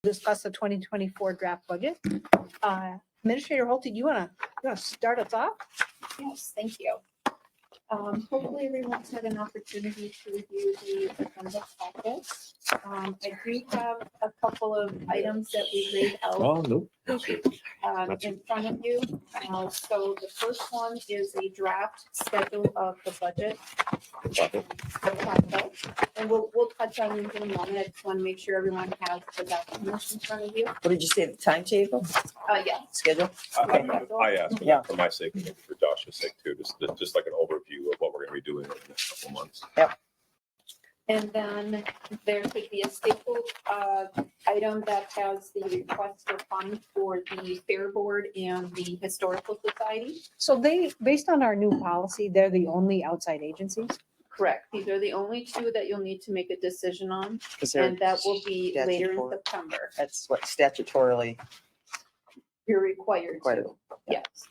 discuss the 2024 draft budget. Administrator Holte, do you want to start us off? Yes, thank you. Hopefully everyone's had an opportunity to review the agenda packet. I do have a couple of items that we laid out Oh, nope. in front of you. So the first one is a draft schedule of the budget. And we'll touch on these in a moment. I just want to make sure everyone has the documents in front of you. What did you say, the timetable, Yeah. schedule? I asked Yeah. for my sake and for Josh's sake too, just like an overview of what we're gonna be doing over the next couple months. And then there could be a staple item that has the request for funds for the Fair Board and the Historical Society. So they, based on our new policy, they're the only outside agencies. Correct. These are the only two that you'll need to make a decision on, Because and that will be later in statutory. September. That's what statutorily You're required required. to, yes.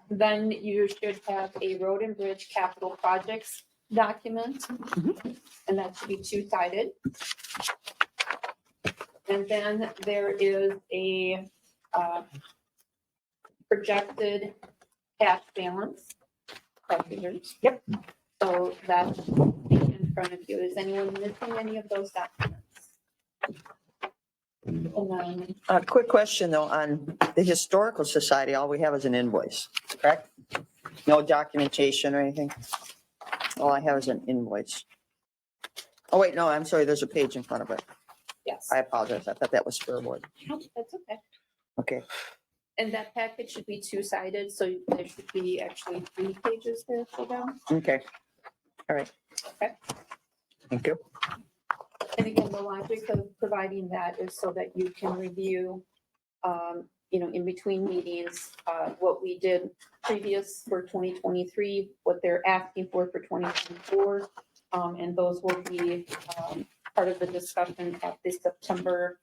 Then you should have a road and bridge capital projects document, and that should be two-sided. And then there is a projected cash balance. Yep. So that's in front of you. Is anyone missing any of those documents? And then, Quick question though, on the Historical Society, all we have is an invoice, correct? No documentation or anything? All I have is an invoice. Oh, wait, no, I'm sorry, there's a page in front of it. yes, I apologize, I thought that was Fair Board. that's okay. Okay, And that package should be two-sided, so there should be actually 3 pages there for them. okay. All right. Okay. Thank you. And again, the logic of providing that is so that you can review, in between meetings, what we did previous for 2023, what they're asking for 2024. And those will be part of the discussion at the September,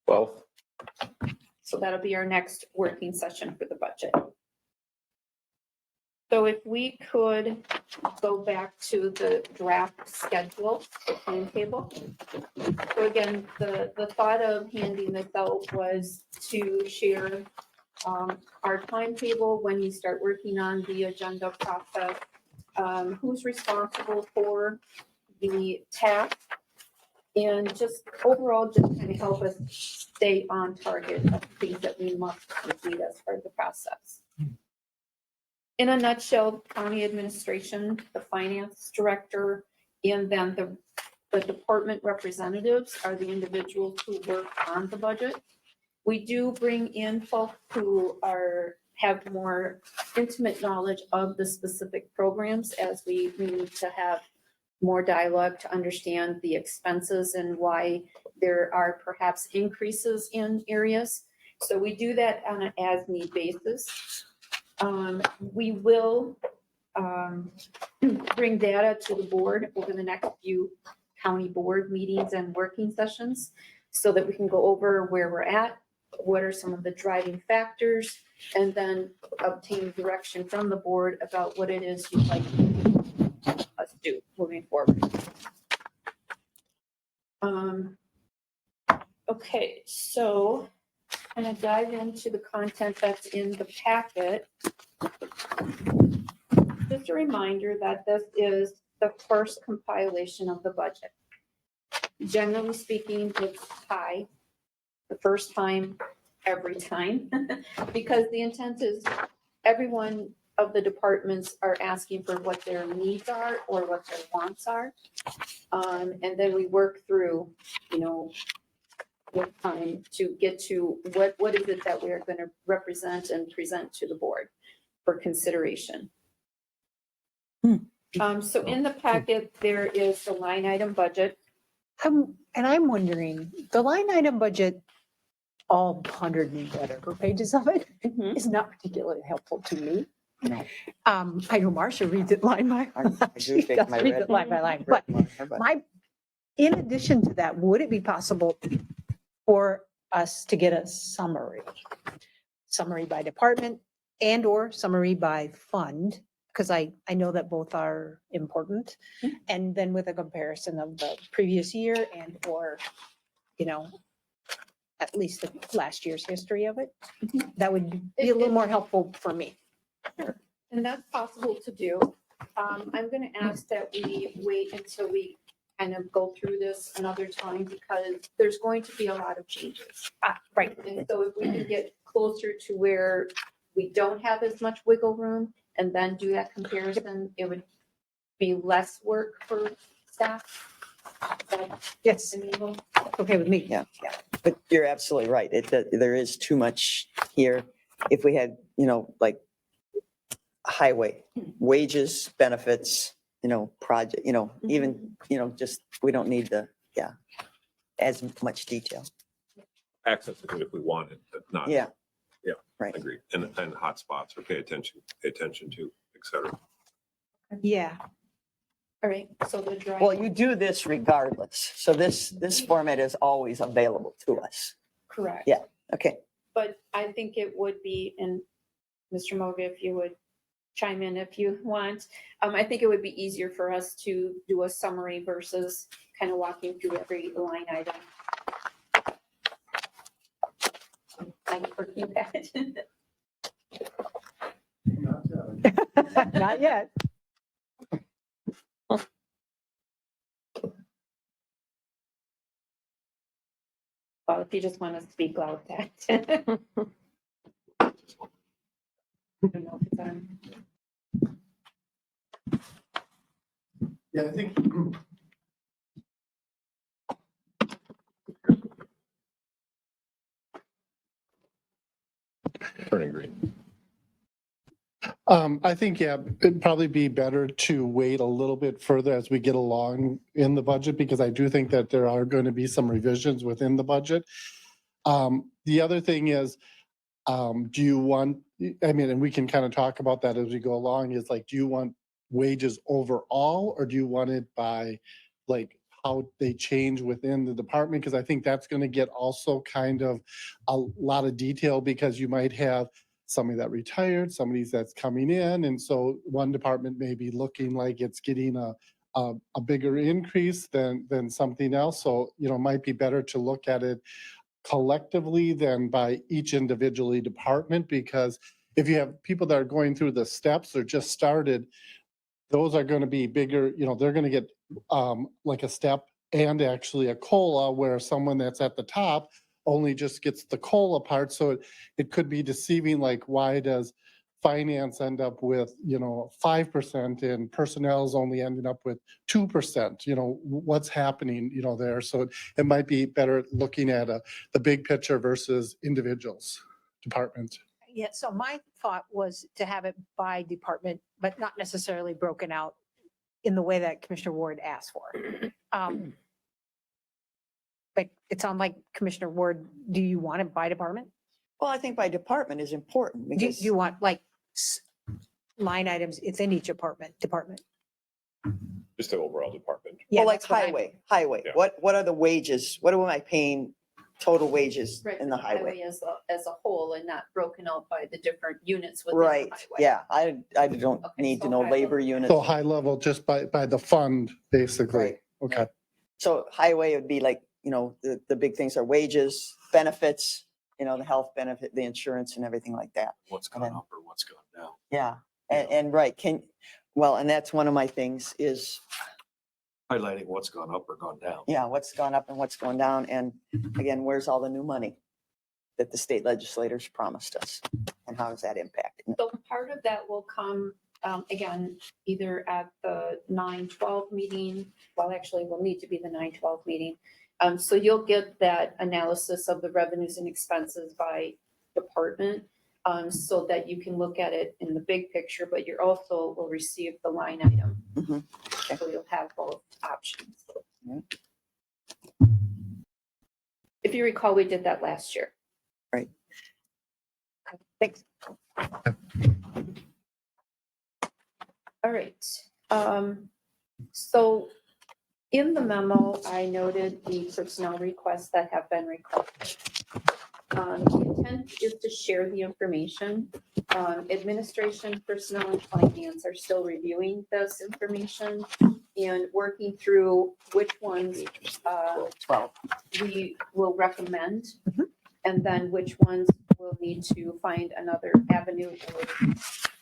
Well, so that'll be our next working session for the budget. So if we could go back to the draft schedule, the timetable. So again, the thought of handing this out was to share our timetable when you start working on the agenda process. Who's responsible for the task? And just overall, just kind of help us stay on target of things that we must complete as part of the process. In a nutshell, county administration, the finance director, and then the department representatives are the individuals who work on the budget. We do bring in folks who have more intimate knowledge of the specific programs, as we need to have more dialogue to understand the expenses and why there are perhaps increases in areas. So we do that on an as-need basis. We will bring data to the board over the next few county board meetings and working sessions so that we can go over where we're at, what are some of the driving factors, and then obtain direction from the board about what it is you'd like us to do moving forward. Okay, so I'm going to dive into the content that's in the packet. Just a reminder that this is the first compilation of the budget. Generally speaking, it's high, the first time, every time, because the intent is everyone of the departments are asking for what their needs are or what their wants are. And then we work through, with time to get to what is it that we are going to represent and present to the board for consideration. So in the packet, there is the line item budget. And I'm wondering, the line item budget, all 100 and whatever pages of it, is not particularly helpful to me. No. I know Marcia reads it line by I line. do She take does my read red- it line by line, but in addition to that, would it be possible for us to get a summary by department and or summary by fund because I know that both are important. Mhm. And then with a comparison of the previous year and or, you know, at least the last year's history of it, that would be a little more helpful for me. And that's possible to do. I'm gonna ask that we wait until we kind of go through this another time because there's going to be a lot of changes. Right. And so if we can get closer to where we don't have as much wiggle room and then do that comparison, it would be less work for staff. Yes, Amenable? okay with me. Yeah. But you're absolutely right. There is too much here. If we had, like highway, wages, benefits, project, even, just, we don't need as much detail. Access to it if we wanted, but not. Yeah. Yeah. Right. Agreed. And hot spots or pay attention to, et cetera. Yeah, All right, so the dry. Well, you do this regardless. So this format is always available to us. Correct. Yeah. Okay. But I think it would be, and Mr. Moga, if you would chime in if you want, I think it would be easier for us to do a summary versus kind of walking through every line item. Thank you for that. not yet. Well, if you just want to speak loud, that. I don't know if it's on. Yeah, I think. Turning green. I think, yeah, it'd probably be better to wait a little bit further as we get along in the budget, because I do think that there are going to be some revisions within the budget. The other thing is, do you want, and we can kind of talk about that as we go along, is like, do you want wages overall, or do you want it by like how they change within the department? Because I think that's going to get also kind of a lot of detail, because you might have somebody that retired, somebody that's coming in. And so one department may be looking like it's getting a bigger increase than something else. So, it might be better to look at it collectively than by each individually department, because if you have people that are going through the steps or just started, those are going to be bigger, they're going to get like a step and actually a COLA, where someone that's at the top only just gets the COLA part. So it could be deceiving, like, why does finance end up with, 5% and personnel is only ending up with 2%? What's happening, there? So it might be better looking at the big picture versus individuals, department. Yeah, so my thought was to have it by department, but not necessarily broken out in the way that Commissioner Ward asked for. But it sounds like Commissioner Ward, do you want it by department? Well, I think by department is important Do because. you want like line items within each department? Just the overall department. Yeah, Well, like that's what I- highway. Yeah. What are the wages? What am I paying total wages Right, in the highway? As a whole and not broken out by the different units within the Right, highway. yeah, I don't Okay, need to so know high labor level. units. So high level, just by the fund, basically. Right. Okay. So highway would be like, the big things are wages, benefits, the health benefit, the insurance and everything like that. What's And gone then- up or what's gone down. Yeah, and right, and that's one of my things is, Highlighting what's gone up or gone down. yeah, what's gone up and what's going down. And again, where's all the new money that the state legislators promised us? And how does that impact? So part of that will come, again, either at the 9/12 meeting, well, actually, will need to be the 9/12 meeting. So you'll get that analysis of the revenues and expenses by department, so that you can look at it in the big picture, but you're also will receive the line item. Mhm. So you'll have both options. Yeah. If you recall, we did that last year. Thanks. All right. So in the memo, I noted the personnel requests that have been requested. The intent is to share the information. Administration, personnel, and finance are still reviewing this information and working through which ones 12. we will recommend. Mhm. And then which ones will need to find another avenue or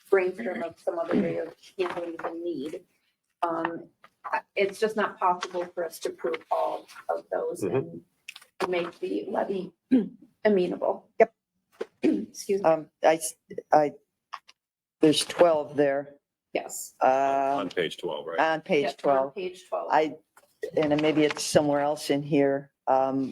brainstorm of some other way of handling the need. It's just not possible for us to approve all of those and to make the levy amenable. Yep. Excuse me, There's 12 there, yes. On page 12, right? on page Yep, we're on 12. Page 12. And then maybe it's somewhere else in here.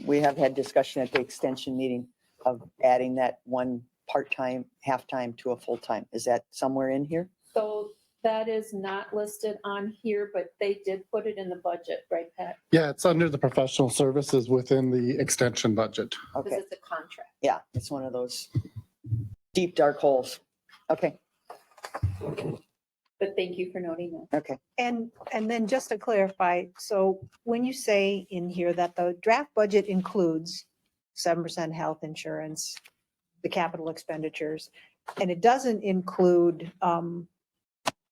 We have had discussion at the extension meeting of adding that one part-time, half-time to a full-time. Is that somewhere in here? So that is not listed on here, but they did put it in the budget, right, Pat? Yeah, it's under the professional services within the extension budget. Because Okay, it's a contract. yeah, it's one of those deep, dark holes. Okay, But thank you for noting that. okay. And then just to clarify, so when you say in here that the draft budget includes 7% health insurance, the capital expenditures, and it doesn't include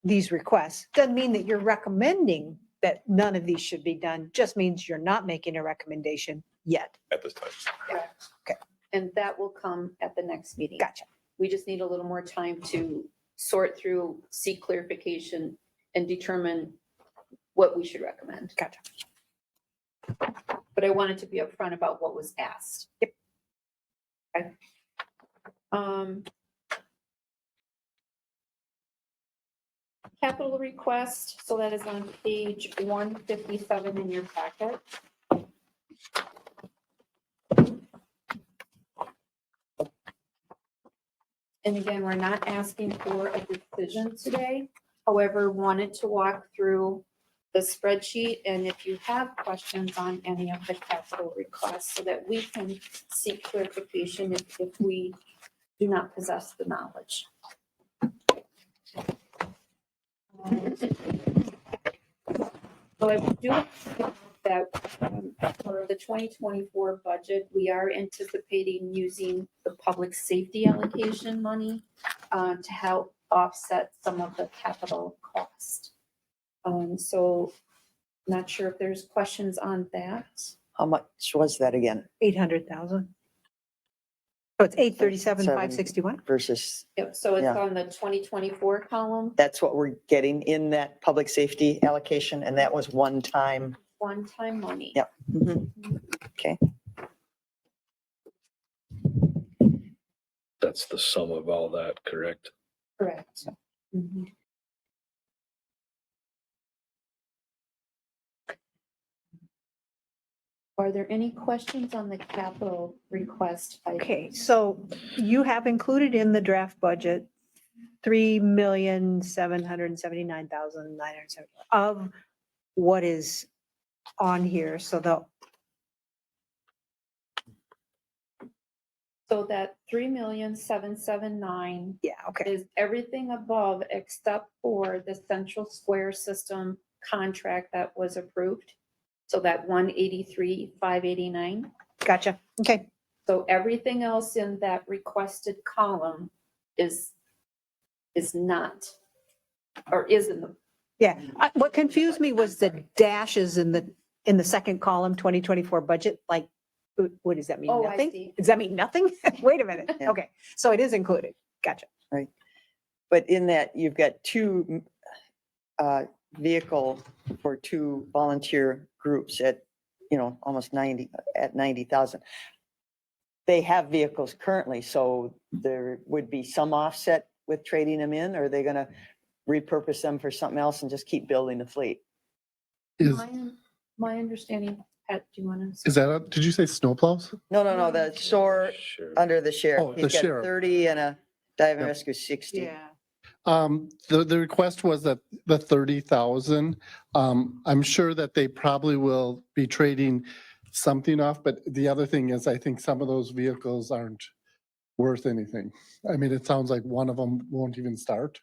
these requests, doesn't mean that you're recommending that none of these should be done, just means you're not making a recommendation yet. At this time. Correct. Okay. And that will come at the next meeting. Gotcha. We just need a little more time to sort through, seek clarification, and determine what we should recommend. Gotcha. But I wanted to be upfront about what was asked. Yep. Okay. Capital request, so that is on page 157 in your packet. And again, we're not asking for a decision today. However, wanted to walk through the spreadsheet and if you have questions on any of the capital requests so that we can seek clarification if we do not possess the knowledge. So I do think that for the 2024 budget, we are anticipating using the public safety allocation money to help offset some of the capital cost. So not sure if there's questions on that. How much was that again 800,000. So it's 837,561. versus, Yep, so it's Yeah. on the 2024 column, that's what we're getting in that public safety allocation, and that was one time. one-time money. Yep. Mhm. Okay, That's the sum of all that, correct? Correct. Mhm. Are there any questions on the capital request? item? Okay, so you have included in the draft budget 3,779,970 of what is on here. So So that 3,779 yeah, okay. is everything above except for the Central Square System contract that was approved. So that 183,589. Gotcha. Okay. So everything else in that requested column is not, or is in the, Yeah. What confused me was the dashes in the second column, 2024 budget, like, what does that mean? Oh, I Nothing? see. Does that mean nothing? Wait a minute. Yeah. Okay. So it is included. Gotcha. but in that, you've got two vehicle for two volunteer groups at, almost 90,000. They have vehicles currently, so there would be some offset with trading them in, or are they gonna repurpose them for something else and just keep building the fleet? Is, my understanding, Pat, do you want to? is that, did you say snowplows? No, the shore Sure. under the Oh, sheriff. the He's got sheriff. 30 and a dive and Yep. rescue 60. The request was that the 30,000. I'm sure that they probably will be trading something off, but the other thing is I think some of those vehicles aren't worth anything. I mean, it sounds like one of them won't even start.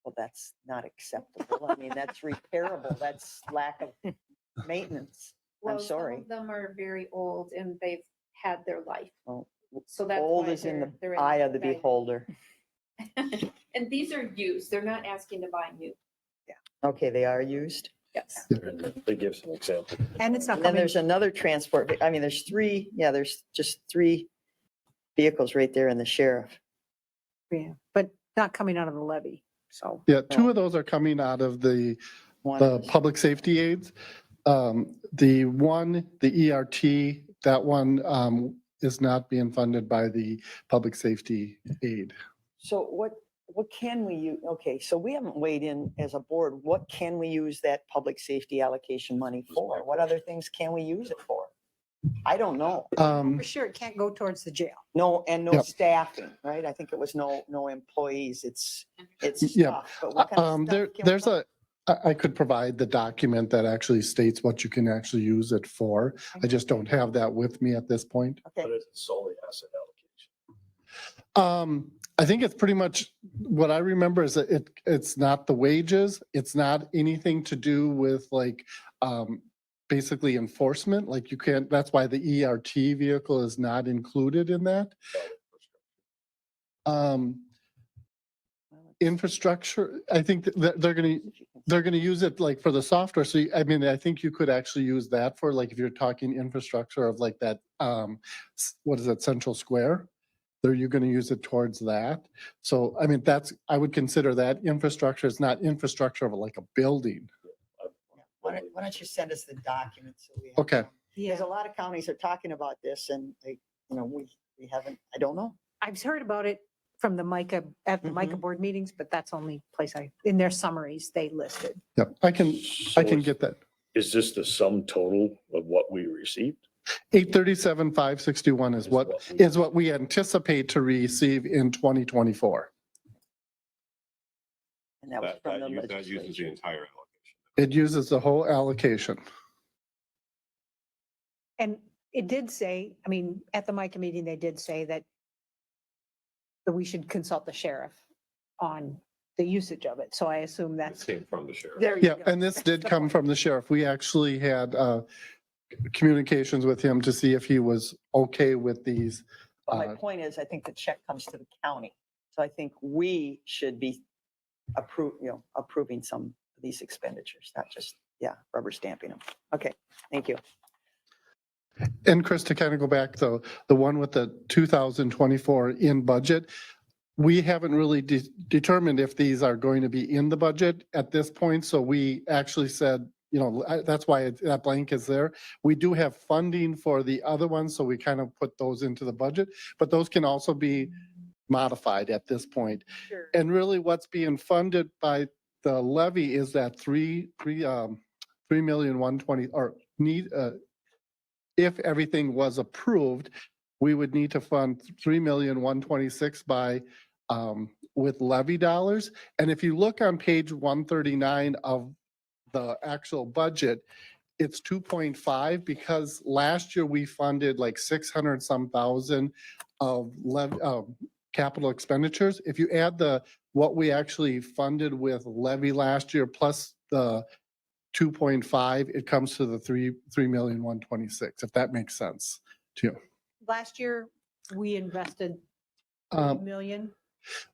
Well, that's not acceptable. I mean, that's repairable. That's lack of maintenance. Well, sorry. Some of them are very old and they've had their life. Oh, So that's Old why is in they're the eye of the guidance. beholder. And these are used, they're not asking to buy new. Okay, they are used. Yes. And they give some examples. And it's not And then coming, there's another transport, I mean, there's three, there's just three vehicles right there in the sheriff. yeah, but not coming out of the levy, so. Yeah, two Oh. of those are coming out of the One the is- public safety aids. The one, the ERT, that one is not being funded by the public safety aid. So what can we use? Okay, so we haven't weighed in as a board. What can we use that public safety allocation money for? What other things can we use it for? I don't know. For sure, it can't go towards the jail. No, and no Yep. staffing, right? I think it was no employees. It's Yeah. stuff. But what kind of stuff There, can we there's buy? I could provide the document that actually states what you can actually use it for. I just don't have that with me at this point. But Okay, it's solely asset allocation. I think it's pretty much, what I remember is that it's not the wages. It's not anything to do with like, basically enforcement. Like you can't, that's why the ERT vehicle is not included in that. Infrastructure, I think that they're gonna use it like for the software. So I mean, I think you could actually use that for like, if you're talking infrastructure of like that, what is it, Central Square? You're gonna use it towards that. So, I mean, I would consider that infrastructure. It's not infrastructure of like a building. why don't you send us the documents? So we have Okay. them? Because a lot of counties are talking about this and they, we haven't, I don't know. I've heard about it from the MICA, at the MICA board meetings, but that's only place in their summaries, they listed. Yep, I can get that. Is this the sum total of what we received? 837,561 is what we anticipate to receive in 2024. And that was from the That uses the legislature. entire allocation. It uses the whole allocation. And it did say, I mean, at the MICA meeting, they did say that we should consult the sheriff on the usage of it. So I assume It that's, came from the sheriff. there you Yeah, go. and this did come from the sheriff. We actually had communications with him to see if he was okay with these. But my point is, I think the check comes to the county. So I think we should be approving some of these expenditures, not just, rubber stamping them. Okay, thank you. And Chris, to kind of go back though, the one with the 2024 in budget, we haven't really determined if these are going to be in the budget at this point. So we actually said, that's why that blank is there. We do have funding for the other ones, so we kind of put those into the budget, but those can also be modified at this point. Sure. And really what's being funded by the levy is that 3,120,000 or if everything was approved, we would need to fund 3,126,000 by with levy dollars. And if you look on page 139 of the actual budget, it's 2.5 because last year we funded like 600 some thousand of capital expenditures. If you add what we actually funded with levy last year plus the 2.5, it comes to the 3,126,000, if that makes sense to you. Last year, we invested Um, 3 million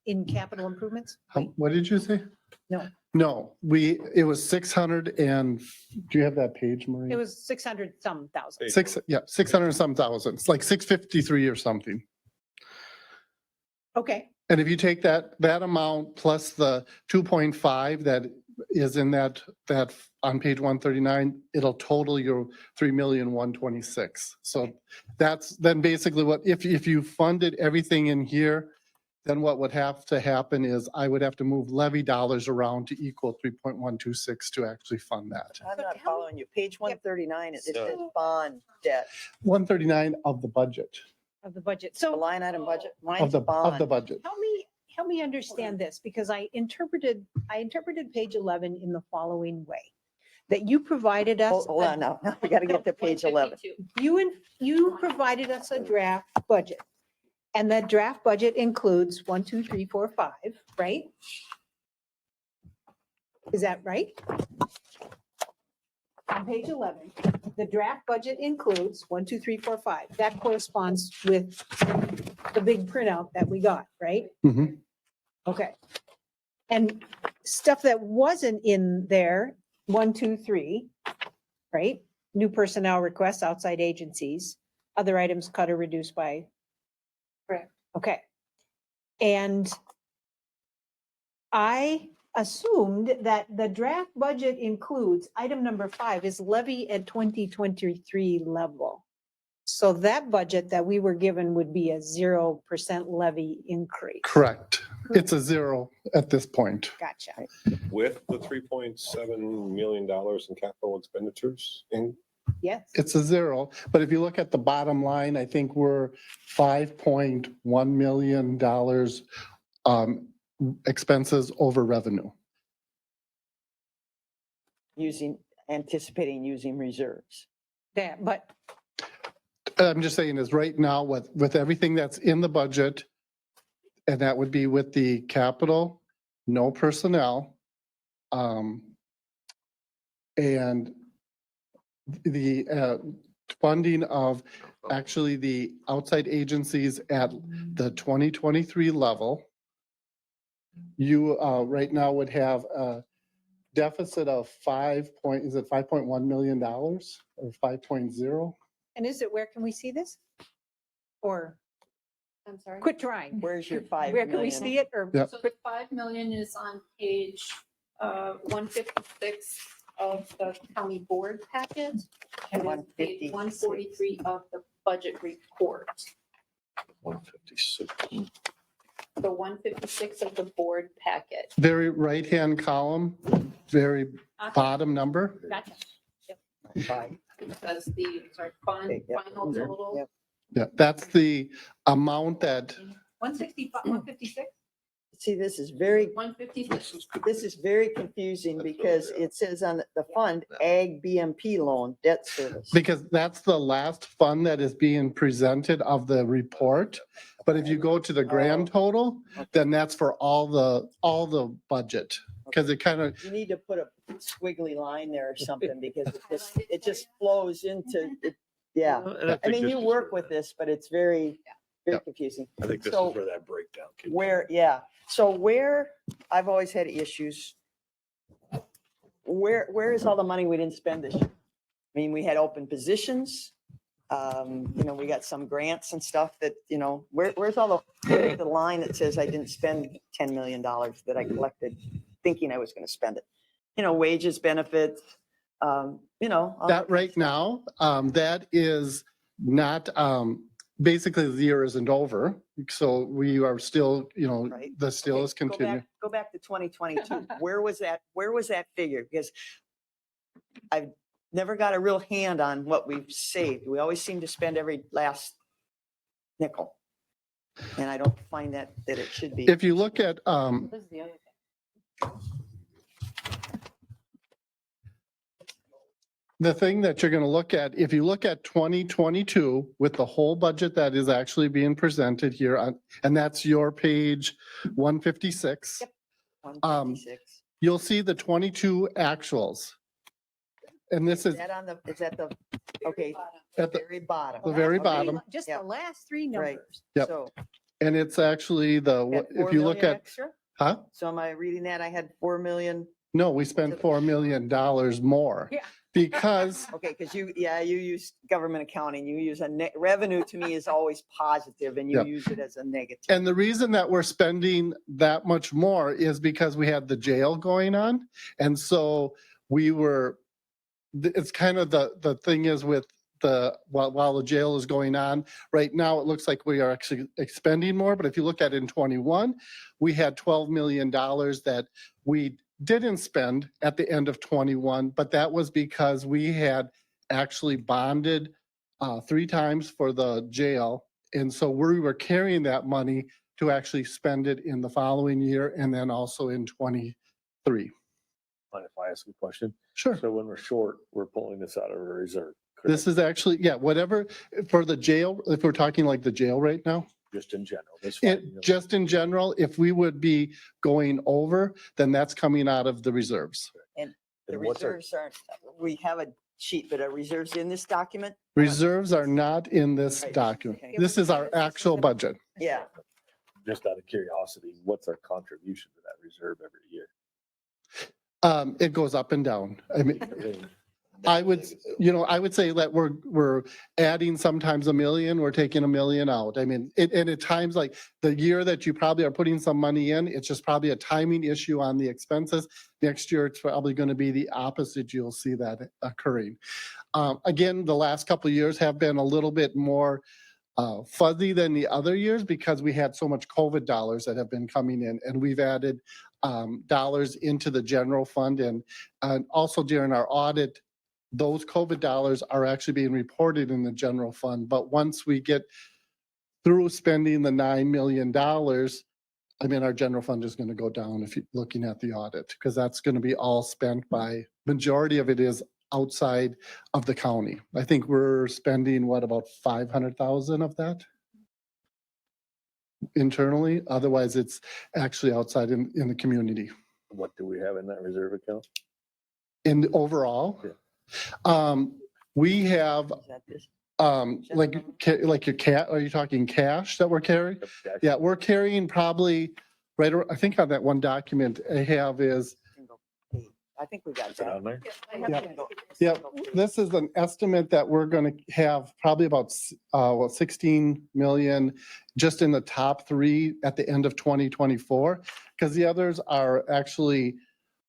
in capital improvements. What did you say? No. No, it was 600 and, do you have that page, Marie? It was 600 some thousand. 600 and some thousand. It's like 653 or something. Okay, And if you take that amount plus the 2.5 that is in that on page 139, it'll total your 3,126,000. So that's then basically what, if you funded everything in here, then what would have to happen is I would have to move levy dollars around to equal 3.126 to actually fund that. I'm So not tell me- following you. Page 139, it says So- bond debt, 139 of the budget, of the budget. the So line item budget. of Mine's the bond. budget. help me understand this, because I interpreted page 11 in the following way. That you provided us, Hold on now, we got to get to page 11. 152. you provided us a draft budget. And that draft budget includes 1, 2, 3, 4, 5, right? Is that right? On page 11, the draft budget includes 1, 2, 3, 4, 5. That corresponds with the big printout that we got, right? Mhm. Okay. And stuff that wasn't in there, 1, 2, 3, right? New personnel requests, outside agencies, other items cut or reduced by. Correct. Okay. And I assumed that the draft budget includes, item number 5 is levy at 2023 level. So that budget that we were given would be a 0% levy increase. Correct. It's a 0 at this point. Gotcha. With the $3.7 million in capital expenditures in, Yes. It's a 0, but if you look at the bottom line, I think we're $5.1 million expenses over revenue. Anticipating using reserves. Yeah, but I'm just saying is right now with everything that's in the budget, and that would be with the capital, no personnel, and the funding of actually the outside agencies at the 2023 level. You right now would have a deficit of $5.1 million or 5.0? and is it, where can we see this? Or I'm sorry. quit trying. Where's your 5 Where can we million? see it or? Yep. So the 5 million is on page 156 of the county board packet. And then page 143 of the budget report. 156. The 156 of the board packet. Very right-hand column, very bottom number. Gotcha. Five. Because the, sorry, Okay, yep. final total. Yep. Yeah, that's the amount that, 165, 156? See, this is very, 156. this is very confusing because it says on the fund, ag BMP loan, debt service. because that's the last fund that is being presented of the report. But if you go to the grand total, then that's for all the budget. Because it kind of, You need to put a squiggly line there or something because it just flows into, it. Yeah. I mean, you work with this, but it's very, very Yeah. confusing. I think this So- is where that breakdown came. Where, yeah, so where, I've always had issues. Where is all the money we didn't spend this year? I mean, we had open positions. We got some grants and stuff that, where's all the line that says I didn't spend $10 million that I collected thinking I was gonna spend it? Wages, benefits, all that right now, that is not, basically the year isn't over. So we are still, Right. the still Okay, is continuing. Go back to 2022. Where was that figure? Because I've never got a real hand on what we've saved. We always seem to spend every last nickel. And I don't find that it should be. If you look at, This is the other thing. the thing that you're going to look at, if you look at 2022 with the whole budget that is actually being presented here on, and that's your page 156, 156. you'll see the 22 actuals. And this is Is that the, okay, at the, very bottom? the very Okay. bottom, Just Yeah. the last three Right. numbers. Yep. So, and it's actually the, at if 4 you look million at, extra? huh? So am I reading that? I had 4 million. No, we spent $4 million more. Yeah. Because, Okay, because you use government accounting, you use revenue to me is always positive and you Yep. use it as a negative. and the reason that we're spending that much more is because we had the jail going on. And so we were, it's kind of the thing is with while the jail is going on, right now, it looks like we are actually expending more. But if you look at it in 21, we had $12 million that we didn't spend at the end of 21, but that was because we had actually bonded 3 times for the jail. And so we were carrying that money to actually spend it in the following year and then also in 23. Mind if I ask a question? Sure. So when we're short, we're pulling this out of a reserve. This is actually, yeah, whatever, for the jail, if we're talking like the jail right now, Just in general. This it, 5 million. just in general, if we would be going over, then that's coming out of the reserves. The And what's our- reserves aren't, we have a sheet, but are reserves in this document? Reserves are not in this Right. document. Okay. This is our actual budget. Yeah. Just out of curiosity, what's our contribution to that reserve every year? It goes up and down. I mean, I would say that we're adding sometimes 1 million, we're taking 1 million out. I mean, and at times like the year that you probably are putting some money in, it's just probably a timing issue on the expenses. Next year, it's probably going to be the opposite. You'll see that occurring. Again, the last couple of years have been a little bit more fuzzy than the other years because we had so much COVID dollars that have been coming in, and we've added dollars into the general fund, and also during our audit, those COVID dollars are actually being reported in the general fund. But once we get through spending the $9 million, I mean, our general fund is going to go down if you're looking at the audit, because that's going to be all spent by, majority of it is outside of the county. I think we're spending, what, about 500,000 of that internally? Otherwise, it's actually outside in the community. What do we have in that reserve account? And overall, we have, Is that this? like your cat, are you talking cash that we're carrying? Yeah, we're carrying probably, I think on that one document I have is, Single page. I think we got Is it that. on there? yeah, this is an estimate that we're going to have probably about 16 million just in the top 3 at the end of 2024, because the others are actually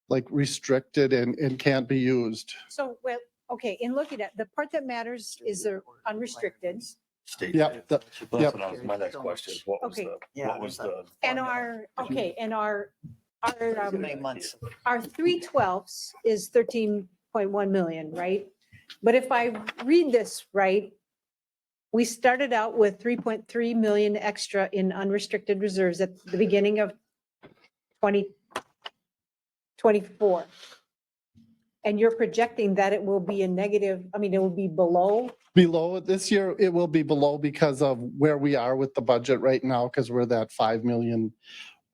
like restricted and can't be used. So, well, okay, in looking at, the part that matters is the unrestricted Yep, That's yep. what I was, my next question is what was Okay. the, Yeah, what was the? and our, okay, and our, Too many months. our 3/12 is 13.1 million, right? But if I read this right, we started out with 3.3 million extra in unrestricted reserves at the beginning of 2024. And you're projecting that it will be a negative, I mean, it will be below. Below this year, it will be below because of where we are with the budget right now, because we're that 5 million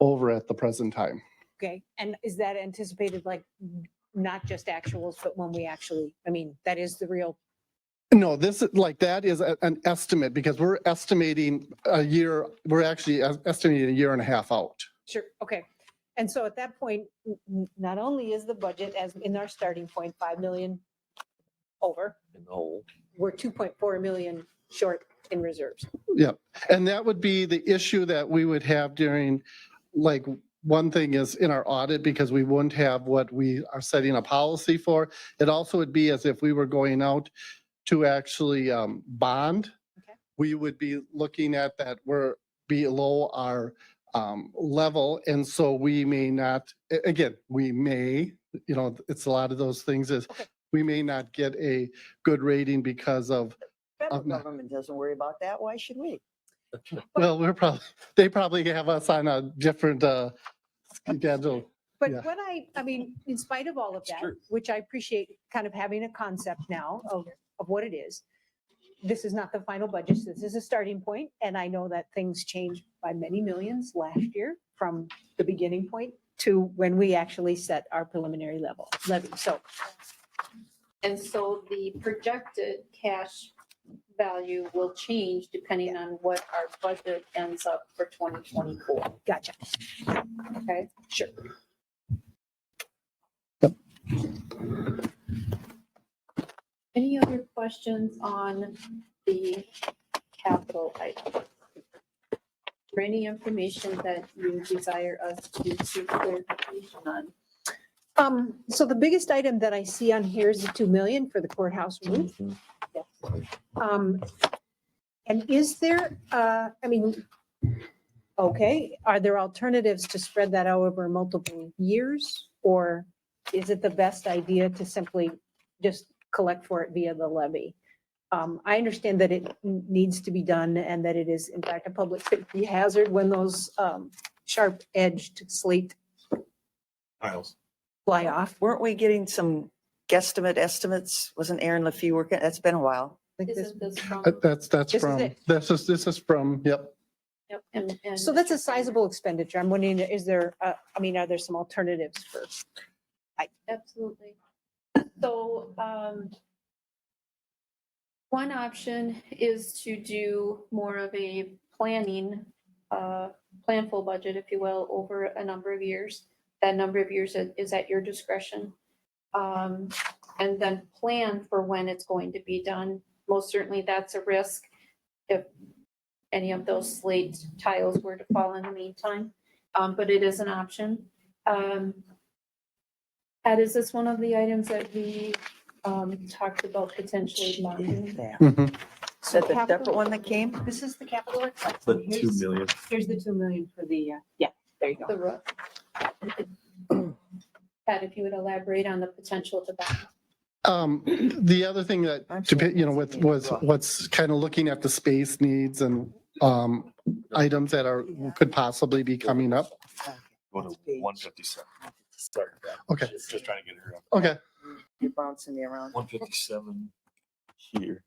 over at the present time. Okay, and is that anticipated, like, not just actuals, but when we actually, I mean, that is the real, No, this is like, that is an estimate because we're estimating a year, we're actually estimating a year and a half out. sure, okay. And so at that point, not only is the budget as in our starting point, 5 million over, In the hole. we're 2.4 million short in reserves. Yeah, and that would be the issue that we would have during, like, one thing is in our audit, because we wouldn't have what we are setting a policy for. It also would be as if we were going out to actually bond. Okay. We would be looking at that we're below our level, and so we may not, again, we may, it's a lot of those things is, Okay. we may not get a good rating because of, Federal no. government doesn't worry about that. Why should we? well, they probably have us on a different schedule. But Yeah. what I mean, in spite of all of That's that, true. which I appreciate kind of having a concept now of what it is, this is not the final budget. This is a starting point, and I know that things changed by many millions last year from the beginning point to when we actually set our preliminary levy. So, And so the projected cash value will change depending on what our budget ends up for 2024. gotcha. Okay? Sure. Any other questions on the capital item? Or any information that you desire us to seek clarification on? So the biggest item that I see on here is the 2 million for the courthouse roof. And is there, okay, are there alternatives to spread that out over multiple years? Or is it the best idea to simply just collect for it via the levy? I understand that it needs to be done and that it is in fact a public safety hazard when those sharp edged slate Miles. fly off. Weren't we getting some guesstimate estimates? Wasn't Aaron Lefebvre working? That's been a while. I think this- Isn't this from? That's This is from, it. this is from, yep. Yep, and So that's a sizable expenditure. I'm wondering, is there, are there some alternatives for? Absolutely. So, One option is to do more of a planful budget, if you will, over a number of years. That number of years is at your discretion. And then plan for when it's going to be done. Most certainly, that's a risk if any of those slate tiles were to fall in the meantime, but it is an option. Ed, is this one of the items that we talked about potentially bonding? There. Mhm. Is that the separate one that came? This is the capital request. The and 2 here's- million. Here's the 2 million for the, yeah, there you go. The roof. Ed, if you would elaborate on the potential to bond. The other thing that, I'm sure you know, that's with, gonna be was rough. what's kind of looking at the space needs and items that are, could possibly be coming up. Go That's to page- 157. Sorry. Okay. Just trying to get her up. Okay, You're bouncing me around. 157 here.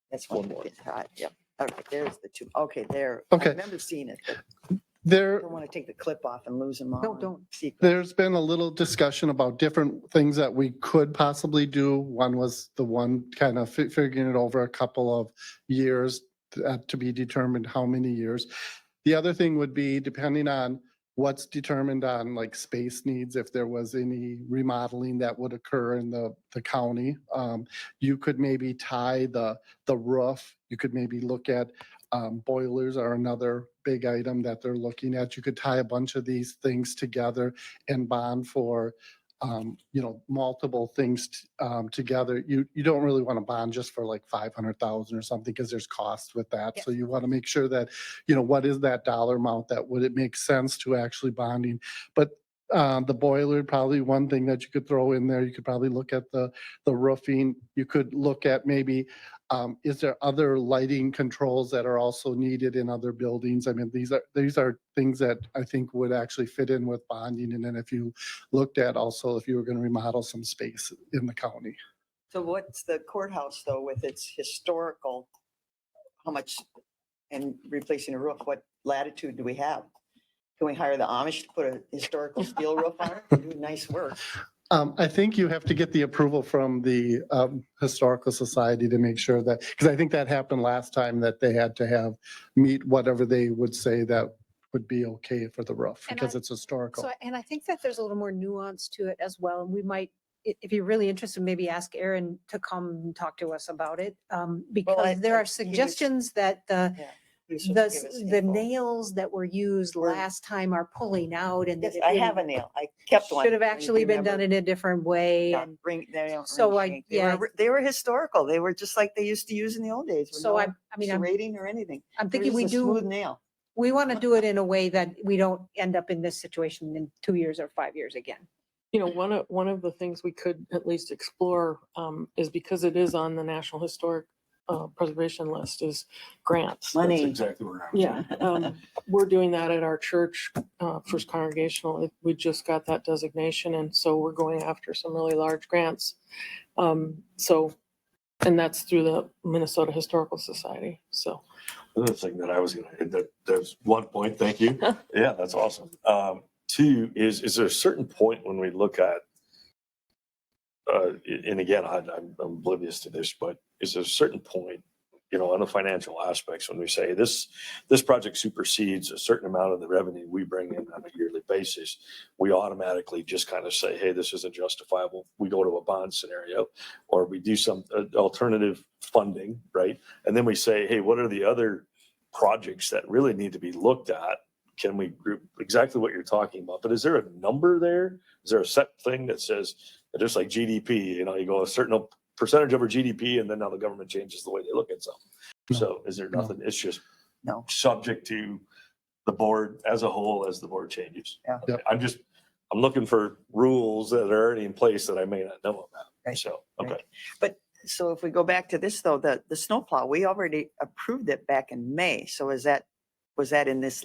That's One one more. that gets hot. Yep. Okay, there's the two. Okay, there. Okay. I remember seeing it, but I there, don't want to take the clip off and lose them all. No, in don't. sequence. there's been a little discussion about different things that we could possibly do. One was the one kind of figuring it over a couple of years to be determined how many years. The other thing would be depending on what's determined on like space needs, if there was any remodeling that would occur in the county. You could maybe tie the roof. You could maybe look at boilers are another big item that they're looking at. You could tie a bunch of these things together and bond for, you know, multiple things together. You don't really want to bond just for like 500,000 or something because there's costs with that. So you want to make sure that, you know, what is that dollar amount that would it make sense to actually bonding? But the boiler, probably one thing that you could throw in there. You could probably look at the roofing. You could look at maybe, is there other lighting controls that are also needed in other buildings? I mean, these are things that I think would actually fit in with bonding. And then if you looked at also if you were going to remodel some space in the county. So what's the courthouse though with its historical? How much and replacing a roof, what latitude do we have? Can we hire the Amish to put a historical steel roof on it? They do nice work. I think you have to get the approval from the Historical Society to make sure that, because I think that happened last time that they had to meet whatever they would say that would be okay for the roof And because I- it's historical. So, and I think that there's a little more nuance to it as well. And we might, if you're really interested, maybe ask Aaron to come and talk to us about it. Because there he are was- suggestions that He was supposed to give us the info. nails that were used Were- last time are pulling out and that Yes, it I have a really nail. I kept one. should have if you actually been done remember. in a different way. Yeah, And they don't So ring I- shank. yeah. They were historical. They were just like they used to use in the old days. with so no I mean, I'm serrating or anything. I'm They were thinking we just a Smooth do, nail. we want to do it in a way that we don't end up in this situation in 2 years or 5 years again. You know, one of the things we could at least explore is because it is on the National Historic Preservation List is grants. That's Money. exactly where I was. Yeah, we're doing that at our church, First Congregational. We just got that designation, and so we're going after some really large grants. So, and that's through the Minnesota Historical Society. So, Another thing that I was gonna, there's one point, thank you. Yeah, that's awesome. Two, is there a certain point when we look at, and again, I'm oblivious to this, but is there a certain point, you know, on the financial aspects when we say this project supersedes a certain amount of the revenue we bring in on a yearly basis, we automatically just kind of say, hey, this isn't justifiable. We go to a bond scenario, or we do some alternative funding, right? And then we say, hey, what are the other projects that really need to be looked at? Can we group exactly what you're talking about? But is there a number there? Is there a set thing that says, just like GDP, you know, you go a certain percentage over GDP and then now the government changes the way they look at something. No. So is there No. nothing? It's just No. subject to the board as a whole as the board changes. Yeah. Yep. I'm looking for rules that are already in place that I may not know about. Right. So, Right. okay. So if we go back to this though, the snowplow, we already approved it back in May. So was that in this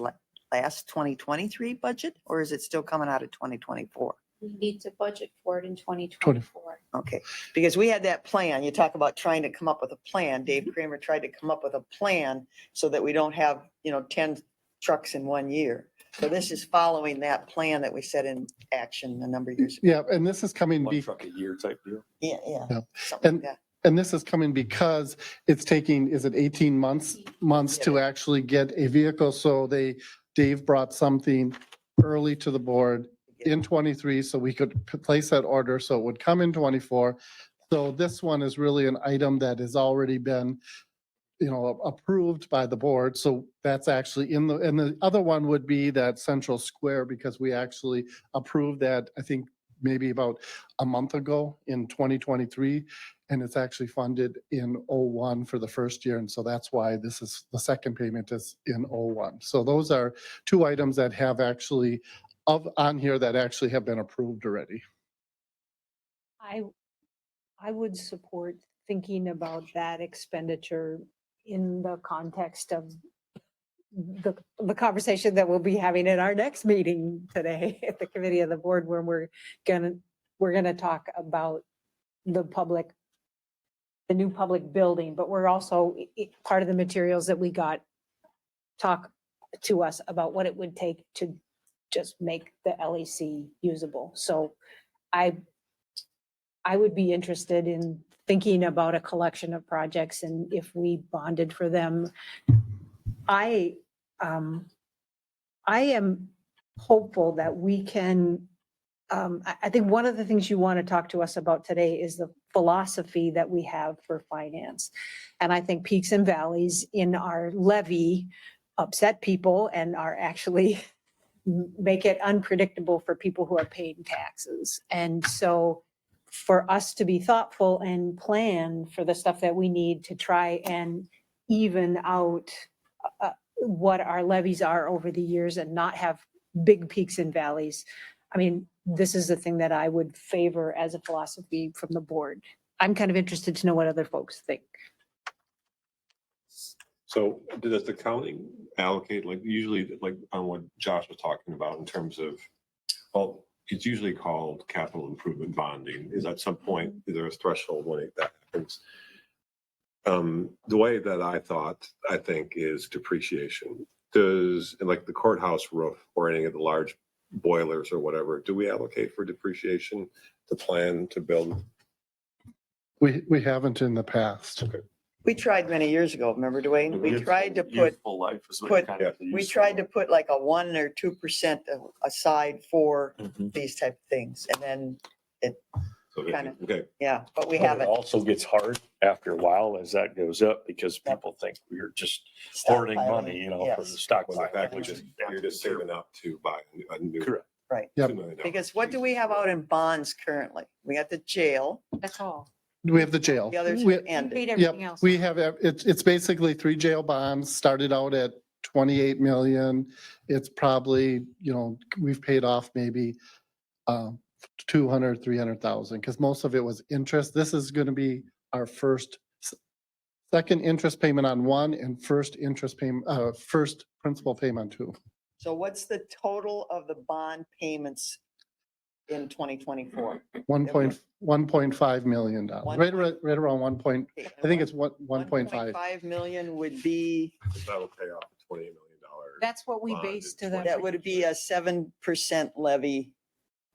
last 2023 budget or is it still coming out of 2024? We need to budget for it in 2024. Okay, because we had that plan. You talk about trying to come up with a plan. Dave Kramer tried to come up with a plan so that we don't have, 10 trucks in 1 year. So this is following that plan that we set in action a number of years ago. Yeah, and this is coming One be, truck a year type deal. Yeah, Yeah. something And- like that. And this is coming because it's taking, is it 18 months to actually get a vehicle? So Dave brought something early to the board in 23, so we could place that order, so it would come in 24. So this one is really an item that has already been, approved by the board. So that's actually and the other one would be that Central Square, because we actually approved that, I think, maybe about a month ago in 2023. And it's actually funded in '01 for the first year. And so that's why this is, the second payment is in '01. So those are two items that have actually, on here that actually have been approved already. I would support thinking about that expenditure in the context of the conversation that we'll be having at our next meeting today at the committee of the board, where we're gonna talk about the new public building, but we're also, part of the materials that we got talk to us about what it would take to just make the LEC usable. So I would be interested in thinking about a collection of projects, and if we bonded for them. I am hopeful that we can, I think one of the things you want to talk to us about today is the philosophy that we have for finance. And I think peaks and valleys in our levy upset people and are actually make it unpredictable for people who are paying taxes. And so for us to be thoughtful and plan for the stuff that we need to try and even out what our levies are over the years and not have big peaks and valleys. I mean, this is the thing that I would favor as a philosophy from the board. I'm kind of interested to know what other folks think. So does the county allocate, like usually, like on what Josh was talking about in terms of, well, it's usually called capital improvement bonding. Is at some point, is there a threshold when that happens? The way that I think is depreciation. Does, like the courthouse roof or any of the large boilers or whatever, do we allocate for depreciation to plan to build? We haven't in the past. Okay. We tried many years ago, remember, Dwayne? We tried to put, Useful life is what put- kind of the we useful tried to put like a 1 or 2% aside for Mhm. these type of things. And then, So, Kinda. okay, yeah, but we But it haven't. also gets hard after a while as that goes up because people think we're just hoarding money, for the Yes. stock. well, the fact you're just saving up to buy a new. Correct. Yep. $2 million. Because what do we have out in bonds currently? We got the jail, That's all. We have the jail. the others We- have ended. Paid Yep, everything else. we have, it's basically 3 jail bonds, started out at 28 million. It's probably, we've paid off maybe 200, 300,000, because most of it was interest. This is going to be our second interest payment on one and first first principal payment on two. So what's the total of the bond payments in 2024? 1.5 million dollars, right around 1 point, I think it's 1.5. 1.5 million would be, That'll pay off a $28 million. That's what we bond based in to them. that would be a 7% levy,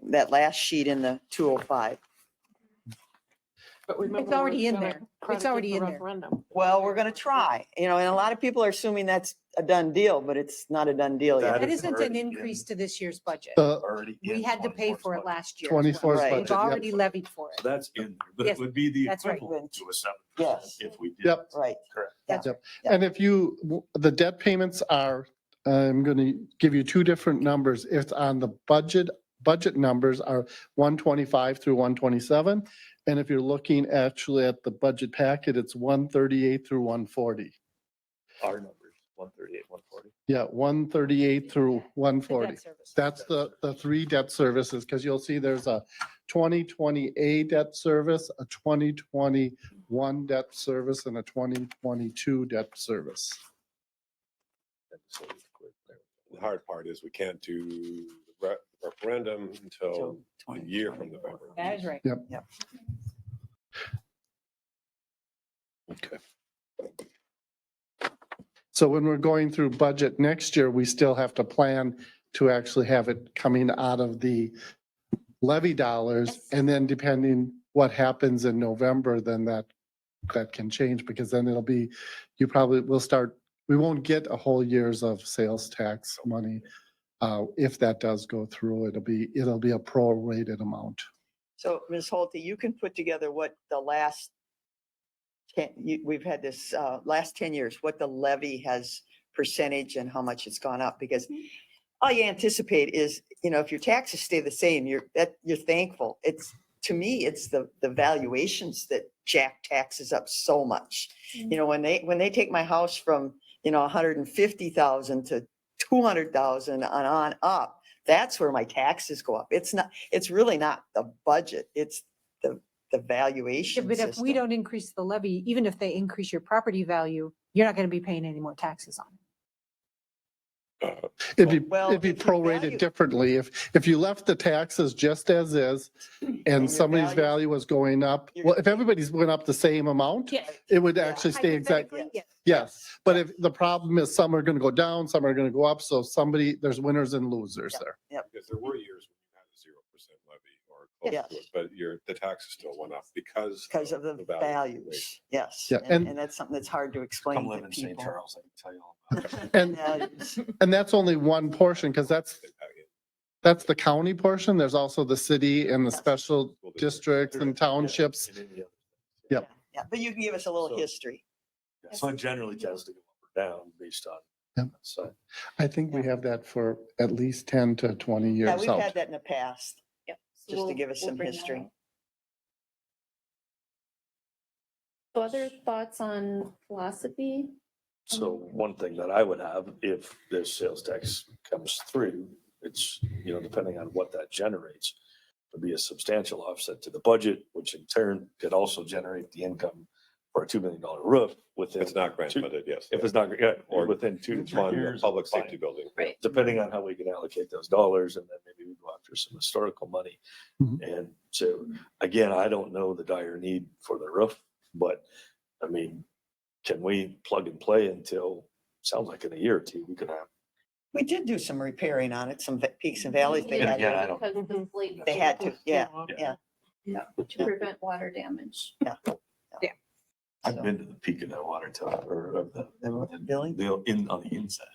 that last sheet in the 205. But remember, already we're in gonna there. It's credit the already in there. referendum. Well, we're going to try, and a lot of people are assuming that's a done deal, but it's not a done deal yet. That is isn't an already increase to this year's budget. Already We in had to pay 24's for it budget. last year. 24's Right. We've budget, yep. already levied for So it. that's in, there, but Yes, it would be the that's right. equivalent to a 7% Yes. if we did. Yep. Right. Correct. That's Yep. Yeah. And if the debt payments are, I'm going to give you two different numbers. It's on the budget numbers are 125 through 127. And if you're looking actually at the budget packet, it's 138 through 140. Our numbers, 138, 140. Yeah, 138 through The 140. debt service. That's the 3 debt services, because you'll see there's a 2020 debt service, a 2021 debt service, and a 2022 debt service. The hard part is we can't do the referendum until a year from November. That is right. Okay. So when we're going through budget next year, we still have to plan to actually have it coming out of the levy dollars. Yes. And then depending what happens in November, then that that can change, because then it'll be, you probably will start, we won't get a whole years of sales tax money. If that does go through, it'll be a prorated amount. So Ms. Holte, you can put together what the last we've had this, last 10 years, what the levy has percentage and how much it's gone up, because all you anticipate is, if your taxes stay the same, you're thankful. To me, it's the valuations that jack taxes up so much. When they take my house from, 150,000 to 200,000 on up, that's where my taxes go up. It's really not the budget. It's the Yeah, valuation but if we system. don't increase the levy, even if they increase your property value, you're not going to be paying any more taxes on it. Well, It'd be if you value- prorated differently. If you left the taxes just as is And and your somebody's value- value was going up, You're well, gonna if everybody's went up the same amount, Yeah. it would Yeah. actually stay exact. Hypothetically, yes. Yes, but if the problem is some are going to go down, some are going to go up, so there's winners and losers there. Because there were years when you had a 0% levy or close Yes. to it, but the taxes still went up because. Because of the values, yes. Yeah, And and- that's something that's hard to explain Come to live in St. people. Charles, I can tell you all about it. And, Values. and that's only one portion, because that's the county portion. There's also the city and the Yes. special districts and townships. And any other thing. Yep. Yeah, but you can give us a little So- history. Yeah, So it generally tends to go up or down based on. Yep. So I think we have that for at least 10 to 20 Yeah, years we've out. had that in the past. Yep. So Just to we'll- give us we'll some bring that history. up. So other thoughts on philosophy? So one thing that I would have, if this sales tax comes through, it's, depending on what that generates, would be a substantial offset to the budget, which in turn could also generate the income for a $2 million roof within. It's not grant two- funded, yes. If it's not, yeah, or Or within 2 to 3 On the years. public fine. safety building. Right. Depending on how we can allocate those dollars, and then maybe we go after some historical money. Mhm. And so, again, I don't know the dire need for the roof, but I mean, can we plug and play until, sounds like in a year or two, we could have. We did do some repairing on it, some peaks and valleys. They Yeah, had, yeah, I don't- Because the slate. they had to, yeah, Yeah. yeah. To prevent water damage. I've So- been to the peak of that water tower, or of the, The building. on the inside.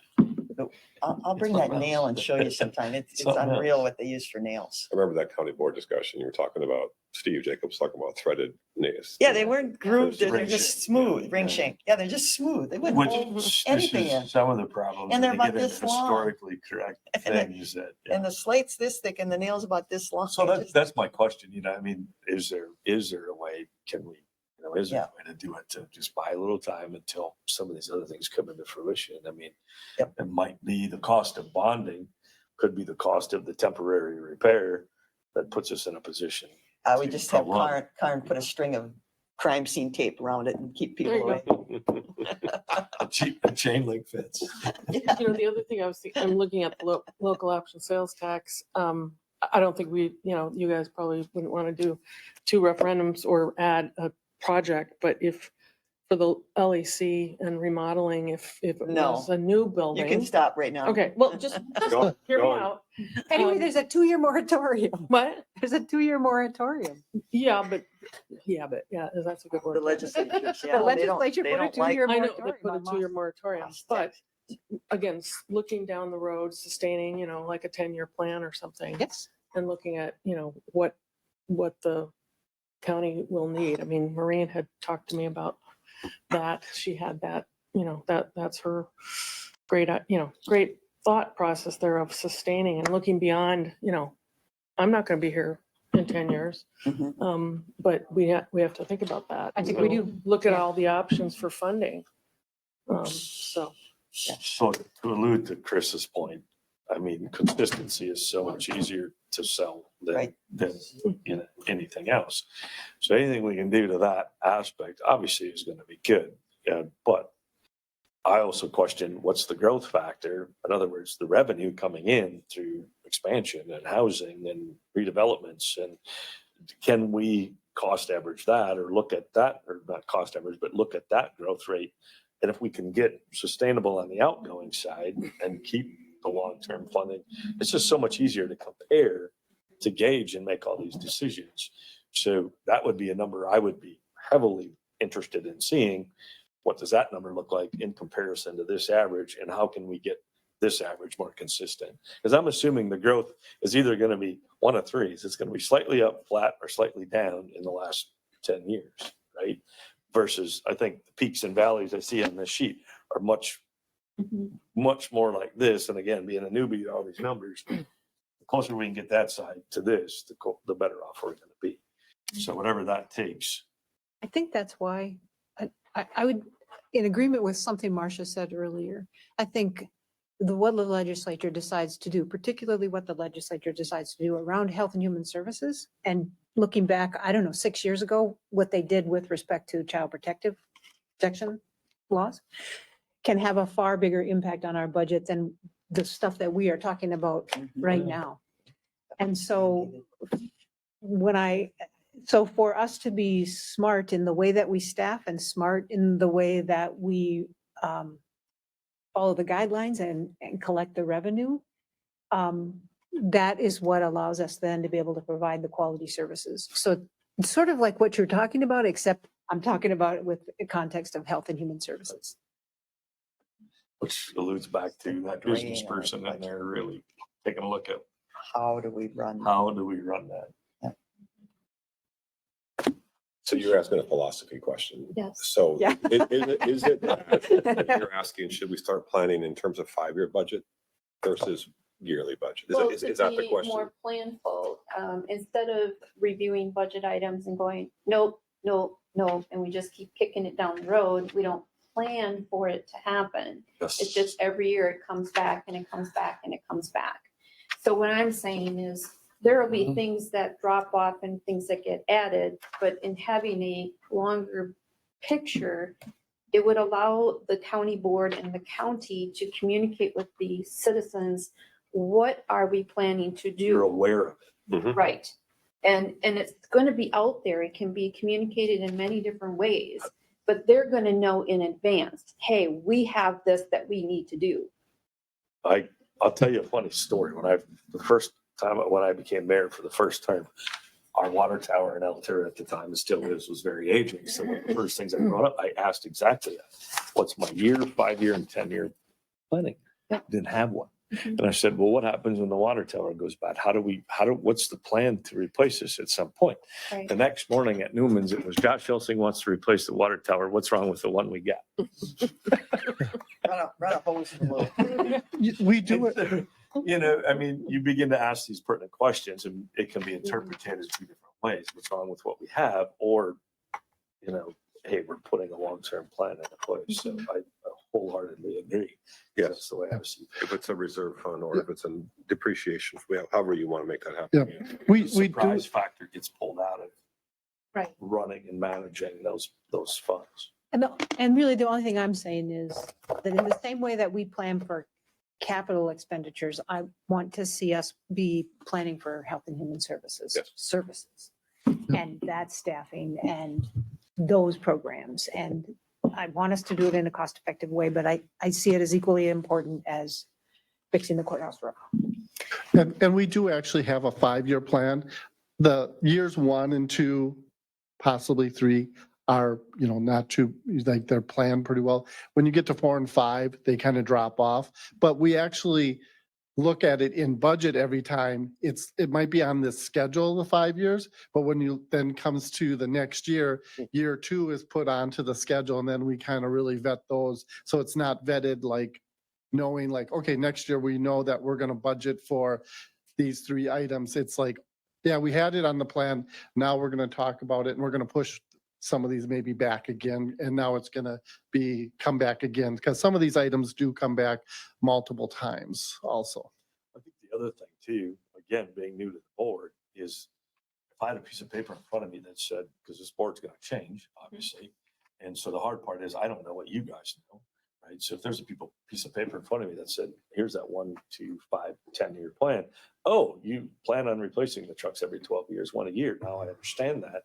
I'll bring It's that something nail else. and show you sometime. It's Something else. unreal what they use for nails. I remember that county board discussion. You were talking about, Steve Jacobs talking about threaded nails. Yeah, they weren't grooved, they're Ring just shank, smooth, yeah, ring yeah. shank. Yeah, they're just smooth. They wouldn't hold Which, this anything in. is some of the problems. And when they're you about get into this long. Historically correct And the- things that. yeah. And the slate's this thick and the nail's about this long. So It just- that's my question, I mean, is there a way, can we, is there Yeah. a way to do it, to just buy a little time until some of these other things come into fruition? I mean, Yep. it might be the cost of bonding, could be the cost of the temporary repair that puts us in a position. I would to just have prolong. Karen put a string of crime scene tape around it and keep people There you away. A chain link fence. Yeah. The other thing I was thinking, I'm looking at the local option sales tax. I don't think you guys probably wouldn't want to do 2 referendums or add a project, but if for the LEC and remodeling, if it No. was a new You can building. stop right now. Okay, well, just Go- hear me go on. out. Anyway, there's a 2-year moratorium. What? There's a 2-year moratorium. Yeah, that's a good word. The legislature. The legislature put a 2-year I know, moratorium. they put a on 2-year lost- moratorium, lost but tax. again, looking down the road, sustaining, like a 10-year plan or something. Yes. And looking at, what the county will need. I mean, Maureen had talked to me about that. She had that, that's her great, great thought process there of sustaining and looking beyond, I'm not going to be here in 10 years. Mhm. But we have to think about that. I think we So do. Look at Yeah. all the options for funding. So, So to allude to Chris's point, I mean, consistency is so much easier to sell Right. than anything else. So anything we can do to that aspect, obviously is going to be good. But I also question, what's the growth factor? In other words, the revenue coming in through expansion and housing and redevelopments, and can we cost average that, or look at that, or not cost average, but look at that growth rate? And if we can get sustainable on the outgoing side and keep the long-term funding, it's just so much easier to compare, to gauge and make all these decisions. So that would be a number I would be heavily interested in seeing what does that number look like in comparison to this average, and how can we get this average more consistent? Because I'm assuming the growth is either going to be one of threes. It's going to be slightly up, flat, or slightly down in the last 10 years, right? Versus, I think the peaks and valleys I see on this sheet are much more like this. And again, being a newbie to all these numbers, the closer we can get that side to this, the better off we're going to be. So whatever that takes. I think that's why I would, in agreement with something Marcia said earlier, I think what the legislature decides to do, particularly what the legislature decides to do around health and human services, and looking back, I don't know, 6 years ago, what they did with respect to child protection laws, can have a far bigger impact on our budget than the stuff that we are talking about right now. And so so for us to be smart in the way that we staff and smart in the way that we follow the guidelines and collect the revenue, that is what allows us then to be able to provide the quality services. So it's sort of like what you're talking about, except I'm talking about it with the context of health and human services. Which alludes back to that business person in there really taking a look at How do we run? how do we run that? So you're asking a philosophy question. Yes. So Yeah. is it that you're asking, should we start planning in terms of 5-year budget versus yearly budget? Well, Is to that the be question? more planful, instead of reviewing budget items and going, nope, nope, nope, and we just keep kicking it down the road, we don't plan for it to happen. It's just every year it comes back and it comes back and it comes back. So what I'm saying is there will be things that drop off and things that get added, but in having a longer picture, it would allow the county board and the county to communicate with the citizens, what are we planning to do? You're aware of it. Mhm. Right. And it's going to be out there. It can be communicated in many different ways, but they're going to know in advance, hey, we have this that we need to do. I'll tell you a funny story. The first time when I became mayor for the first time, our water tower in Altura at the time, and still is, was very aging. So one of the first things I brought up, I asked exactly that. What's my year, 5-year, and 10-year planning? Didn't have one. And I said, well, what happens when the water tower goes bad? What's the plan to replace this at some point? Right. The next morning at Newman's, it was Josh Helsing wants to replace the water tower. What's wrong with the one we got? Run a hose through it. We do it. You know, I mean, you begin to ask these pertinent questions and it can be interpreted in 2 different ways. What's wrong with what we have? Or, you know, hey, we're putting a long-term plan into place. So I wholeheartedly agree. Yes. That's the way I see it. If it's a reserve fund or if it's a depreciation, however you want to make that happen. Yeah. We The do. surprise factor gets pulled out of Right. running and managing those funds. And really, the only thing I'm saying is that in the same way that we plan for capital expenditures, I want to see us be planning for health and human services, Yes. services. And that staffing and those programs. And I want us to do it in a cost-effective way, but I see it as equally important as fixing the courthouse roof. And we do actually have a 5-year plan. The years 1 and 2, possibly 3, are, not too, like, they're planned pretty well. When you get to 4 and 5, they kind of drop off. But we actually look at it in budget every time. It might be on this schedule, the 5 years, but when you then comes to the next year, year 2 is put onto the schedule, and then we kind of really vet those. So it's not vetted like knowing like, okay, next year we know that we're going to budget for these 3 items. It's like, yeah, we had it on the plan. Now we're going to talk about it and we're going to push some of these maybe back again. And now it's going to come back again, because some of these items do come back multiple times also. I think the other thing too, again, being new to the board, is if I had a piece of paper in front of me that said, because this board's going to change, obviously. And so the hard part is I don't know what you guys know, right? So if there's a piece of paper in front of me that said, here's that 1, 2, 5, 10-year plan. Oh, you plan on replacing the trucks every 12 years, 1 a year. Now I understand that.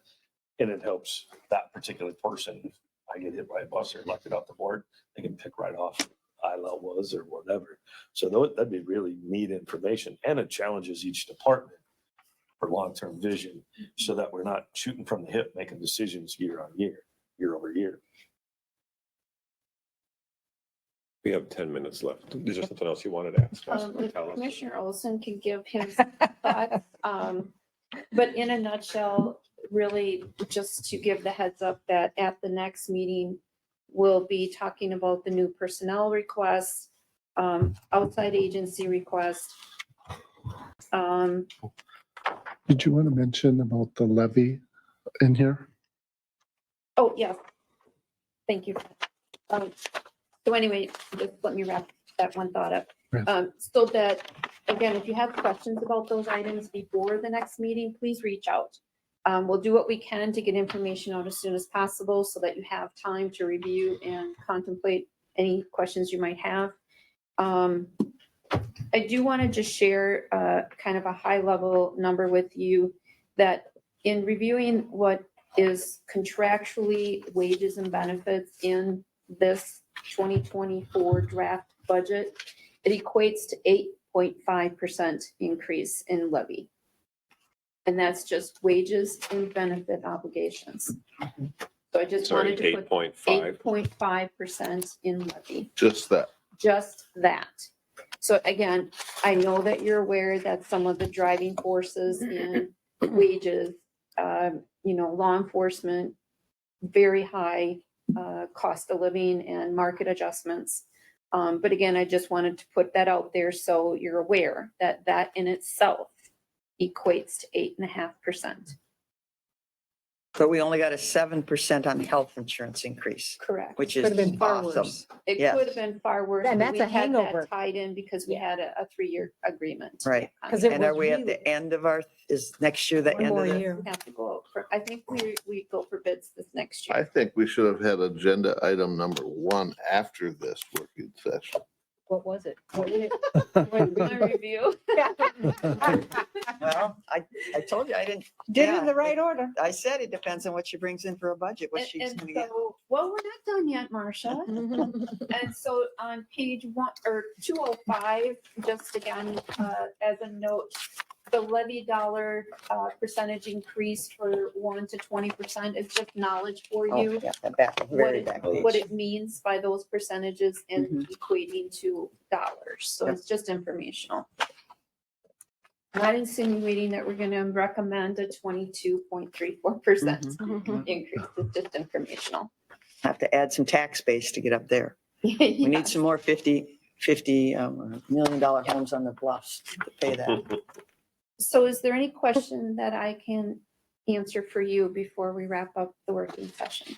And it helps that particular person. If I get hit by a bus or elected off the board, they can pick right off ILL was or whatever. So that'd be really neat information. And it challenges each department for long-term vision so that we're not shooting from the hip, making decisions year on year. year over year. We have 10 minutes left. Is there something else you wanted to ask us? or If tell us? Commissioner Olson can give his thoughts. But in a nutshell, really just to give the heads up that at the next meeting, we'll be talking about the new personnel requests, outside agency request. Did you want to mention about the levy in here? Oh, yes. Thank you. So anyway, just let me wrap that one thought up. Yes. So that, again, if you have questions about those items before the next meeting, please reach out. We'll do what we can to get information out as soon as possible so that you have time to review and contemplate any questions you might have. I do want to just share kind of a high level number with you that in reviewing what is contractually wages and benefits in this 2024 draft budget, it equates to 8.5% increase in levy. And that's just wages and benefit obligations. So I just Sorry, wanted to put 8.5. 8.5% in levy, Just that. just that. So again, I know that you're aware that some of the driving forces in wages, law enforcement, very high cost of living and market adjustments. But again, I just wanted to put that out there so you're aware that that in itself equates to 8.5%. But we only got a 7% on health insurance increase, Correct. which Could is have been far awesome. worse. It Yes. could have been far worse. And but that's we a had that hangover. tied in because we had a 3-year agreement. Right. 'Cause it And are was we at really- the end of our, is next year the One end more of the? year. We have to go out for, I think we go for bids this next I year. think we should have had agenda item number 1 after this working session. What was it? What did it? My review. Well, I told you I didn't, Did it Yeah. in the right order. I said it depends on what she brings in for a budget, what she's And gonna get. so, well, we're not done yet, Marcia. And so on page 205, just again, as a note, the levy dollar percentage increase for 1 to 20% is just knowledge for Oh, you. yeah, the back, very back What page. it means by those percentages and Mhm. equating to dollars. So Yep. it's just informational. Not insinuating that we're gonna recommend a 22.34% Mhm. increase. It's just informational. Have to add some tax base to get up there. We need some more $50 million homes on the bluffs to pay that. So is there any question that I can answer for you before we wrap up the working session?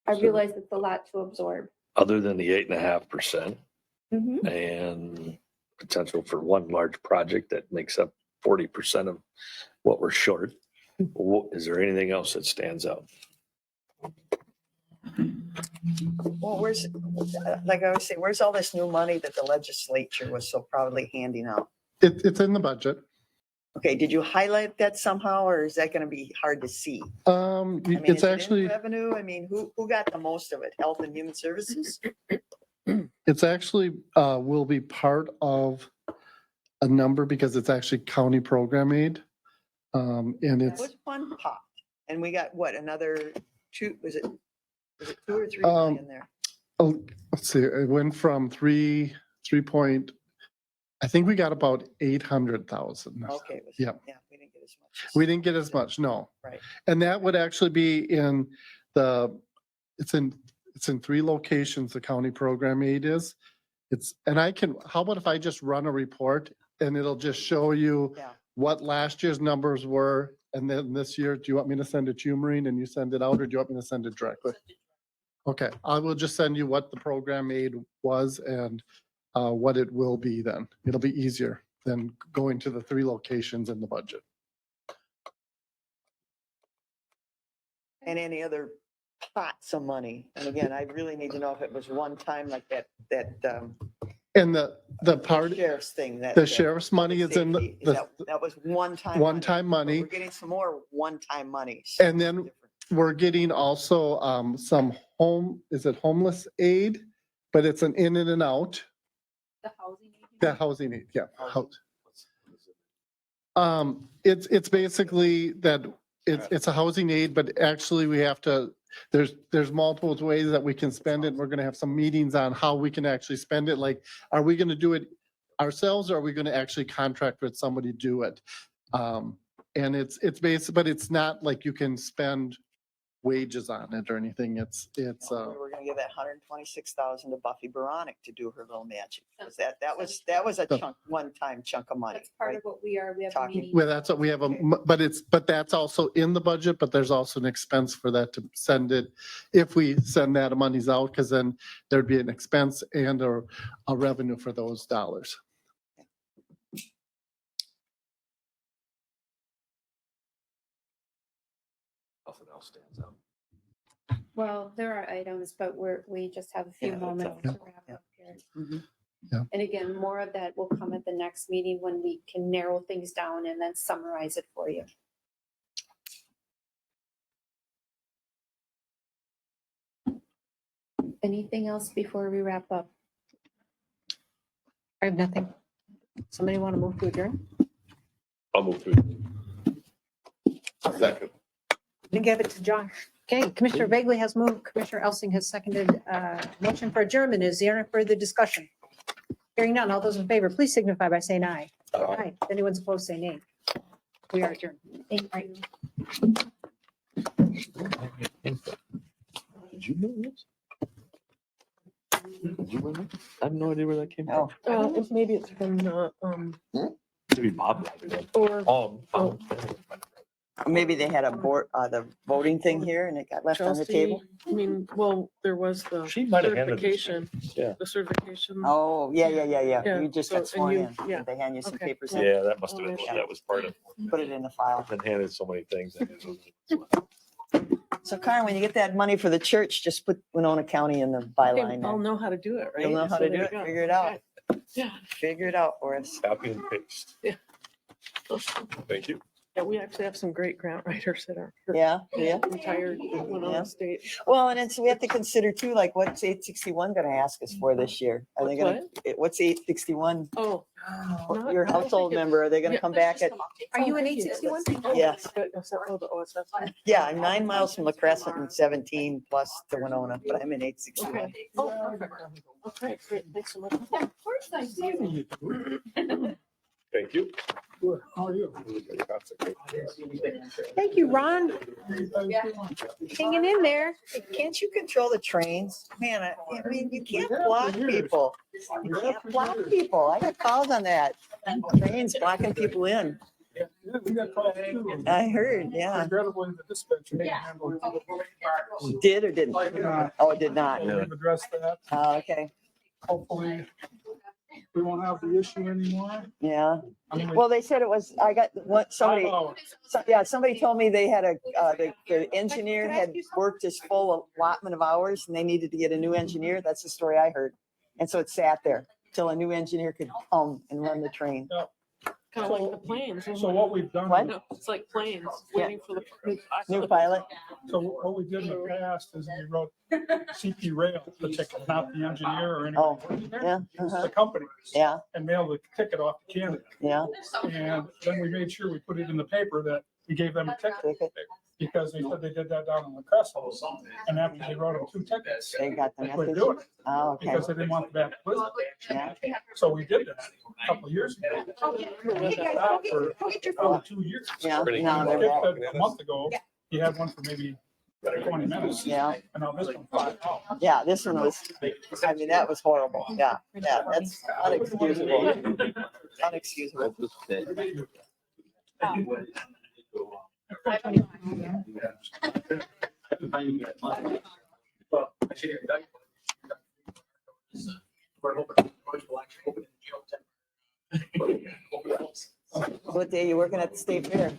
I So- realize it's a lot to absorb. Other than the 8.5% Mhm. and potential for one large project that makes up 40% of what we're short, is there anything else that stands out? Well, where's, like I was saying, where's all this new money that the legislature was so proudly handing out? It's in the budget. Okay, did you highlight that somehow, or is that gonna be hard to see? I mean, It's is it in actually, revenue? I mean, who got the most of it? Health and Human Services? it's actually, will be part of a number because it's actually county program aid. And it's, Which one popped? And we got what, another two, was it 2 or 3 Um, million there? oh, let's see, it went from 3 point, I think we got about 800,000. Okay. it was- yeah. Yeah, we didn't get as much. We didn't get as much, no. Right. And that would actually be in it's in 3 locations, the county program aid is. How about if I just run a report and it'll just show you Yeah. what last year's numbers were, and then this year, do you want me to send it to you, Maureen, and you send it out, or do you want me to send it directly? Okay, I will just send you what the program aid was and what it will be then. It'll be easier than going to the 3 locations in the budget. And any other pots of money? And again, I really need to know if it was one time like that And the part, sheriff's thing that. the sheriff's money is in safety, that was one time. one-time money. We're getting some more one-time money. And then we're getting also some homeless aid, but it's an in and an out, The housing. agency? the housing aid, yeah. Housing. It's basically that it's a housing aid, but actually we have to, there's multiple ways that we can spend it. We're gonna have some meetings on how we can actually spend it. Like, are we gonna do it ourselves or are we gonna actually contract with somebody to do it? And it's basic, but it's not like you can spend wages on it or anything. It's, We're gonna give that 126,000 to Buffy Baronic to do her little magic. Was that was a chunk, one-time chunk of money, That's part right? of what we have a Talking- meeting. well, that's what we have, but that's also in the budget, but there's also an expense for that to send it. If we send that monies out, because then there'd be an expense and a revenue for those dollars. Nothing else stands out. Well, there are items, but we just have a few Yeah, that's moments all. to wrap up here. Mhm. Yeah. And again, more of that will come at the next meeting when we can narrow things down and then summarize it for you. Anything else before we wrap up? I have nothing. Somebody want to move to adjourn? I'll move through. Second. Then give it to Josh. Okay, Commissioner Bagley has moved, Commissioner Elsing has seconded, motion for adjournment. Is there any further discussion? Hearing none, all those in favor, please signify by saying aye. Aye. If anyone's opposed, say nay. We are adjourned. Thank you. Did you know this? Did you know that? I have no idea where that came Oh, from. Maybe it's from, Maybe Bob. or Oh. maybe they had a board, the voting thing here and it got left on the Chelsea. table. I mean, well, there was the She might have handed this. certification, Yeah. the certification. Oh, yeah. Yeah, You just so- got and sworn you- in. yeah. Did they hand you some Okay. papers? in? Yeah, that must have been, what that was part of. Put it in the file. Been handed so many things. So Karen, when you get that money for the church, just put Winona County in the byline I'll there. know how to do it, right? You'll know how So to do there it. you go. Figure it out. Yeah. Figure it out for us. Copy and paste. Thank you. Yeah, we actually have some great grant writers that are Yeah, yeah. retired, went on Yeah. the state. Well, and it's, we have to consider too, like what's 861 gonna ask us for this year? Are they gonna, what's 861? Oh. Not- Your I don't household think it- member, are they gonna Yeah. come back at, Are you an thank 861? Yes. Oh, the OSF. yeah, I'm 9 miles from La Crescent and 17 plus to Winona, but I'm in 861. Okay. Oh, perfect. Okay, great. Thanks so much. Of course I do. Thank you. Thank you, Ron. Hanging in there. Can't you control the trains? Man, I mean, you can't block people. You can't block people. I got calls on that. Trains blocking people in. Yeah, we got calls too. I heard, yeah. Regrettably, the dispatcher didn't handle it. Did or didn't? Oh, it did not. We've addressed that. Oh, okay, Hopefully, we won't have the issue anymore. yeah. I mean, Well, they said it was, I got what, somebody, oh, yeah, somebody told me they had the engineer had worked his full allotment of hours and they needed to get a new engineer. That's the story I heard. And so it sat there till a new engineer could come and run the train. Kind of like the planes. isn't So it? what we've done, What? No, it's like planes, Yeah. waiting for the new New pilot. pilot? so what we did in the past is we wrote CP Rail, the ticket, not the engineer or Oh, anyone working there. yeah, It's uh-huh, the company yeah, and mailed the ticket off to Canada. yeah. And then we made sure we put it in the paper that we gave them a ticket Ticket. because they said they did that down in La Crescent. And after they wrote them 2 tickets, They got the they quit message. doing it Oh, okay, because they didn't want the bad publicity. yeah. So we did that a couple of years ago. We did that for over 2 years. Yeah, Pretty now good. they're back. A month ago, he had one for maybe 20 minutes. Yeah, And now this one, 5 hours. yeah, this one was, I mean, that was horrible. Yeah, yeah, that's unexcusable. Unexcusable. What day are you working at the state fair?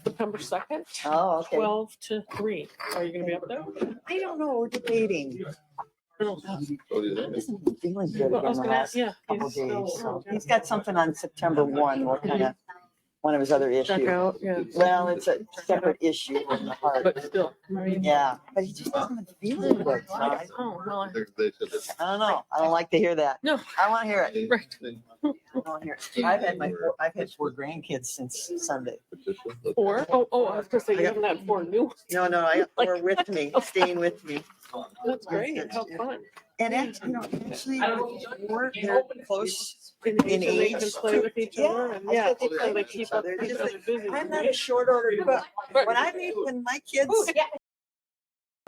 September 2nd, Oh, okay. 12 to 3. Are you gonna be up there? I don't know, we're debating. No. Isn't feeling good Well, I again was the gonna last ask, yeah. couple he's still- days. So he's got something on September 1, what kind of, one of his other Check issues. out, yeah. Well, it's a separate issue in the heart. But still. I mean, Yeah, but he just doesn't feel good. So I Oh, well, They said that- don't know. I don't like to hear that. no, I want to hear it. right. on here. I've had 4 grandkids since Sunday. Petition? 4? Oh, I was gonna say, you haven't had 4 new ones. No, I got 4 with me, staying with me. That's great. How fun. And actually, they're close In in They can age. play with each other and I yeah, said they play so they with keep each up other. each Just other like, busy. I'm not a short order cook. When my kids,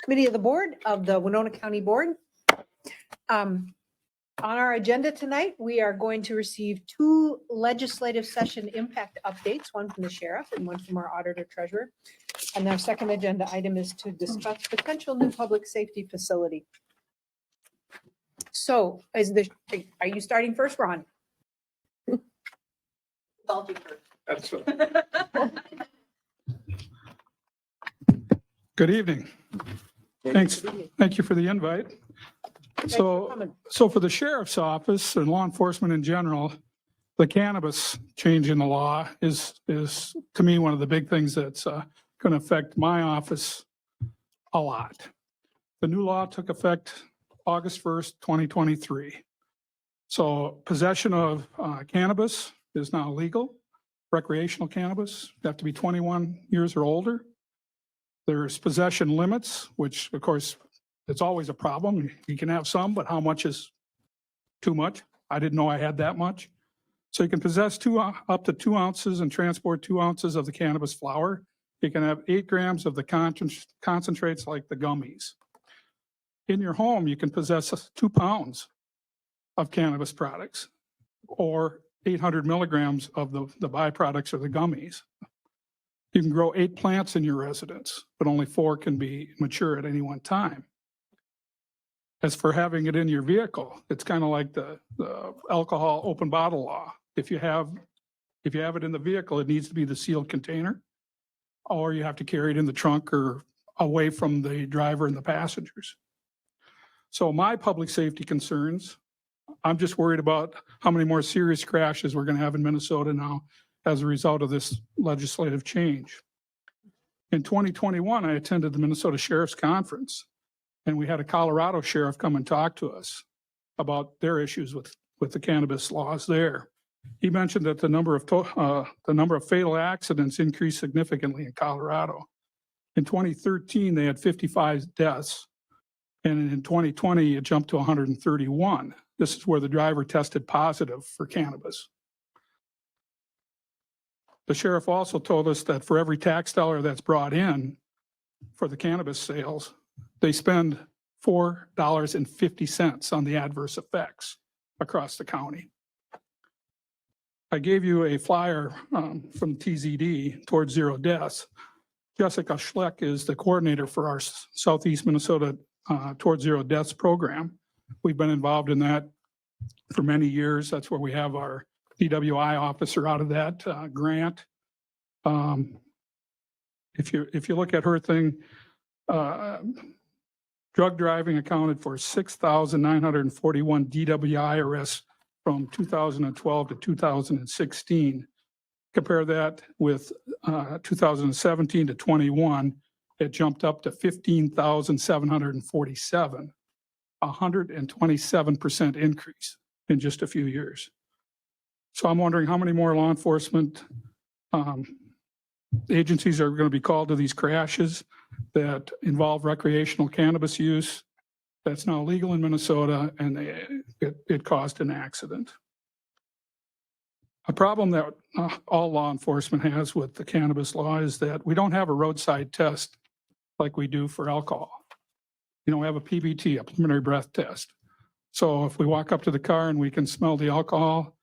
Committee of the Board of the Winona County Board. On our agenda tonight, we are going to receive 2 legislative session impact updates, one from the sheriff and one from our auditor treasurer. And our second agenda item is to discuss potential new public safety facility. So are you starting first, Ron? That's Good evening. Thanks. Thank you for the invite. Thanks for So, coming. for the sheriff's office and law enforcement in general, the cannabis change in the law is to me one of the big things that's going to affect my office a lot. The new law took effect August 1st, 2023. So possession of cannabis is now legal, recreational cannabis. You have to be 21 years or older. There's possession limits, which of course, it's always a problem. You can have some, but how much is too much? I didn't know I had that much. So you can possess up to 2 ounces and transport 2 ounces of the cannabis flower. You can have 8 grams of the concentrates like the gummies. In your home, you can possess 2 pounds of cannabis products or 800 milligrams of the byproducts or the gummies. You can grow 8 plants in your residence, but only 4 can be mature at any one time. As for having it in your vehicle, it's kind of like the alcohol open bottle law. If you have it in the vehicle, it needs to be the sealed container, or you have to carry it in the trunk or away from the driver and the passengers. So my public safety concerns, I'm just worried about how many more serious crashes we're going to have in Minnesota now as a result of this legislative change. In 2021, I attended the Minnesota Sheriff's Conference, and we had a Colorado sheriff come and talk to us about their issues with the cannabis laws there. He mentioned that the number of fatal accidents increased significantly in Colorado. In 2013, they had 55 deaths, and in 2020, it jumped to 131. This is where the driver tested positive for cannabis. The sheriff also told us that for every tax dollar that's brought in for the cannabis sales, they spend $4.50 on the adverse effects across the county. I gave you a flyer from TZD, Towards Zero Deaths. Jessica Schleck is the coordinator for our Southeast Minnesota Towards Zero Deaths program. We've been involved in that for many years. That's where we have our DWI officer out of that grant. If you look at her thing, drug driving accounted for 6,941 DWI arrests from 2012 to 2016. Compare that with 2017 to 21, it jumped up to 15,747, 127% increase in just a few years. So I'm wondering how many more law enforcement agencies are going to be called to these crashes that involve recreational cannabis use that's now legal in Minnesota, and it caused an accident. A problem that all law enforcement has with the cannabis law is that we don't have a roadside test like we do for alcohol. We have a PBT, a preliminary breath test. So if we walk up to the car and we can smell the alcohol,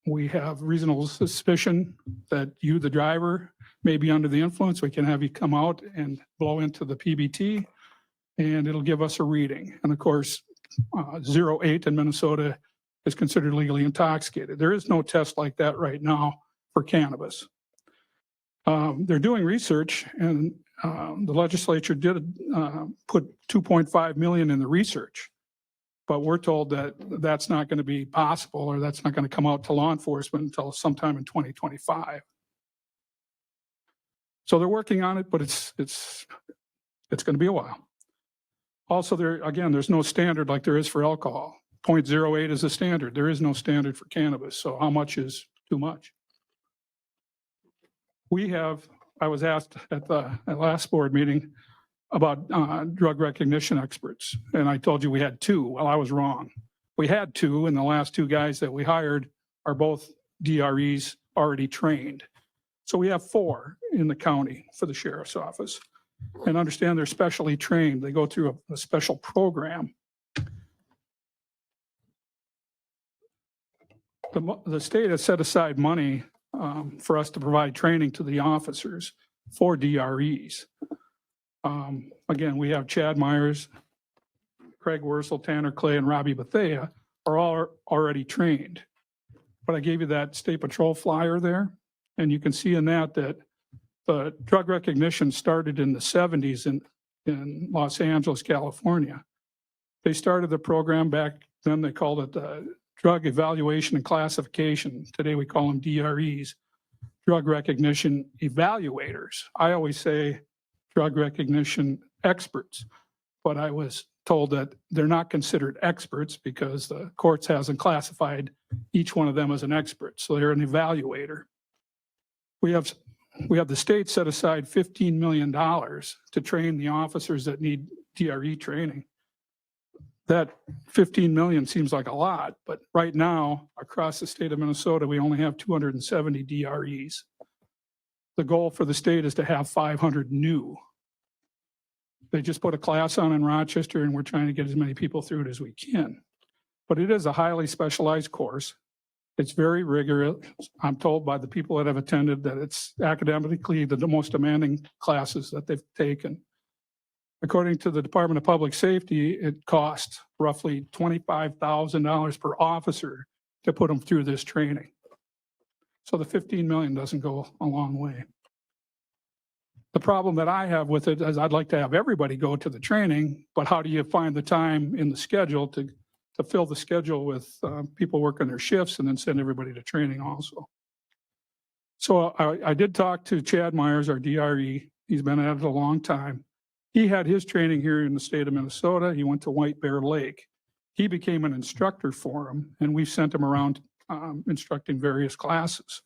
we have reasonable suspicion that you, the driver, may be under the influence. We can have you come out and blow into the PBT, and it'll give us a reading. And of course, 0.8 in Minnesota is considered legally intoxicated. There is no test like that right now for cannabis. They're doing research, and the legislature did put $2.5 million in the research. But we're told that that's not going to be possible, or that's not going to come out to law enforcement until sometime in 2025. So they're working on it, but it's going to be a while. Also, there's no standard like there is for alcohol. .08 is the standard. There is no standard for cannabis, so how much is too much? I was asked at last board meeting about drug recognition experts, and I told you we had 2. Well, I was wrong. We had 2, and the last 2 guys that we hired are both DREs already trained. So we have 4 in the county for the sheriff's office. And understand they're specially trained. They go through a special program. The state has set aside money for us to provide training to the officers for DREs. Again, we have Chad Myers, Craig Wursel, Tanner Clay, and Robbie Bethea are all already trained. But I gave you that state patrol flyer there, and you can see in that the drug recognition started in the 70s in Los Angeles, California. They started the program back then, they called it Drug Evaluation and Classification. Today we call them DREs, Drug Recognition Evaluators. I always say drug recognition experts, but I was told that they're not considered experts because the courts hasn't classified each one of them as an expert. So they're an evaluator. We have the state set aside $15 million to train the officers that need DRE training. That 15 million seems like a lot, but right now across the state of Minnesota, we only have 270 DREs. The goal for the state is to have 500 new. They just put a class on in Rochester and we're trying to get as many people through it as we can. But it is a highly specialized course. It's very rigorous. I'm told by the people that have attended that it's academically the most demanding classes that they've taken. According to the Department of Public Safety, it costs roughly $25,000 per officer to put them through this training. So the 15 million doesn't go a long way. The problem that I have with it is I'd like to have everybody go to the training, but how do you find the time in the schedule to fill the schedule with people working their shifts and then send everybody to training also? So I did talk to Chad Myers, our DRE. He's been at it a long time. He had his training here in the state of Minnesota. He went to White Bear Lake. He became an instructor for him, and we've sent him around instructing various classes.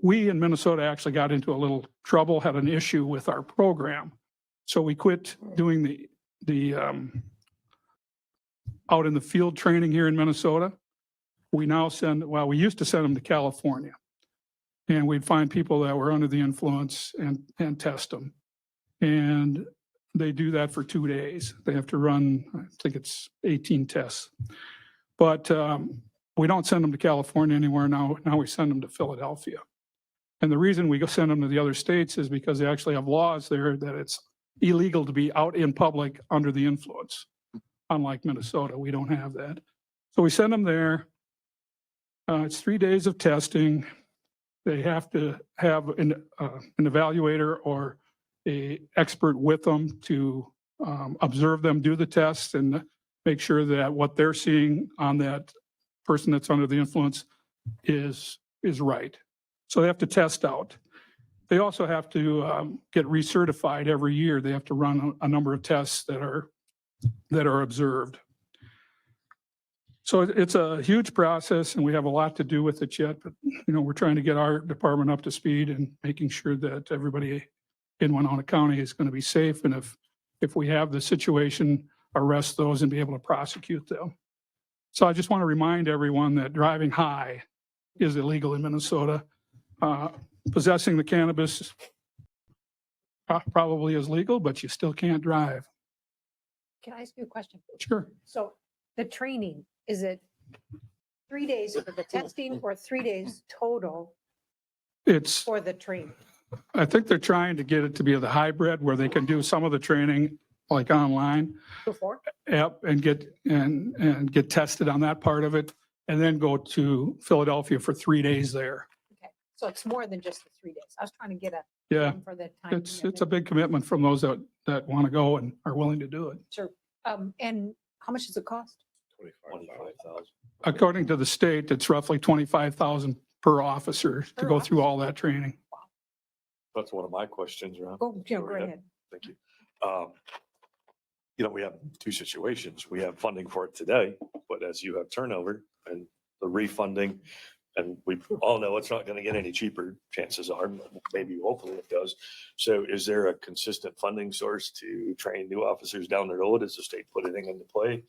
We in Minnesota actually got into a little trouble, had an issue with our program. So we quit doing the out in the field training here in Minnesota. We now we used to send them to California. And we'd find people that were under the influence and test them. And they do that for 2 days. They have to run, I think it's 18 tests. But we don't send them to California anymore now. Now we send them to Philadelphia. And the reason we send them to the other states is because they actually have laws there that it's illegal to be out in public under the influence. Unlike Minnesota, we don't have that. So we send them there. It's 3 days of testing. They have to have an evaluator or an expert with them to observe them do the tests and make sure that what they're seeing on that person that's under the influence is right. So they have to test out. They also have to get recertified every year. They have to run a number of tests that are observed. So it's a huge process and we have a lot to do with it yet, but we're trying to get our department up to speed and making sure that everybody in Winona County is going to be safe. And if we have the situation, arrest those and be able to prosecute them. So I just want to remind everyone that driving high is illegal in Minnesota. Possessing the cannabis probably is legal, but you still can't drive. Can I ask you a question? Sure. So the training, is it 3 days for the testing or 3 days total It's, for the training? I think they're trying to get it to be the hybrid where they can do some of the training like online. Before? Yep, and get tested on that part of it and then go to Philadelphia for 3 days there. Okay, so it's more than just the 3 days. I was trying to get Yeah, for the time. it's a big commitment from those that want to go and are willing to do it. Sure. And how much does it cost? 25,000. According to the state, it's roughly 25,000 per officer to Per go through all that training. That's one of my questions, Ron. Go Go right ahead. ahead. Thank you. we have two situations. We have funding for it today, but as you have turnover and the refunding, and we all know it's not going to get any cheaper, chances are, maybe hopefully it does. So is there a consistent funding source to train new officers down the road? Does the state put anything into play?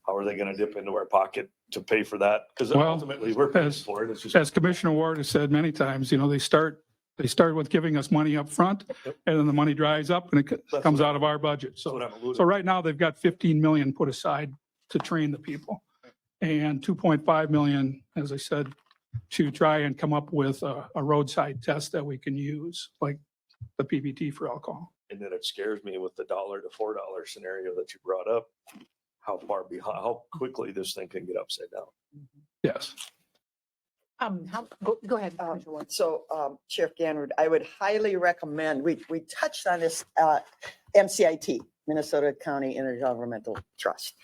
How are they going to dip into our pocket to pay for that? Because Well, ultimately we're paying as- for it. It's just. As Commissioner Ward has said many times, they start with giving us money up front, Yep. and then the money dries up and it That's comes what I- out of our budget. That's what So, I'm alluding so right now they've got 15 million put aside to train the people. And 2.5 million, as I said, to try and come up with a roadside test that we can use, like the PBT for alcohol. And then it scares me with the $1 to $4 scenario that you brought up, how far behind, how quickly this thing can get upside down. Yes. Go ahead. Commissioner Ward. So, Sheriff Ganrud, I would highly recommend, we touched on this, MCIT, Minnesota County Intergovernmental Trust.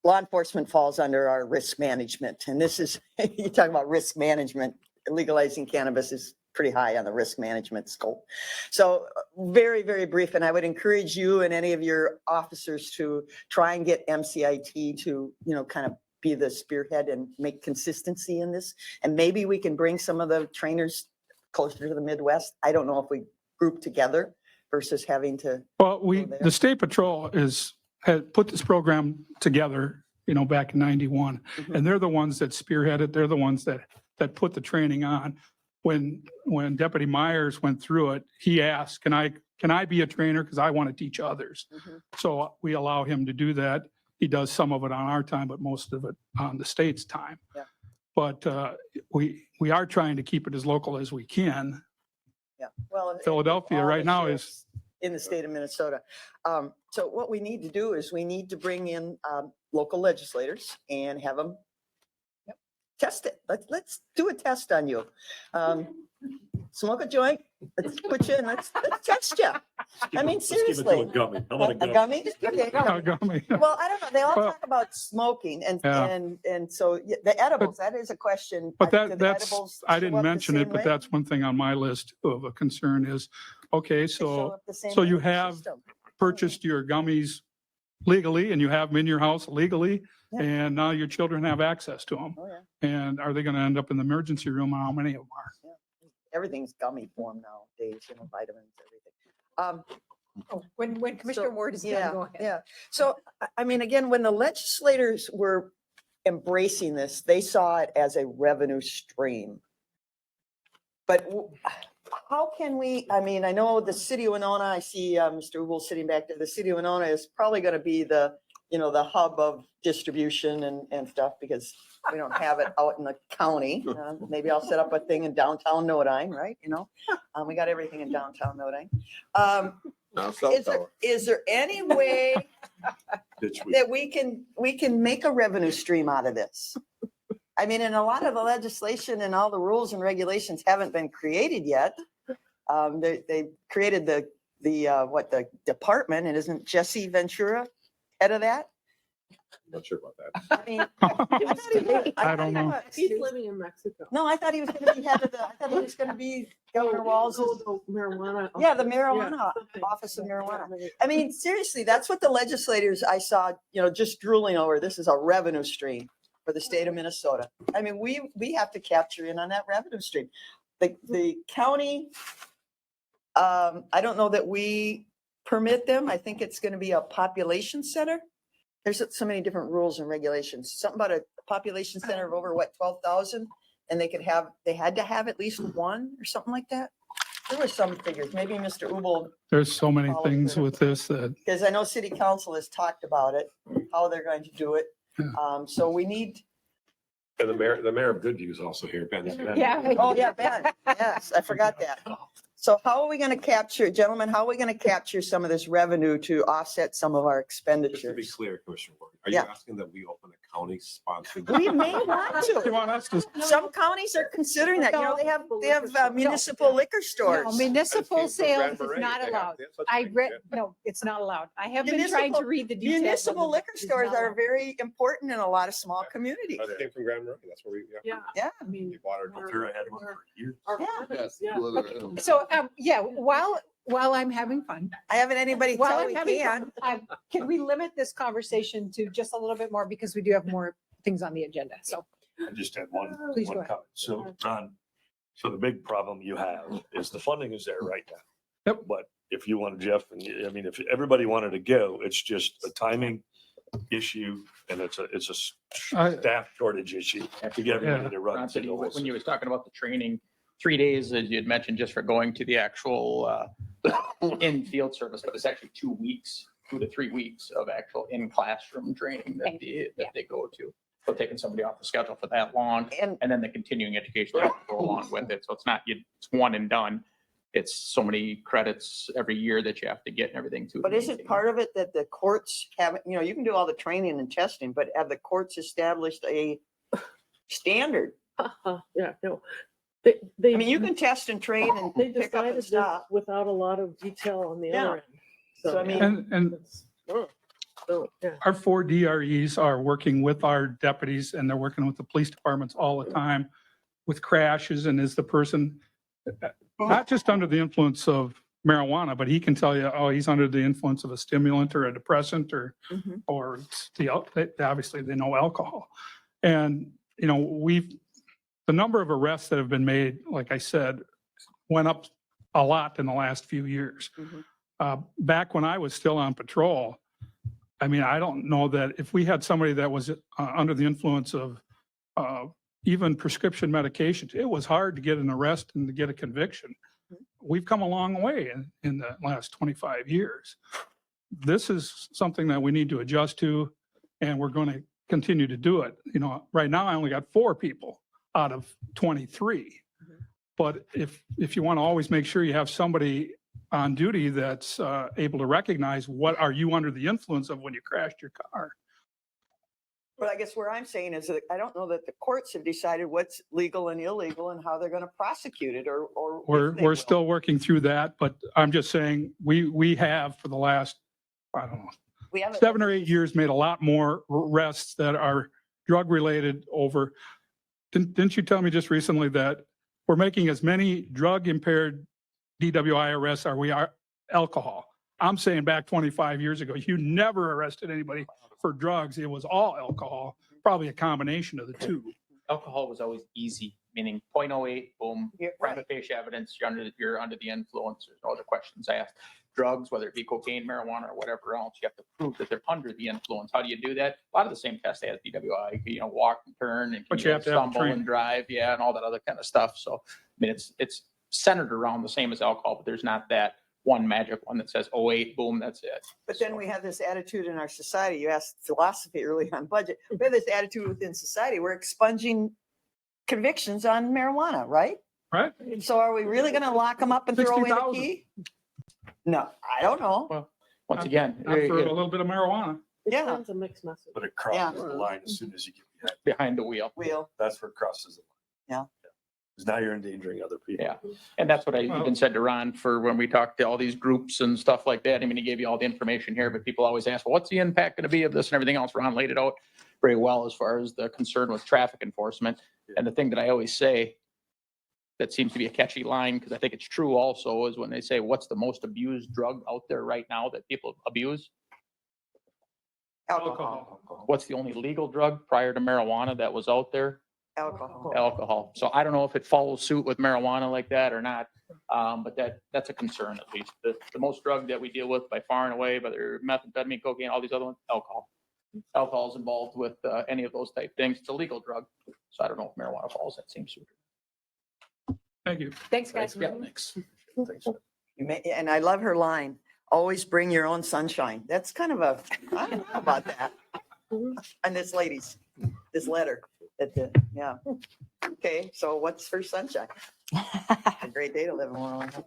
Law enforcement falls under our risk management, and this is, you talk about risk management, legalizing cannabis is pretty high on the risk management scope. So very, very brief, and I would encourage you and any of your officers to try and get MCIT to, kind of be the spearhead and make consistency in this. And maybe we can bring some of the trainers closer to the Midwest. I don't know if we group together versus having to, Well, there. the State Patrol had put this program together, back in 91. Mhm. And they're the ones that spearhead it. They're the ones that put the training on. When Deputy Myers went through it, he asked, can I be a trainer? Because I want to teach others. Mhm. So we allow him to do that. He does some of it on our time, but most of it on the state's time. Yeah. But we are trying to keep it as local as we can. yeah, well. Philadelphia all right the now sheriffs is, in the state of Minnesota. So what we need to do is we need to bring in local legislators and have them test it. Let's do a test on you. Smoke a joint, let's put you in, let's test you. I mean, seriously. Gummy. How about A gummy? Okay. oh, gummy. Well, I don't know. They all Well- talk about smoking Yeah. and so yeah, the edibles, that is a question. But Do the that's, edibles I show didn't up the mention same it, but way? that's one thing on my list of a concern is, okay, They show so up the same so way you with the have system. purchased your gummies legally and you have them in your house legally, Yeah. and now your children have access to them. Oh, yeah. And are they going to end up in the emergency room? How many of them are? Everything's gummy form nowadays, vitamins, everything. When Commissioner So, Ward is done, Yeah, go ahead. yeah. So, I mean, again, when the legislators were embracing this, they saw it as a revenue stream. But how can we, I mean, I know the city of Winona, I see Mr. Ubel sitting back there. The city of Winona is probably going to be the, the hub of distribution and stuff because we don't have it out in the county. Maybe I'll set up a thing in downtown Nodine, right? We got everything in downtown Nodine. Now, cell tower. Is there any way Ditch weed. that we can make a revenue stream out of this? I mean, and a lot of the legislation and all the rules and regulations haven't been created yet. They created the department, and isn't Jesse Ventura head of that? I'm not sure about that. I mean, I don't know. He's living in Mexico. No, I thought he was gonna be head of I thought he was gonna be Governor Walz. Marijuana. Yeah, the marijuana, something. Office of Marijuana. I mean, seriously, that's what the legislators I saw, just drooling over. This is a revenue stream for the state of Minnesota. I mean, we have to capture in on that revenue stream. The county, I don't know that we permit them. I think it's going to be a population center. There's so many different rules and regulations. Something about a population center of over 12,000, and they had to have at least one or something like that. There were some figures. Maybe Mr. Ubel, There's so many Follow things through. with this that, because I know city council has talked about it, how they're going to do it. Yeah. So we need, And the mayor of Goodview is also here, Ben. Yeah. oh yeah, Ben, yes, I forgot that. So how are we going to capture, gentlemen, how are we going to capture some of this revenue to offset some of our Just to be expenditures? clear, Commissioner Ward, are you Yeah. asking that we open a county sponsored? We may want you to. want us to, Some counties are considering that, they have municipal liquor stores. No, municipal sales is Grand not Marais, they have allowed. such I things, read, yeah. no, it's not allowed. I have been trying to Municipal- read the details. of Municipal them. liquor It's stores not are allowed. very important in a lot of small communities. I came from Grand Marais, that's where we, Yeah, Yeah. I mean. we watered. Ventura had one for years. our Yeah. ordinance, Yes, yeah. well, So, yeah, while while I'm having fun, I haven't anybody while tell I'm we having can't. fun, can we limit this conversation to just a little bit more because we do have more things on the agenda. So I just had one Please go ahead. comment. So, Ron, so the big problem you have is the funding is there right now. Yep. But if you wanted, Jeff, and I mean, if everybody wanted to go, it's just a timing issue and it's a I- staff shortage issue to get everybody to run. Ron to said the he- whole when you was talking about the training, 3 days, as you had mentioned, just for going to the actual in-field service, but it's actually 2 weeks, 2 to 3 weeks of actual in-classroom training that they go to. So taking somebody off the schedule for that long, And and then the continuing education that go along with it. So it's not, it's one and done. It's so many credits every year that you have to get and everything too. But isn't part of it that the courts haven't, you can do all the training and testing, but have the courts established a standard? Yeah, no. I They, mean, you can test and train and they pick up decided and this stop. without a lot of detail on the Yeah. other end. So, I mean- And it's- So, yeah. our 4 DREs are working with our deputies and they're working with the police departments all the time with crashes and is the person not just under the influence of marijuana, but he can tell you, oh, he's under the influence of a stimulant or a depressant Mhm. or it's obviously they know alcohol. And, the number of arrests that have been made, like I said, went up a lot in the last few years. Mhm. Back when I was still on patrol, I mean, I don't know that if we had somebody that was under the influence of even prescription medications, it was hard to get an arrest and to get a conviction. We've come a long way in the last 25 years. This is something that we need to adjust to, and we're going to continue to do it. Right now I only got 4 people out of 23. But if you want to always make sure you have somebody on duty that's able to recognize what are you under the influence of when you crashed your car. But I guess where I'm saying is that I don't know that the courts have decided what's legal and illegal and how they're going to prosecute it or. if they We're will. still working through that, but I'm just saying, we have for the last, I don't know, We haven't. 7 or 8 years made a lot more arrests that are drug related over. Didn't you tell me just recently that we're making as many drug impaired DWI arrests as we are alcohol? I'm saying back 25 years ago, you never arrested anybody for drugs. It was all alcohol, probably a combination of the two. Alcohol was always easy, meaning 0.08, boom, Yeah, prima right. facie evidence, you're under the influence, there's no other questions asked. Drugs, whether it be cocaine, marijuana, or whatever else, you have to prove that they're under the influence. How do you do that? A lot of the same tests as DWI, walk and turn and But you have to have stumble training. and drive, yeah, and all that other kind of stuff. So, I mean, it's centered around the same as alcohol, but there's not that one magic one that says 0.08, boom, that's it. But then we have this attitude in our society. You asked philosophy early on budget. We have this attitude within society. We're expunging convictions on marijuana, right? Right? So are we really going to lock them up and throw away the 60,000. key? No, I don't know. Well, once again, Not for a little bit of marijuana. It Yeah. sends a mixed message. But it crosses the line as soon as you get behind. behind the wheel. Wheel. That's where it crosses the line. Yeah. Because now you're endangering other people. Yeah. And that's what I Well- even said to Ron for when we talked to all these groups and stuff like that. I mean, he gave you all the information here, but people always ask, well, what's the impact going to be of this and everything else? Ron laid it out very well as far as the concern with traffic enforcement. And the thing that I always say that seems to be a catchy line, because I think it's true also, is when they say, what's the most abused drug out there right now that people abuse? Alcohol. What's the only legal drug prior to marijuana that was out there? Alcohol. Alcohol. So I don't know if it follows suit with marijuana like that or not, but that's a concern at least. The most drug that we deal with by far and away, whether methamphetamine, cocaine, all these other ones, alcohol. Alcohol is involved with any of those type things. It's a legal drug. So I don't know if marijuana falls that same suit. Thank you. Thanks, guys. Yeah, thanks. And I love her line, always bring your own sunshine. That's kind of I don't know about that. And this this letter, yeah. Okay, so what's for sunshine? A great day to live in Orland.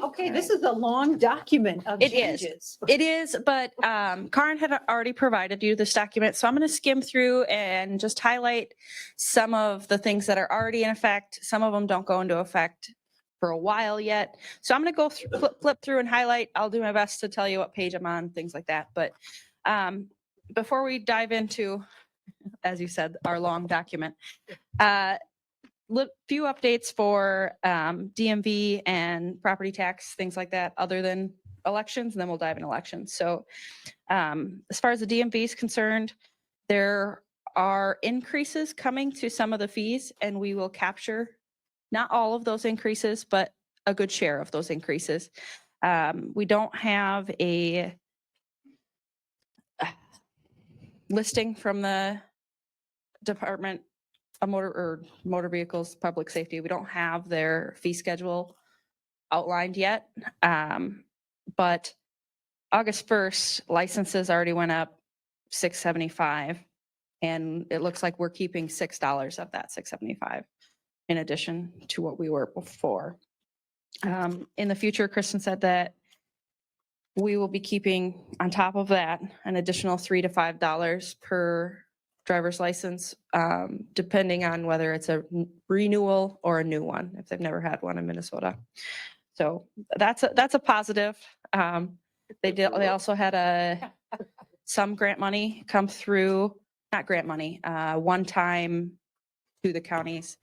Okay, this is a long document of It is. changes. It is, but Karin had already provided you this document, so I'm going to skim through and just highlight some of the things that are already in effect. Some of them don't go into effect for a while yet. So I'm going to go flip through and highlight. I'll do my best to tell you what page I'm on, things like that. But before we dive into, as you said, our long document, few updates for DMV and property tax, things like that, other than elections, and then we'll dive in elections. So as far as the DMV is concerned, there are increases coming to some of the fees, and we will capture not all of those increases, but a good share of those increases. We don't have a listing from the Department of Motor Vehicles, Public Safety. We don't have their fee schedule outlined yet. But August 1st, licenses already went up $6.75, and it looks like we're keeping $6 of that $6.75 in addition to what we were before. In the future, Kristen said that we will be keeping on top of that an additional $3 to $5 per driver's license, depending on whether it's a renewal or a new one, if they've never had one in Minnesota. So that's a positive. They also had some grant money come through, not grant money, one time to the counties.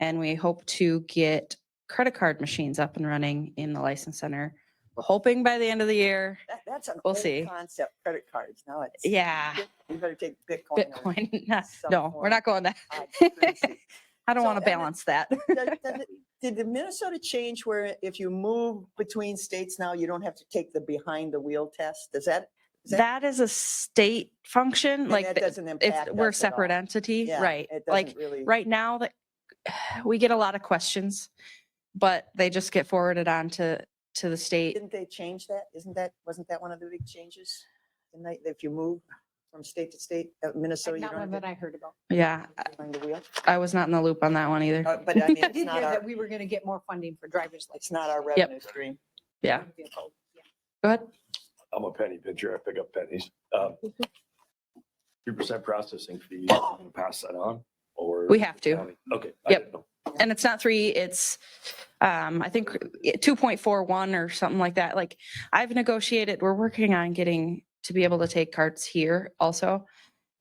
And we hope to get credit card machines up and running in the license center, hoping by the end of the year. That's an We'll old see. concept, credit cards. Now it's. Yeah, You better take Bitcoin. or Bitcoin. some No, we're form not going that. of currency. I don't So, want to and then- balance that. Did the Minnesota change where if you move between states now, you don't have to take the behind the wheel test? Does that? That is a state function, and like that doesn't impact we're a us at separate all? entity, Yeah, right? It Like doesn't really. right now that we get a lot of questions, but they just get forwarded on to the state. Didn't they change that? Wasn't that one of the big changes? If you move from state to state, Minnesota, you Not don't one have that to I heard about. Yeah, take behind the wheel? I was not in the loop on that one either. But I mean, I it's did not hear our, that we were going to get more funding for driver's license. it's not our revenue stream. Yeah, Yeah. go ahead. I'm a penny pincher. I pick up pennies. 3% processing fee, you gonna pass that on or? We have to. Okay. I Yep. didn't know. And it's not 3, it's, I think 2.41 or something like that. Like I've negotiated, we're working on getting to be able to take cards here also.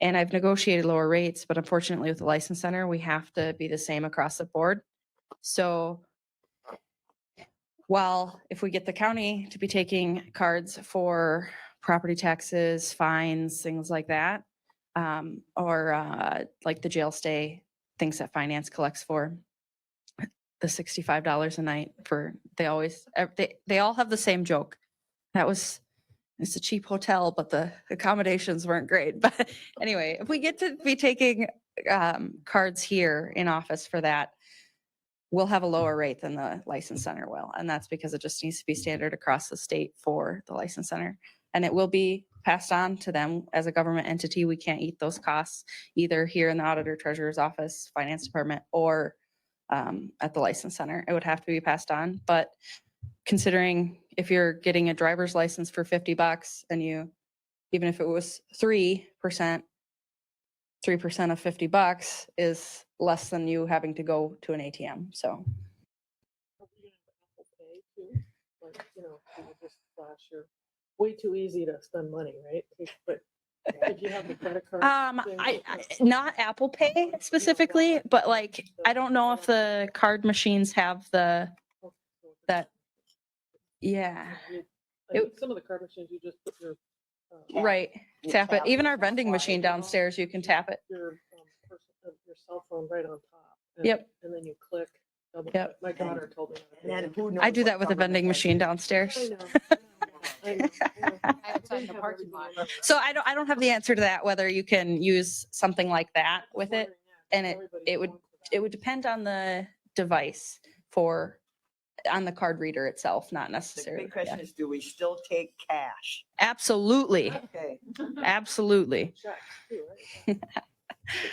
And I've negotiated lower rates, but unfortunately with the license center, we have to be the same across the board. So while if we get the county to be taking cards for property taxes, fines, things like that, or like the jail stay, things that finance collects for, the $65 a night for, they all have the same joke. It's a cheap hotel, but the accommodations weren't great. But anyway, if we get to be taking cards here in office for that, we'll have a lower rate than the license center will. And that's because it just needs to be standard across the state for the license center. And it will be passed on to them as a government entity. We can't eat those costs either here in the auditor treasurer's office, finance department, or at the license center. It would have to be passed on. But considering if you're getting a driver's license for $50 and even if it was 3%, 3% of $50 is less than you having to go to an ATM. So Are we gonna have Apple Pay too? Like, you know, just flash your, way too easy to spend money, right? But if you have the credit card. thing, I not Apple Pay specifically, but like I don't know if the card machines have that. Yeah, I think some of the card machines, you just put your. right. You Tap it. tap Even it, our vending apply machine it. downstairs, you can tap it. Your cell phone right on top. and- Yep. And then you click. double Yep. click. My daughter told me. how to And do then it. who knows I do what that with a government vending has machine to- downstairs. I know. I know. I have it in the parking lot. So I don't have the answer to that, whether you can use something like that with it. And it would depend on the device on the card reader itself, not The necessarily. big question Yeah. is, do we still take cash? Absolutely. Okay. Absolutely. Checks too, right?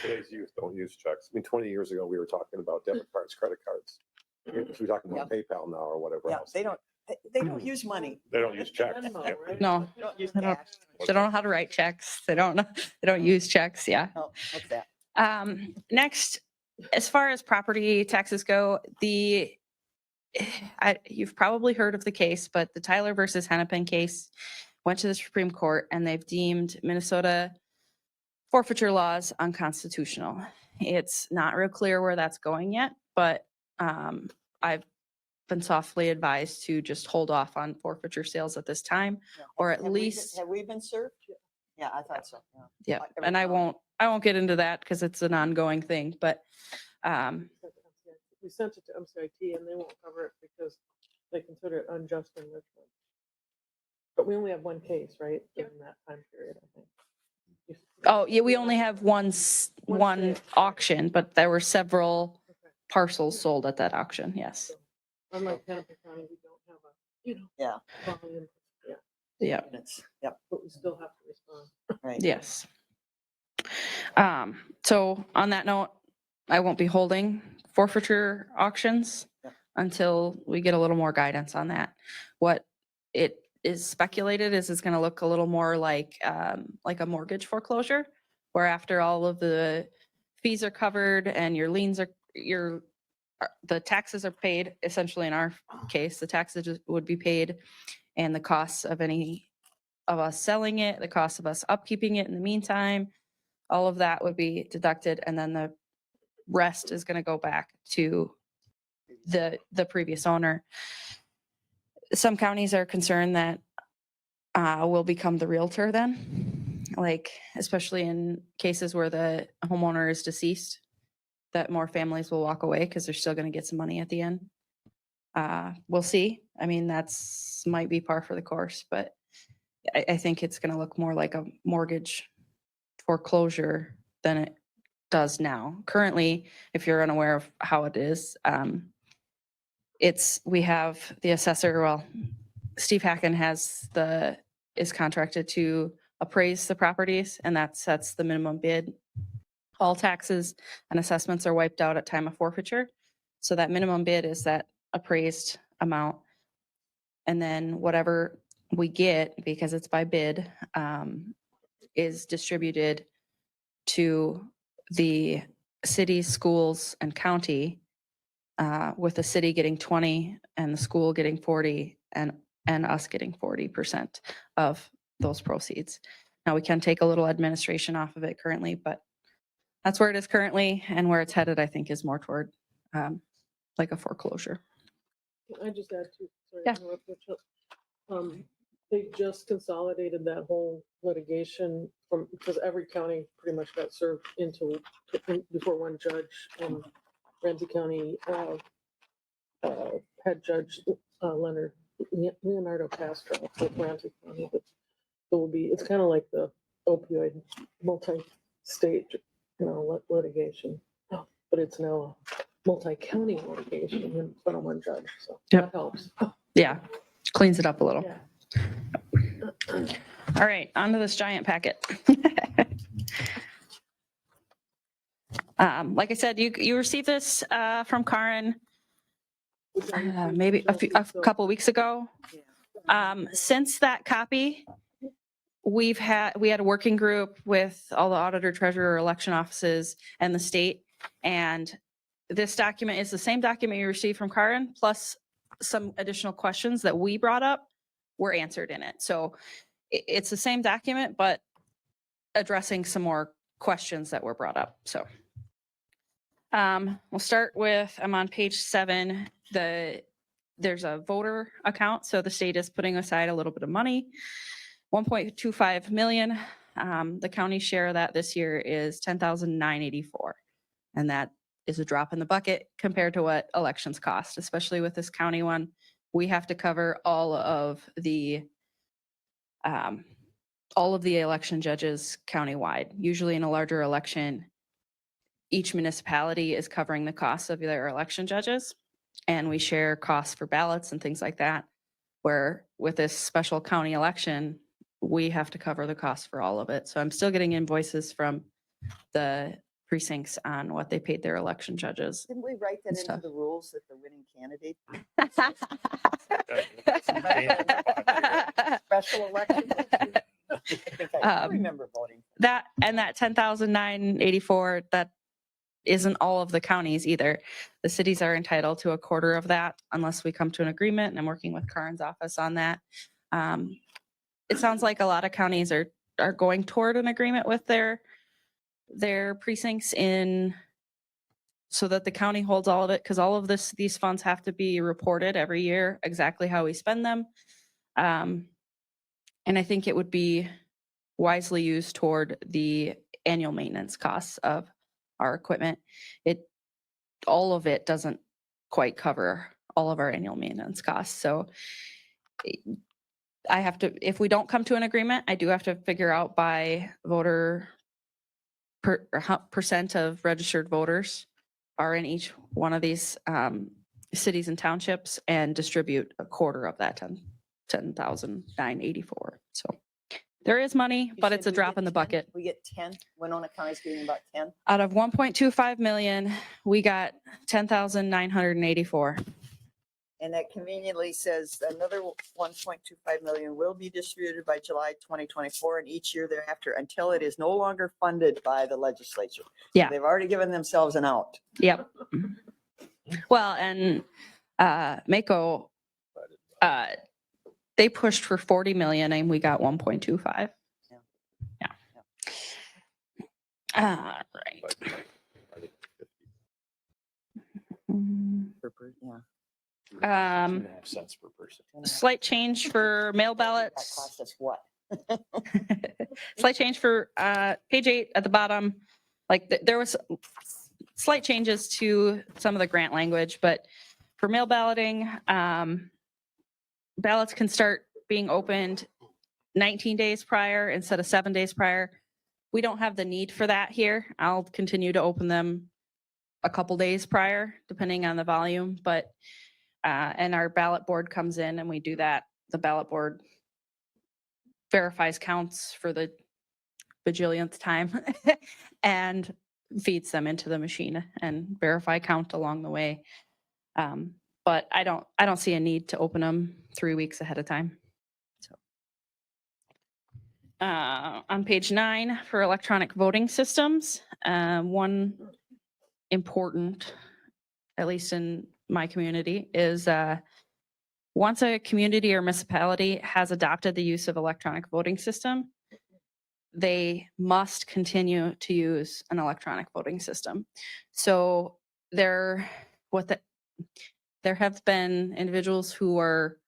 Today's youth don't use checks. I mean, 20 years ago, we were talking about debit cards, credit cards. We're talking about PayPal now or whatever Yeah, else. they don't use money. They don't use checks. Venmo, Yeah. right? No, They don't use They don't- cash. they don't know how to write checks. They don't use checks. Yeah. No, what's that? Next, as far as property taxes go, you've probably heard of the case, but the Tyler versus Hennepin case went to the Supreme Court and they've deemed Minnesota forfeiture laws unconstitutional. It's not real clear where that's going yet, but I've been softly advised to just hold off on forfeiture sales at this time, or at Have we been- least, Have we been served? Yeah, I thought so. yeah. Every And I county. won't get into that because it's an ongoing thing, but We sent it to MCIT and they won't cover it because they consider it unjust enrichment. But we only have one case, right, during that time period, I think. oh, yeah, we only have one sale. auction, but there were several Okay. parcels sold at that auction, yes. Unlike Hennepin County, we don't have a, Yeah. volume, Yeah, Minutes. Yep, but we still have to respond. right. yes. So on that note, I won't be holding forfeiture auctions Yep. until we get a little more guidance on that. What it is speculated is it's going to look a little more like a mortgage foreclosure, where after all of the fees are covered and your liens the taxes are paid, essentially in our case, the taxes would be paid, and the costs of any of us selling it, the cost of us upkeeping it in the meantime, all of that would be deducted, and then the rest is going to go back to the previous owner. Some counties are concerned that we'll become the realtor then, like especially in cases where the homeowner is deceased, that more families will walk away because they're still going to get some money at the end. We'll see. I mean, that's might be par for the course, but I think it's going to look more like a mortgage foreclosure than it does now. Currently, if you're unaware of how it is, we have the assessor, well, Steve Hacken is contracted to appraise the properties, and that sets the minimum bid. All taxes and assessments are wiped out at time of forfeiture. So that minimum bid is that appraised amount. And then whatever we get, because it's by bid, is distributed to the city, schools, and county, with the city getting 20 and the school getting 40 and us getting 40% of those proceeds. Now, we can take a little administration off of it currently, but that's where it is currently, and where it's headed, I think, is more toward like a foreclosure. Can I just add to, sorry, Yeah. to interrupt, Rachel. They just consolidated that whole litigation because every county pretty much got served before one judge. Ramsey County head judge Leonardo Castro with Ramsey County. It's kind of like the opioid multi-state, litigation, but it's now a multi-county litigation in front of one judge. So Yep. that helps. Yeah, cleans it up a little. Yeah. All right, on to this giant packet. Like I said, you received this from Karen maybe a couple weeks ago. Since that copy, we had a working group with all the auditor, treasurer, election offices, and the state. And this document is the same document you received from Karen, plus some additional questions that we brought up were answered in it. So it's the same document, but addressing some more questions that were brought up. So we'll start with, I'm on page 7. There's a voter account. So the state is putting aside a little bit of money, 1.25 million. The county share of that this year is 10,984. And that is a drop in the bucket compared to what elections cost, especially with this county one. We have to cover all of the election judges countywide. Usually in a larger election, each municipality is covering the costs of their election judges, and we share costs for ballots and things like that, where with this special county election, we have to cover the cost for all of it. So I'm still getting invoices from the precincts on what they paid their election judges. Didn't we write that into Stuff. the rules that the winning candidate special election? I think I remember voting. That 10,984, that isn't all of the counties either. The cities are entitled to a quarter of that unless we come to an agreement, and I'm working with Karen's office on that. It sounds like a lot of counties are going toward an agreement with their precincts in so that the county holds all of it, because all of these funds have to be reported every year, exactly how we spend them. And I think it would be wisely used toward the annual maintenance costs of our equipment. All of it doesn't quite cover all of our annual maintenance costs. So I have to, if we don't come to an agreement, I do have to figure out by voter percent of registered voters are in each one of these cities and townships and distribute a quarter of that 10,984. So there is money, You but said it's a we drop get in the 10? bucket. We get 10. Winona County's getting about 10. Out of 1.25 million, we got 10,984. And that conveniently says another 1.25 million will be distributed by July 2024 and each year thereafter until it is no longer funded by the legislature. So Yeah. they've already given themselves an out. Yep. Well, and Mako, they pushed for 40 million and we got 1.25. Yeah. Right. Yeah. 2.5 cents per person. Slight change for mail That ballots. cost us what? Slight change for page 8 at the bottom. Like there was slight changes to some of the grant language, but for mail balloting, ballots can start being opened 19 days prior instead of 7 days prior. We don't have the need for that here. I'll continue to open them a couple days prior, depending on the volume, but and our ballot board comes in and we do that. The ballot board verifies counts for the bajillionth time and feeds them into the machine and verify count along the way. But I don't see a need to open them 3 weeks ahead of time. So on page 9 for electronic voting systems, one important, at least in my community, is once a community or municipality has adopted the use of electronic voting system, they must continue to use an electronic voting system. So there have been individuals who are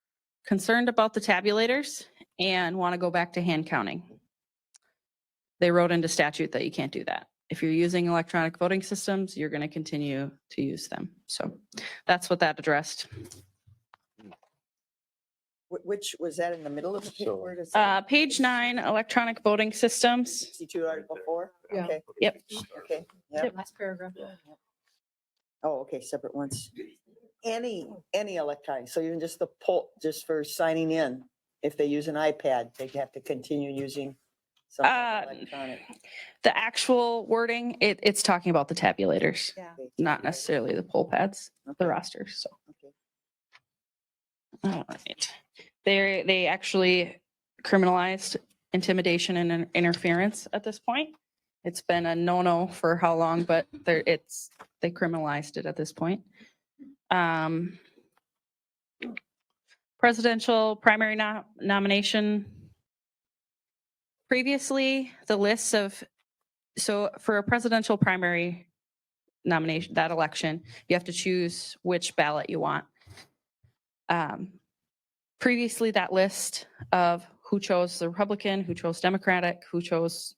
concerned about the tabulators and want to go back to hand counting. They wrote into statute that you can't do that. If you're using electronic voting systems, you're going to continue to use them. So that's what that addressed. Which was that in the middle of the So- paper? Does that- Page 9, electronic voting systems. 62 Article 4? Yeah. Okay. Yep. Okay. Yep. Last paragraph. Oh, okay, separate ones. Any electronic, so even just the poll, just for signing in, if they use an iPad, they have to continue using some electronic. The actual wording, it's talking about the tabulators, Yeah. not necessarily the poll pads, the Okay. rosters. So, Okay. all right. They actually criminalized intimidation and interference at this point. It's been a no-no for how long, but they criminalized it at this point. Presidential primary nomination. Previously, the lists of, so for a presidential primary nomination, that election, you have to choose which ballot you want. Previously, that list of who chose the Republican, who chose Democratic, who chose,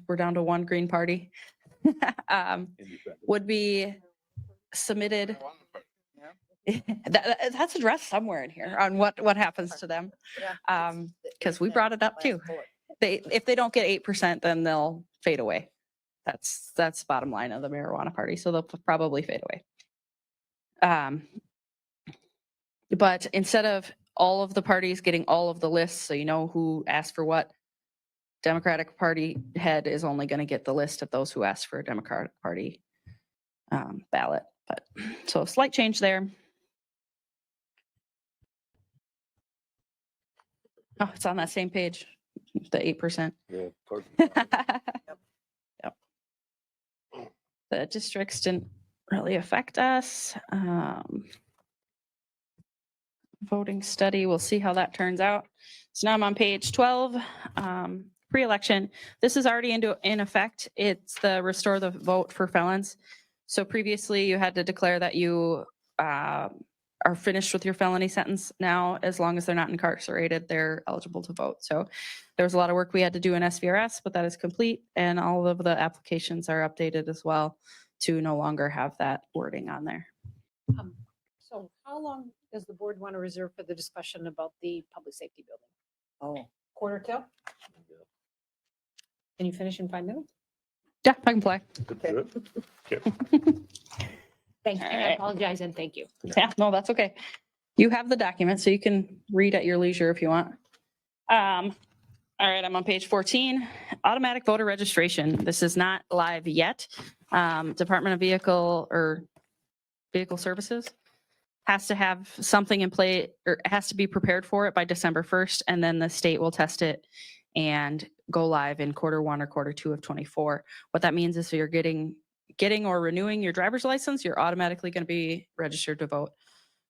we're down to one Green Party, would be submitted. That's addressed somewhere in here on what happens to them. Yeah. Because we brought it up too. If they don't get 8%, then they'll fade away. That's the bottom line of the marijuana party. So they'll probably fade away. But instead of all of the parties getting all of the lists, so you know who asked for what, Democratic Party head is only going to get the list of those who asked for a Democratic Party ballot. But so slight change there. Oh, it's on that same page, the 8%. Yeah, part- Yep. The districts didn't really affect us. Voting study, we'll see how that turns out. So now I'm on page 12. pre-election. This is already in effect. It's the restore the vote for felons. So previously you had to declare that you are finished with your felony sentence. Now, as long as they're not incarcerated, they're eligible to vote. So there was a lot of work we had to do in SVRS, but that is complete. And all of the applications are updated as well to no longer have that wording on there. So how long does the board want to reserve for the discussion about the public safety building? Oh, Quarter till? Can you finish in 5 minutes? Yeah, I can play. okay. Thank you. All And I right. apologize and thank you. Yeah, no, that's okay. You have the document, so you can read at your leisure if you want. All right, I'm on page 14, automatic voter registration. This is not live yet. Department of Vehicle Services has to have something in play, or has to be prepared for it by December 1st, and then the state will test it and go live in Q1 or Q2 of 24. What that means is if you're getting or renewing your driver's license, you're automatically going to be registered to vote.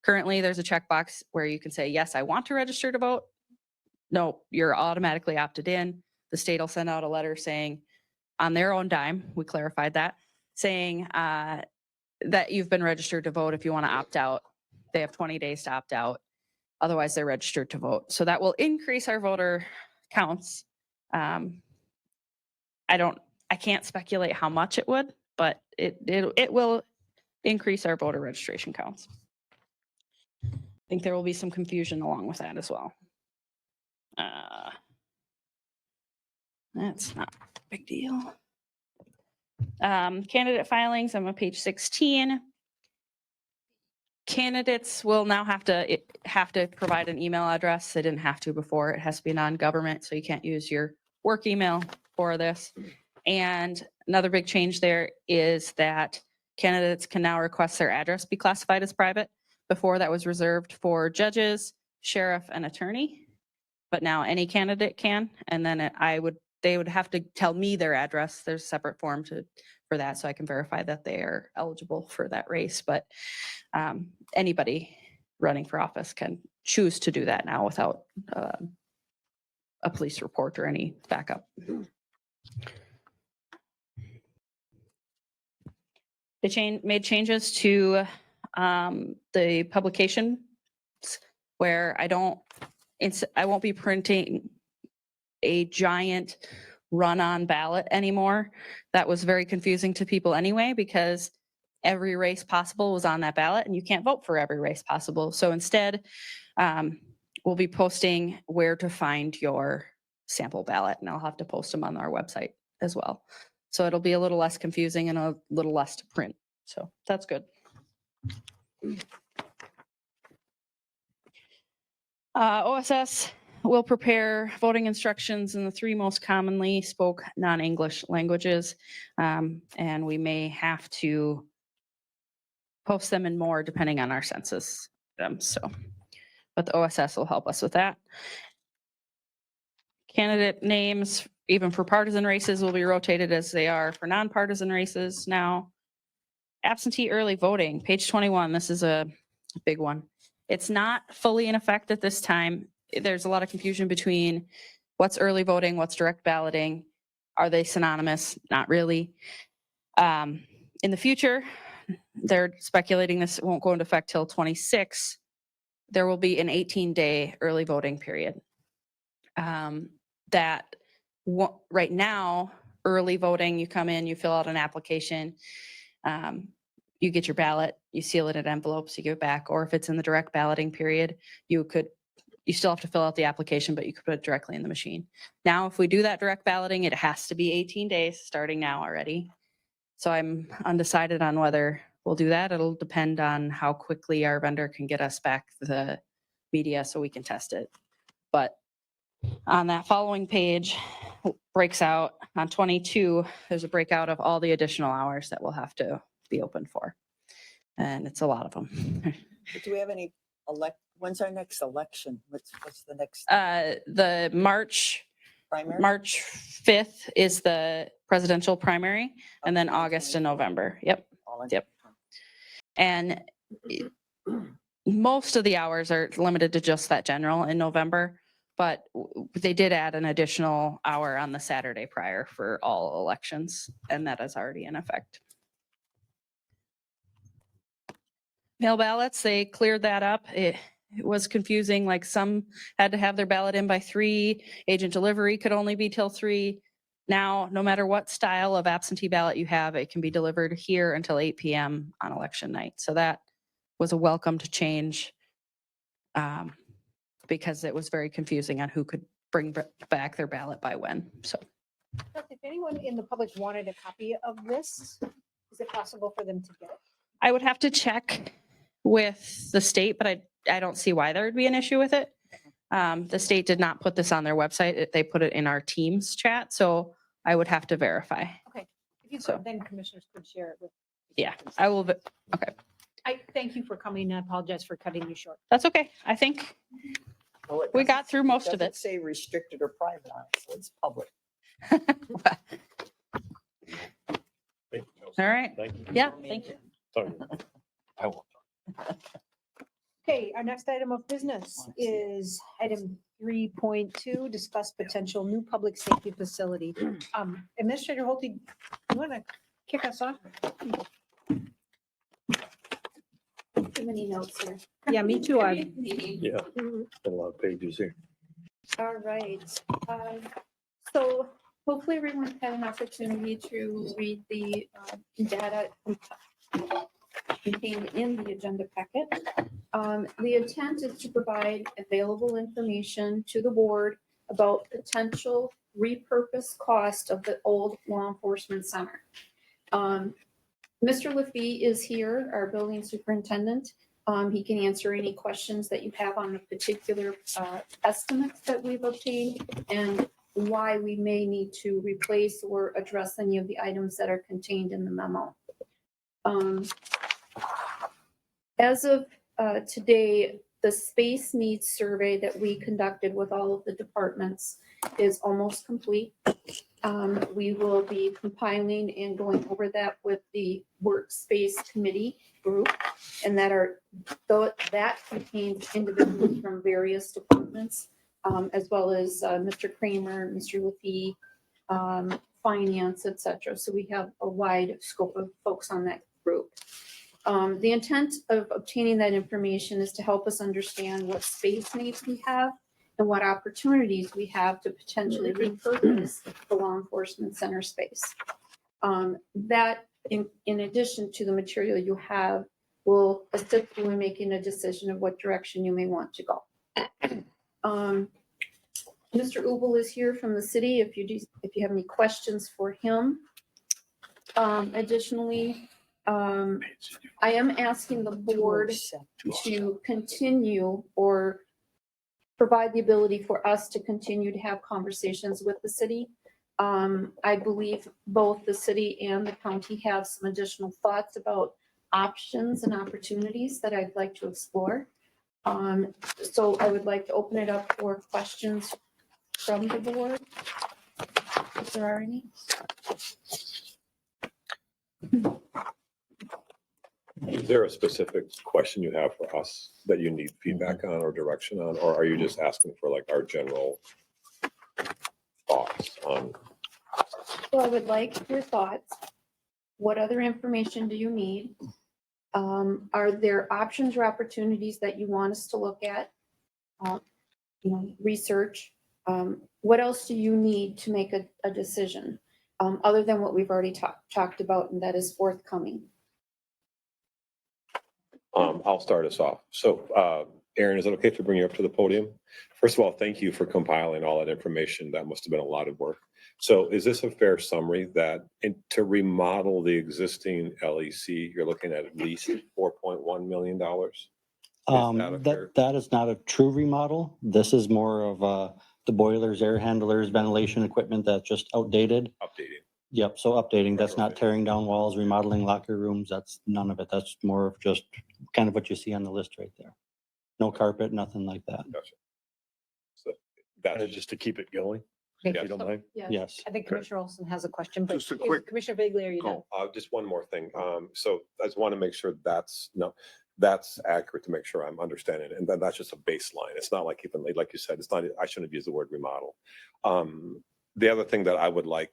Currently, there's a checkbox where you can say, yes, I want to register to vote. No, you're automatically opted in. The state will send out a letter saying, on their own dime, we clarified that, saying that you've been registered to vote. If you want to opt out, they have 20 days to opt out. Otherwise, they're registered to vote. So that will increase our voter counts. I can't speculate how much it would, but it will increase our voter registration counts. I think there will be some confusion along with that as well. That's not a big deal. Candidate filings, I'm on page 16. Candidates will now have to provide an email address. They didn't have to before. It has to be non-government, so you can't use your work email for this. And another big change there is that candidates can now request their address be classified as private. Before, that was reserved for judges, sheriff, and attorney. But now any candidate can, and then they would have to tell me their address. There's a separate form for that, so I can verify that they are eligible for that race. But anybody running for office can choose to do that now without a police report or any backup. They made changes to the publication where I won't be printing a giant run-on ballot anymore. That was very confusing to people anyway, because every race possible was on that ballot and you can't vote for every race possible. So instead, we'll be posting where to find your sample ballot, and I'll have to post them on our website as well. So it'll be a little less confusing and a little less to print. So that's good. OSS will prepare voting instructions in the 3 most commonly spoke non-English languages. And we may have to post them in more depending on our census. But the OSS will help us with that. Candidate names, even for partisan races, will be rotated as they are for nonpartisan races now. Absentee early voting, page 21. This is a big one. It's not fully in effect at this time. There's a lot of confusion between what's early voting, what's direct balloting. Are they synonymous? Not really. In the future, they're speculating this won't go into effect till 26. There will be an 18-day early voting period. Right now, early voting, you come in, you fill out an application, you get your ballot, you seal it in envelopes, you give it back. Or if it's in the direct balloting period, you still have to fill out the application, but you could put it directly in the machine. Now, if we do that direct balloting, it has to be 18 days starting now already. So I'm undecided on whether we'll do that. It'll depend on how quickly our vendor can get us back the media so we can test it. But on that following page, breaks out on 22, there's a breakout of all the additional hours that we'll have to be open for. And it's a lot of them. Do we have any when's our next election? What's the next The March primary? March 5th is the presidential primary, and then August and November. Yep. Yep. And most of the hours are limited to just that general in November. But they did add an additional hour on the Saturday prior for all elections, and that is already in effect. Mail ballots, they cleared that up. It was confusing, like some had to have their ballot in by 3, agent delivery could only be till 3. Now, no matter what style of absentee ballot you have, it can be delivered here until 8 PM on election night. So that was a welcomed change because it was very confusing on who could bring back their ballot by when, so. If anyone in the public wanted a copy of this, is it possible for them to get it? I would have to check with the state, but I don't see why there would be an issue with it. The state did not put this on their website. They put it in our Teams chat, so I would have to verify. If you So- could, then commissioners could share it with. Yeah, I will, I thank you for coming. I apologize for cutting you short. that's okay. I think Oh, it we doesn't- got through most of doesn't it. say restricted or private on it, so it's public. Thank you, Chelsea. All right. Thank you. Yeah, thank you. Sorry. I won't. Okay, our next item of business is item 3.2, discuss potential new public safety facility. Administrator Holte, you want to kick us off? Too many notes here. Yeah, me too. I Yeah, got a lot of pages here. All right. So hopefully everyone had an opportunity to read the data contained in the agenda packet. The intent is to provide available information to the board about potential repurpose cost of the old law enforcement center. Mr. Lefebvre is here, our building superintendent. He can answer any questions that you have on the particular estimates that we've obtained and why we may need to replace or address any of the items that are contained in the memo. As of today, the space needs survey that we conducted with all of the departments is almost complete. We will be compiling and going over that with the workspace committee group, and that contains individuals from various departments, as well as Mr. Kramer, Mr. Lefebvre, finance, et cetera. So we have a wide scope of folks on that group. The intent of obtaining that information is to help us understand what space needs we have and what opportunities we have to potentially repurpose the law enforcement center space. That, in addition to the material you have, will assist you in making a decision of what direction you may want to go. Mr. Ubel is here from the city if you have any questions for him. Additionally, I am asking the board to continue or provide the ability for us to continue to have conversations with the city. I believe both the city and the county have some additional thoughts about options and opportunities that I'd like to explore. So I would like to open it up for questions from the board, if there are any. Is there a specific question you have for us that you need feedback on or direction on, or are you just asking for like our general thoughts on? Well, I would like your thoughts. What other information do you need? Are there options or opportunities that you want us to look at? Research. What else do you need to make a decision, other than what we've already talked about, and that is forthcoming? I'll start us off. So, Aaron, is it okay to bring you up to the podium? First of all, thank you for compiling all that information. That must have been a lot of work. So is this a fair summary that to remodel the existing LEC, you're looking at least $4.1 million? That is not a true remodel. This is more of the boilers, air handlers, ventilation equipment that's just outdated. Updating. Yep, so updating, that's not Retrofitting. tearing down walls, remodeling locker rooms, that's none of it. That's more of just kind of what you see on the list right there. No carpet, nothing like that. Gotcha. So That's that's just to keep it going, Okay. if you don't mind. Yes. I think Commissioner Olson has a question, but Just a quick- Commissioner Bagley, are you done? just one more thing. So I just want to make sure that's no, that's accurate to make sure I'm understanding it. And then that's just a baseline. It's not like even, like you said, it's not, I shouldn't have used the word remodel. The other thing that I would like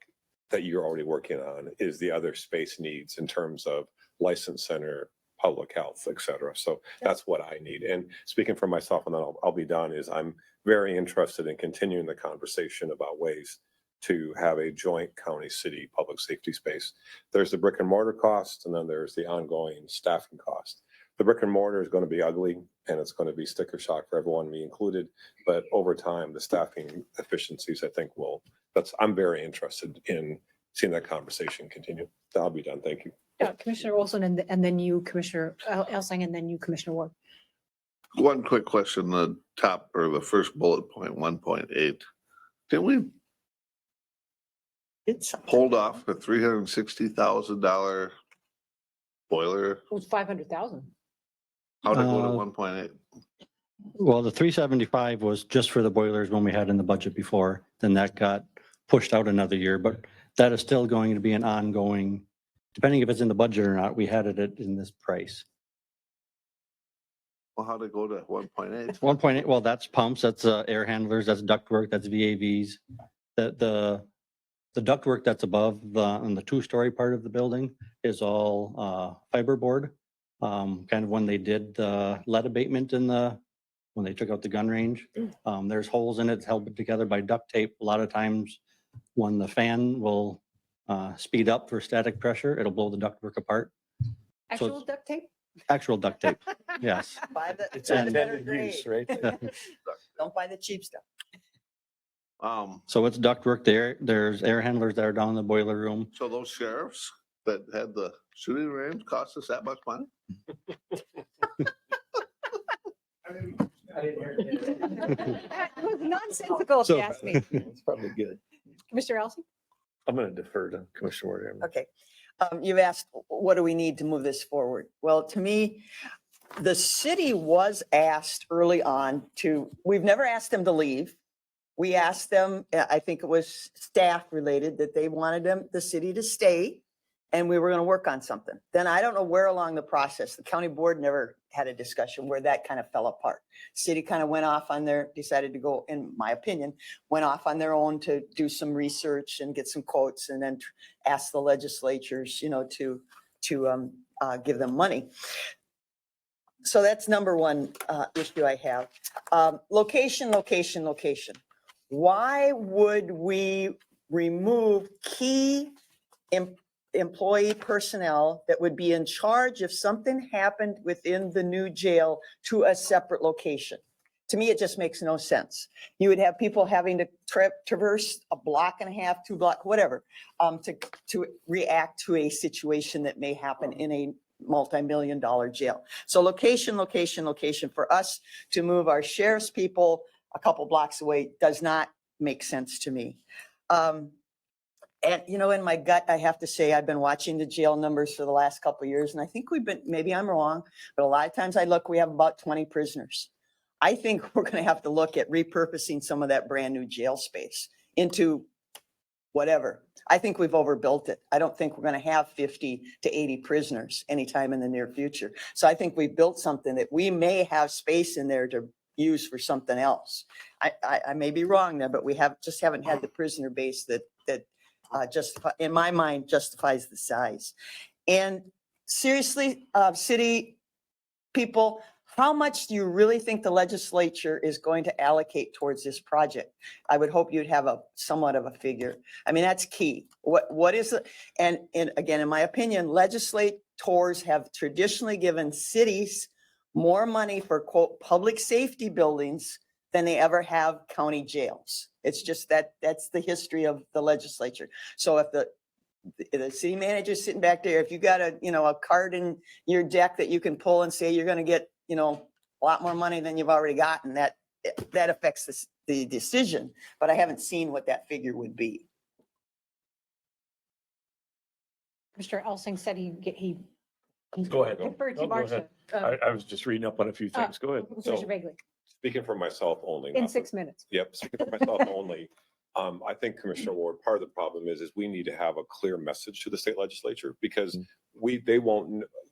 that you're already working on is the other space needs in terms of license center, public health, et cetera. So that's what I need. And speaking for myself, and then I'll be done, is I'm very interested in continuing the conversation about ways to have a joint county-city public safety space. There's the brick and mortar cost, and then there's the ongoing staffing cost. The brick and mortar is going to be ugly, and it's going to be sticker shock for everyone, me included. But over time, the staffing efficiencies, I think, I'm very interested in seeing that conversation continue. I'll be done. Thank you. Yeah, Commissioner Olson, and then you, Commissioner Elsing, and then you, Commissioner Ward. One quick question, the top or the first bullet point, 1.8. Did we It's, hold off the $360,000 boiler? It was 500,000. How'd it go to Uh, 1.8? Well, the 375 was just for the boilers when we had in the budget before, then that got pushed out another year, but that is still going to be an ongoing, depending if it's in the budget or not, we had it in this price. Well, how'd it go to 1.8? 1.8, well, that's pumps, that's air handlers, that's ductwork, that's VAVs. The ductwork that's above on the two-story part of the building is all fiberboard. Kind of when they did the lead abatement when they took out the gun range. There's holes in it held together by duct tape. A lot of times when the fan will speed up for static pressure, it'll blow the ductwork apart. Actual duct tape? Actual duct tape, yes. buy the, It's buy the better intended use, grade. right? Don't buy the cheap stuff. So it's ductwork there. There's air handlers that are down in the boiler room. So those sheriffs that had the shooting range cost us that much money? That was nonsensical, if you ask me. It's probably good. Commissioner Elsing? I'm going to defer to Commissioner Ward. here. Okay. You've asked, what do we need to move this forward? Well, to me, the city was asked early on we've never asked them to leave. We asked them, I think it was staff related, that they wanted the city to stay, and we were going to work on something. Then I don't know where along the process, the county board never had a discussion where that kind of fell apart. City kind of went off on decided to go, in my opinion, went off on their own to do some research and get some quotes, and then ask the legislatures, to give them money. So that's number one issue I have. Location. Why would we remove key employee personnel that would be in charge if something happened within the new jail to a separate location? To me, it just makes no sense. You would have people having to traverse a block and a half, 2 blocks, whatever, to react to a situation that may happen in a multi-million-dollar jail. So location for us to move our sheriff's people a couple blocks away does not make sense to me. And in my gut, I have to say, I've been watching the jail numbers for the last couple of years, and I think maybe I'm wrong, but a lot of times I look, we have about 20 prisoners. I think we're going to have to look at repurposing some of that brand new jail space into whatever. I think we've overbuilt it. I don't think we're going to have 50 to 80 prisoners anytime in the near future. So I think we've built something that we may have space in there to use for something else. I may be wrong there, but we haven't had the prisoner base that in my mind, justifies the size. And seriously, city people, how much do you really think the legislature is going to allocate towards this project? I would hope you'd have somewhat of a figure. I mean, that's key. What is it? And again, in my opinion, legislators have traditionally given cities more money for, quote, public safety buildings than they ever have county jails. It's just that's the history of the legislature. So if the city manager's sitting back there, if you got a card in your deck that you can pull and say you're going to get, a lot more money than you've already gotten, that affects the decision. But I haven't seen what that figure would be. Mr. Elsing said he Go ahead. deferred to No, go Marcia. ahead. I was just reading up on a few things. Go ahead. Commissioner Bagley, Speaking for myself only. in not for- 6 minutes. Yep, speaking for myself only, I think Commissioner Ward, part of the problem is we need to have a clear message to the state legislature because we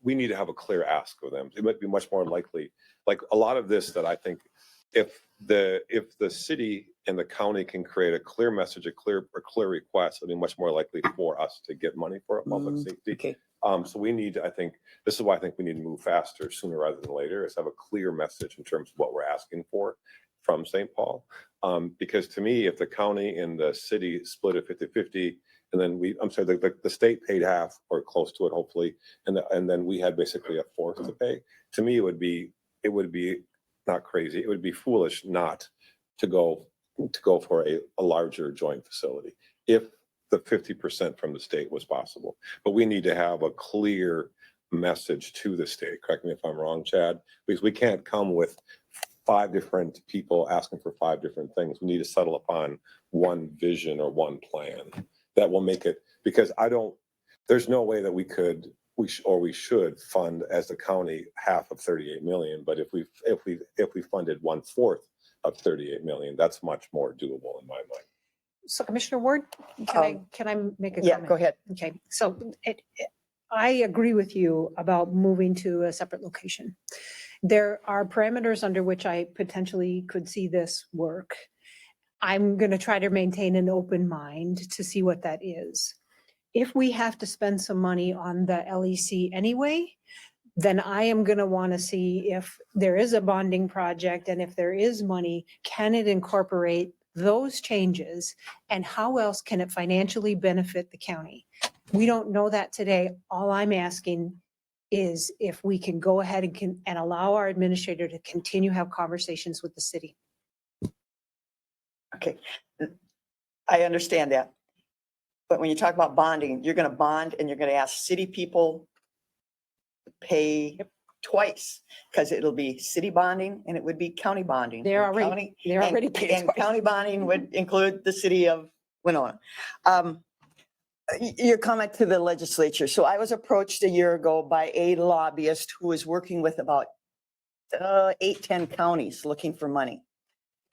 need to have a clear ask of them. It might be much more likely, like a lot of this that I think if the city and the county can create a clear message, a clear request, it'll be much more likely for us to get money for public safety. Okay. So we need to, I think, this is why I think we need to move faster sooner rather than later, is have a clear message in terms of what we're asking for from St. Paul. Because to me, if the county and the city split it 50-50, and then the state paid half or close to it, hopefully, and then we had basically a fourth to pay. To me, it would be not crazy. It would be foolish not to go for a larger joint facility if the 50% from the state was possible. But we need to have a clear message to the state. Correct me if I'm wrong, Chad, because we can't come with 5 different people asking for 5 different things. We need to settle upon one vision or one plan that will make it, because there's no way that we should fund as the county half of 38 million. But if we funded 1/4 of 38 million, that's much more doable in my mind. So Commissioner Ward, can I make a comment? Yeah, go ahead. Okay, so I agree with you about moving to a separate location. There are parameters under which I potentially could see this work. I'm going to try to maintain an open mind to see what that is. If we have to spend some money on the LEC anyway, then I am going to want to see if there is a bonding project, and if there is money, can it incorporate those changes, and how else can it financially benefit the county? We don't know that today. All I'm asking is if we can go ahead and allow our administrator to continue have conversations with the city. Okay. I understand that. But when you talk about bonding, you're going to bond and you're going to ask city people to pay twice, because it'll be city bonding and it would be county bonding. They're And already paid And twice. county bonding would include the city of Winona. Your comment to the legislature. So I was approached a year ago by a lobbyist who was working with about 8-10 counties looking for money.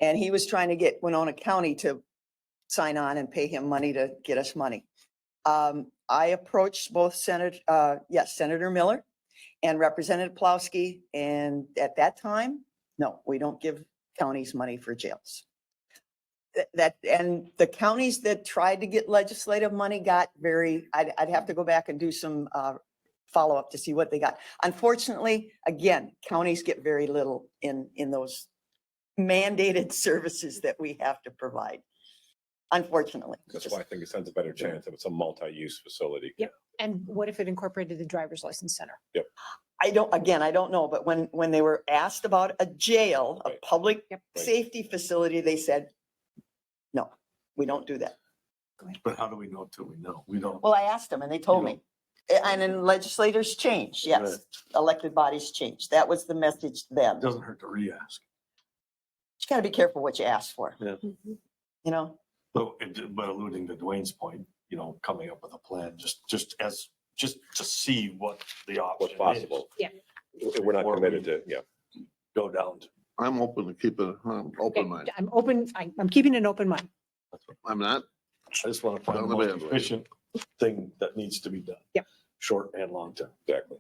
And he was trying to get Winona County to sign on and pay him money to get us money. I approached both Senator Miller and Representative Plowski. And at that time, no, we don't give counties money for jails. And the counties that tried to get legislative money got I'd have to go back and do some follow-up to see what they got. Unfortunately, again, counties get very little in those mandated services that we have to provide. Unfortunately. That's why I think it stands a better chance if it's a multi-use facility. Yep. And what if it incorporated the driver's license center? Yep. I don't know, but when they were asked about a jail, a Right. public Yep. safety facility, they said, no, we don't do that. But how do we know till we know? We don't. Well, I asked them and they told me. And then legislators change, yes, Right. elected bodies change. That was the message to them. It doesn't hurt to re-ask. You gotta be careful what you ask for. Yeah. You know, But alluding to Dwayne's point, coming up with a plan, just to see what the option What's is. possible. Yeah. We're not Before committed we to, Go down to. I'm open to keep it, open mind. I'm open, I'm keeping an open mind. I'm not. I just want to find On the the most bandwagon. efficient thing that needs to be done. Yep. Short and long term. exactly.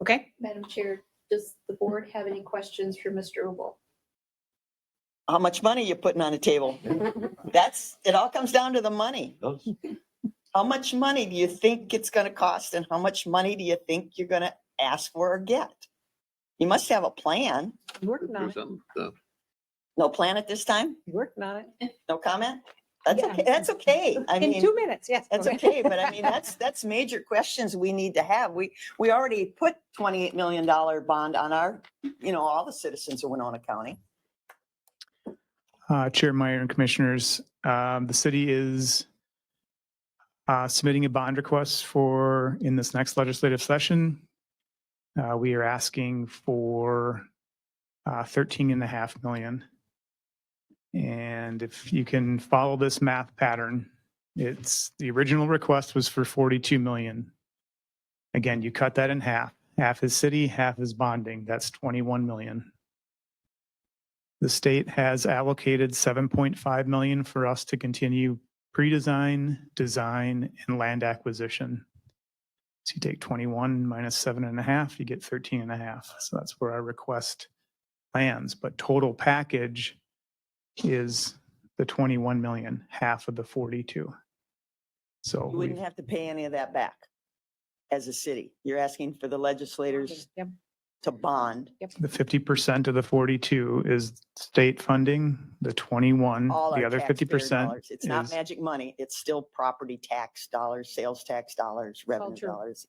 Okay? Madam Chair, does the board have any questions for Mr. Obel? how much money you're putting on the table. It all comes down to the money. How much money do you think it's gonna cost, and how much money do you think you're gonna ask for or get? You must have a plan. Working on it. No plan at this time? Working on it. No comment? That's Yeah. okay. That's okay. I In mean, 2 minutes, yes. that's go ahead. okay. But I mean, that's major questions we need to have. We already put $28 million bond on our, all the citizens of Winona County. Chair Meyer and Commissioners, the city is submitting a bond request in this next legislative session. We are asking for 13.5 million. And if you can follow this math pattern, the original request was for 42 million. Again, you cut that in half. Half is city, half is bonding. That's 21 million. The state has allocated 7.5 million for us to continue pre-design, design, and land acquisition. So you take 21 minus 7.5, you get 13.5. So that's where our request lands. But total package is the 21 million, half of the 42. So You wouldn't have to pay any of that back as a city. You're asking for the legislators Yep. to bond the 50% of the 42 is state funding, the 21, all the our other taxpayer 50% dollars. It's not is, magic money. It's still property tax dollars, sales tax dollars, revenue true. dollars.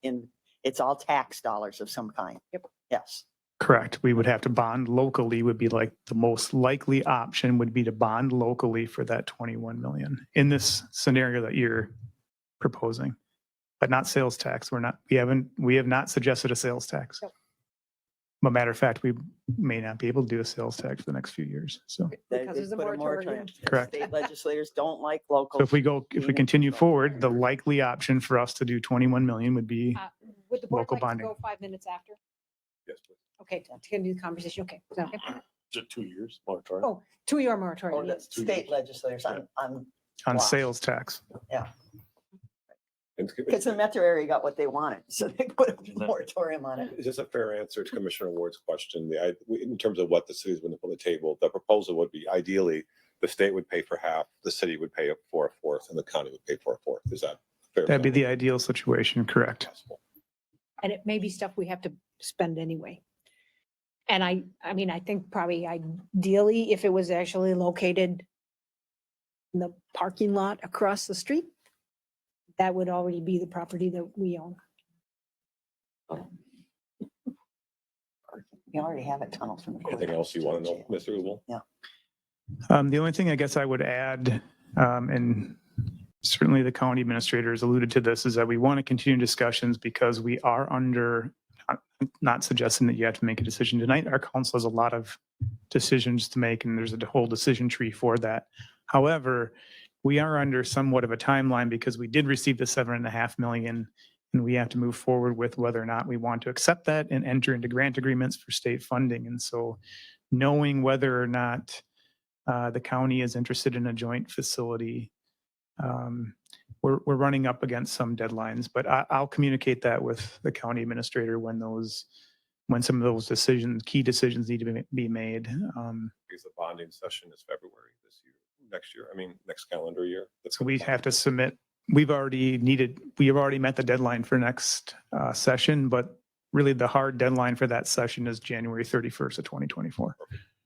It's all tax dollars of some kind. Yep. Yes. correct. We would have to bond locally would be like the most likely option would be to bond locally for that 21 million in this scenario that you're proposing, but not sales tax. We have not suggested a sales tax. Nope. But matter of fact, we may not be able to do a sales tax for the next few years. So, They- Because they there's a put moratorium. Correct. State legislators don't like local. so if we being in continue control. forward, the likely option for us to do 21 million would be Would the board Local like to bonding. go 5 minutes after? Yes, please. Okay, to continue the conversation. Okay, so, Is it 2 years moratorium? oh, 2-year Oh, moratorium. that's yes. state legislators on on Wow. sales tax. And because the metro area got what they wanted, so they put a moratorium on it. Is this a fair answer to Commissioner Ward's question? In terms of what the city's going to put on the table, the proposal would be ideally the state would pay for half, the city would pay for a fourth, and the county would pay for a fourth. Is that fair? That'd be the ideal situation, correct? And it may be stuff we have to spend anyway. And I mean, I think probably ideally, if it was actually located in the parking lot across the street, that would already be the property that we own. We already have a tunnel from the. Anything else you want to know, Mr. Ubel? The only thing I guess I would add, and certainly the county administrators alluded to this, is that we want to continue discussions because we are under, not suggesting that you have to make a decision tonight. Our council has a lot of decisions to make and there's a whole decision tree for that. However, we are under somewhat of a timeline because we did receive the 7.5 million and we have to move forward with whether or not we want to accept that and enter into grant agreements for state funding. And so knowing whether or not the county is interested in a joint facility, we're running up against some deadlines, but I'll communicate that with the county administrator when some of those key decisions need to be made. Because the bonding session is February this year, next calendar year. So we have to submit, we have already met the deadline for next session, but really the hard deadline for that session is January 31st of 2024.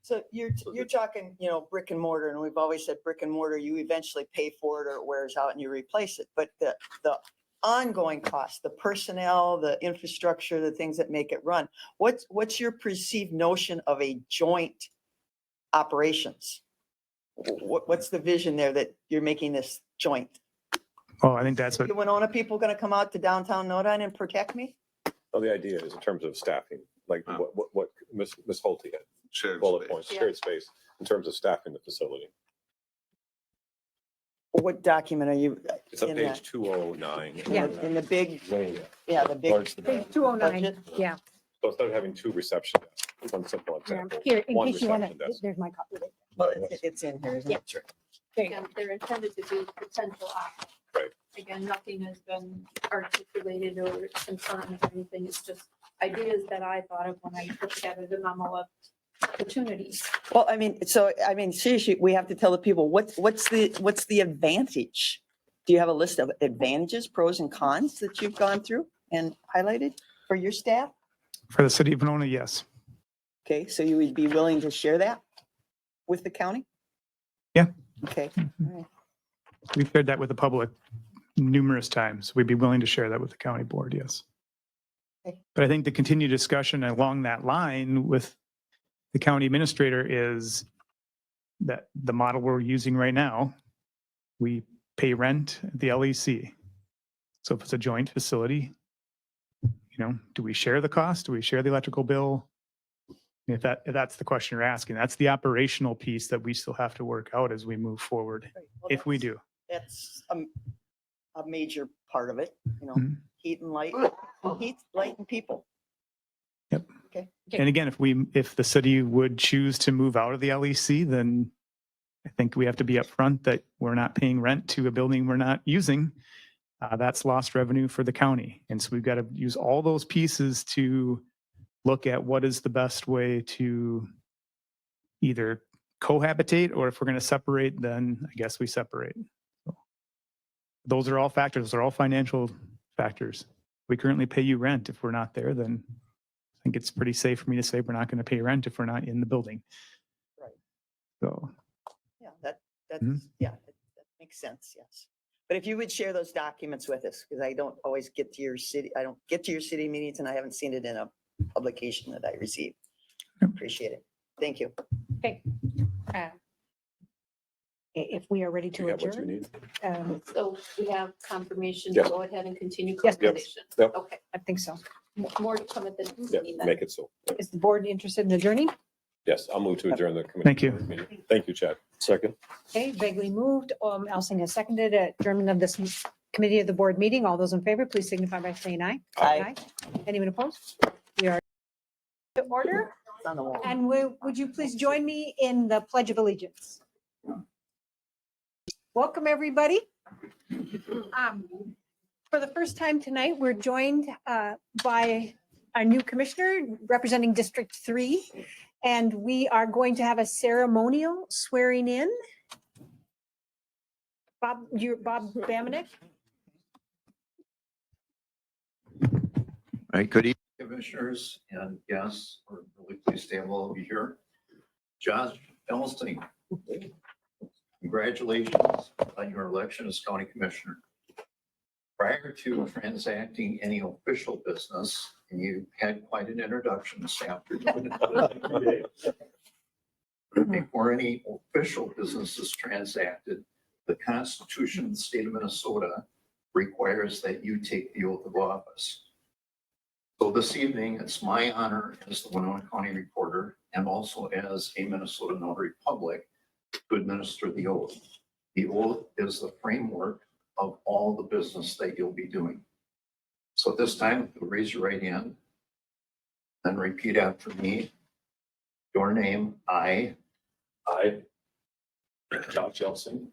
So you're talking, brick and mortar, and we've always said brick and mortar, you eventually pay for it or it wears out and you replace it. But the ongoing cost, the personnel, the infrastructure, the things that make it run, what's your perceived notion of a joint operations? What's the vision there that you're making this joint? Well, I think that's what, The Winona people going to come out to downtown Nodine and protect me? So the idea is in terms of staffing, like what Ms. Holte had, Shared bullet space. points, shared space, in terms of staffing the facility. What document are you? It's on in page that? 209. Yeah. In the big, Way the big. Towards the back. Page 209, Budget? yeah. So instead of having two reception desks, one simple Yeah. example. Here, in one case you want reception to, desk. there's my copy. Right Well, it's in here, isn't Yeah. it? Sure. there. You go. Again, they're intended to be potential options. Right. Again, nothing has been articulated or confirmed or anything. It's just ideas that I thought of when I put together the memo of opportunities. Well, seriously, we have to tell the people, what's the advantage? Do you have a list of advantages, pros and cons that you've gone through and highlighted for your staff? for the city of Winona, yes. Okay, so you would be willing to share that with the county? Yeah. Okay, Mhm. all right. We've shared that with the public numerous times. We'd be willing to share that with the county board, yes. Okay. But I think the continued discussion along that line with the county administrator is that the model we're using right now, we pay rent at the LEC. So if it's a joint facility, do we share the cost? Do we share the electrical bill? If that's the question you're asking, that's the operational piece that we still have to work out as we move forward, Well, if we that's- do. That's a major part of it, Mhm. heat and light, heat, light and people. Yep. Okay. And again, if the city would choose to move out of the LEC, then I think we have to be upfront that we're not paying rent to a building we're not using. That's lost revenue for the county. And so we've got to use all those pieces to look at what is the best way to either cohabitate, or if we're going to separate, then I guess we separate. So those are all factors. Those are all financial factors. We currently pay you rent. If we're not there, then I think it's pretty safe for me to say we're not going to pay rent if we're not in the building. Right. So, Yeah, that's, Mhm. yeah, that makes sense, yes. But if you would share those documents with us, because I don't always get to your city, I don't get to your city meetings and I haven't seen it in a publication that I received. Appreciate it. Thank you. If we are ready Do to you have what you adjourn. need? So we have confirmation to Yes. go ahead and continue Yes. conversation. Yep. Okay, I think so. more to come at the Yeah, meeting then. make it so. Is the board interested in adjourning? Yes, I'll move to adjourn the committee. Thank you. meeting. Thank you, Chad. Second. Okay, vaguely moved. Elsing has seconded adjournment of this committee of the board meeting. All those in favor, please signify by saying aye. Aye. Anyone opposed? We are to order. It's on the wall. And would you please join me in the Pledge of Allegiance? Welcome, everybody. For the first time tonight, we're joined by our new commissioner representing District 3. And we are going to have a ceremonial swearing in. Bob Bamanek? All right, good evening, commissioners and guests. We're really pleased to have all of you here. Josh Elstein, congratulations on your election as county commissioner. Prior to transacting any official business, and you had quite an introduction this afternoon. Before any official business is transacted, the Constitution of the state of Minnesota requires that you take the oath of office. So this evening, it's my honor as the Winona County Recorder and also as a Minnesota Notary Public to administer the oath. The oath is the framework of all the business that you'll be doing. So at this time, you'll raise your right hand, then repeat after me. Your name, I, Josh Elson,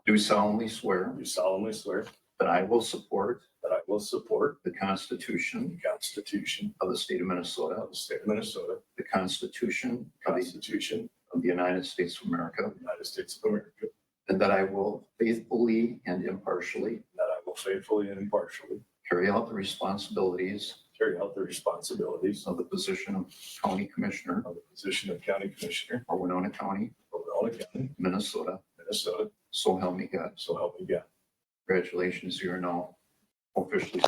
do solemnly swear do solemnly swear that I will support that I will support the Constitution the Constitution of the state of Minnesota, of the state of Minnesota, the Constitution of the Constitution United States of America, of the United States of America, and that I will faithfully and impartially that I will faithfully and impartially carry out the responsibilities carry out the responsibilities of the position of County Commissioner of the position of County Commissioner for Winona County, for Winona County, Minnesota. Minnesota, So help me God. so help me God. Congratulations, you are now officially.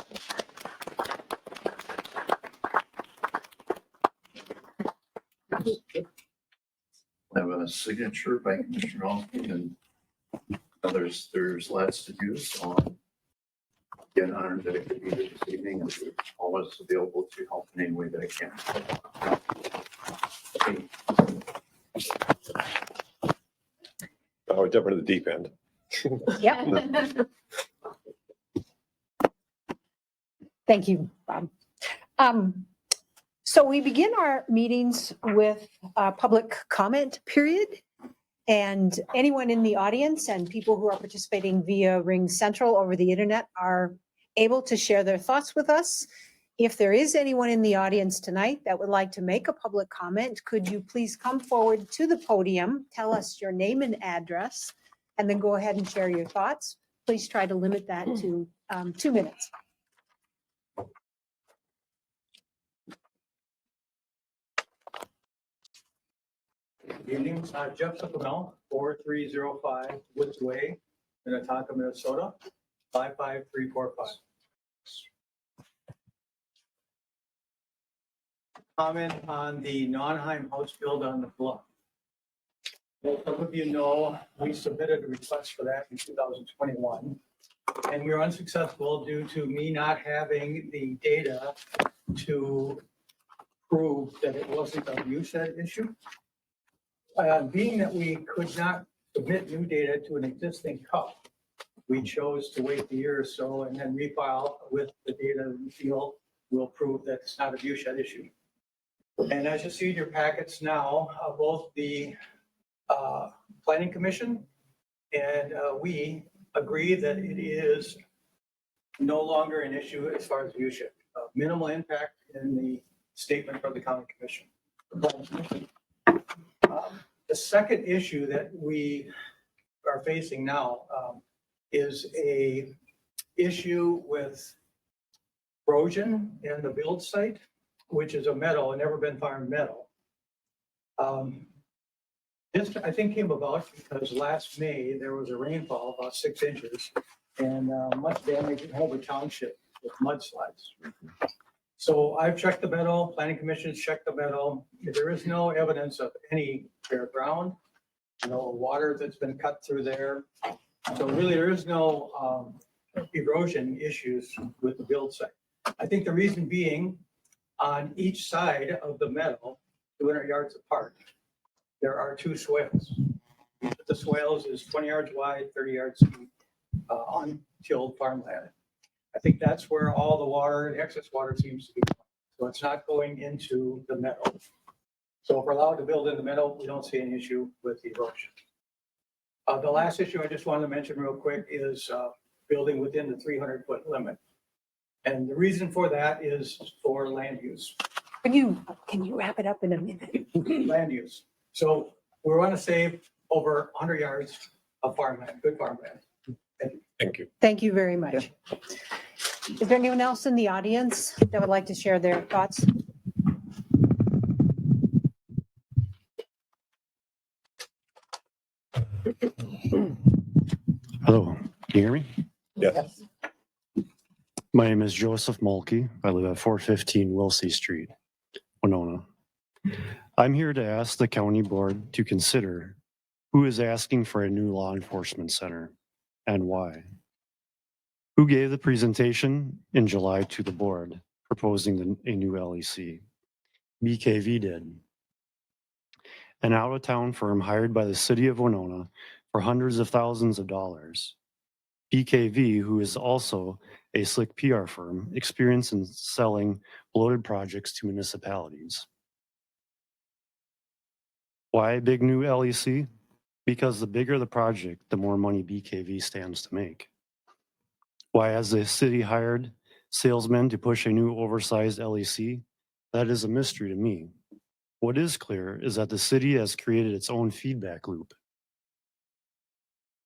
I have a signature by Commissioner Alston and there's lots to do, so I'm again honored that I could be here this evening and always available to help in any way that I can. Oh, we're jumping to the deep end. Yep. Thank you, Bob. So we begin our meetings with a public comment period. And anyone in the audience and people who are participating via Ring Central over the internet are able to share their thoughts with us. If there is anyone in the audience tonight that would like to make a public comment, could you please come forward to the podium, tell us your name and address, and then go ahead and share your thoughts. Please try to limit that to 2 minutes. Good evening, Jeff Supplemental, 4305 Woods Way, Minnetonka, Minnesota, 55345. Comment on the Nonheim house build on the bluff. Well, some of you know, we submitted a request for that in 2021, and we were unsuccessful due to me not having the data to prove that it wasn't a viewshed issue. Being that we could not submit new data to an existing cup, we chose to wait a year or so and then refile with the data we feel will prove that it's not a viewshed issue. And as you see in your packets now, both the Planning Commission and we agree that it is no longer an issue as far as viewship. Minimal impact in the statement from the County Commission. The second issue that we are facing now is a issue with erosion in the build site, which is a meadow, a never been farmed meadow. This, I think, came about because last May, there was a rainfall about 6 inches and much damage in Hobart Township with mudslides. So I've checked the meadow, Planning Commission's checked the meadow. There is no evidence of any bare ground, no water that's been cut through there. So really, there is no erosion issues with the build site. I think the reason being, on each side of the meadow, 200 yards apart, there are 2 swales. The swales is 20 yards wide, 30 yards deep, untilled farmland. I think that's where all the water, the excess water seems to be. So it's not going into the meadow. So if we're allowed to build in the meadow, we don't see an issue with the erosion. The last issue I just wanted to mention real quick is building within the 300-foot limit. And the reason for that is for land use. Can you wrap it up in a minute? Land use. So we want to save over 100 yards of farmland, good farmland. Thank you. Thank you. Thank you very much. Is there anyone else in the audience that would like to share their thoughts? Hello, can you hear me? Yes. My name is Joseph Mulkey. I live at 415 Wilsey Street, Winona. I'm here to ask the county board to consider who is asking for a new law enforcement center and why. Who gave the presentation in July to the board proposing a new LEC? BKV did. An out-of-town firm hired by the city of Winona for hundreds of thousands of dollars. BKV, who is also a slick PR firm, experienced in selling bloated projects to municipalities. Why a big new LEC? Because the bigger the project, the more money BKV stands to make. Why has the city hired salesmen to push a new oversized LEC? That is a mystery to me. What is clear is that the city has created its own feedback loop,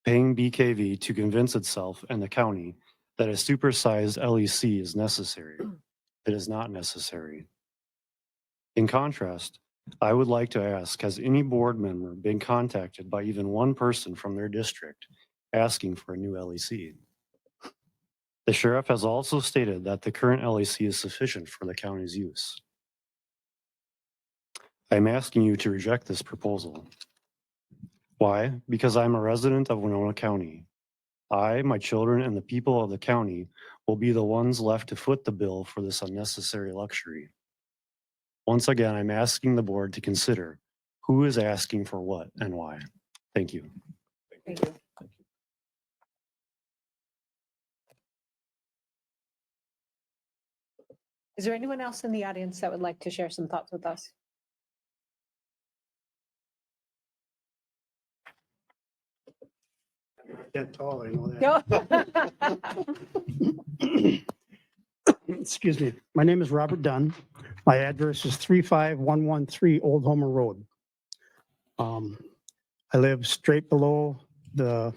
paying BKV to convince itself and the county that a supersized LEC is necessary. It is not necessary. In contrast, I would like to ask, has any board member been contacted by even one person from their district asking for a new LEC? The sheriff has also stated that the current LEC is sufficient for the county's use. I'm asking you to reject this proposal. Why? Because I'm a resident of Winona County. I, my children, and the people of the county will be the ones left to foot the bill for this unnecessary luxury. Once again, I'm asking the board to consider who is asking for what and why. Thank you. Thank you. Is there anyone else in the audience that would like to share some thoughts with us? That tall, I know that. No. Excuse me. My name is Robert Dunn. My address is 35113 Old Homer Road. I live straight below the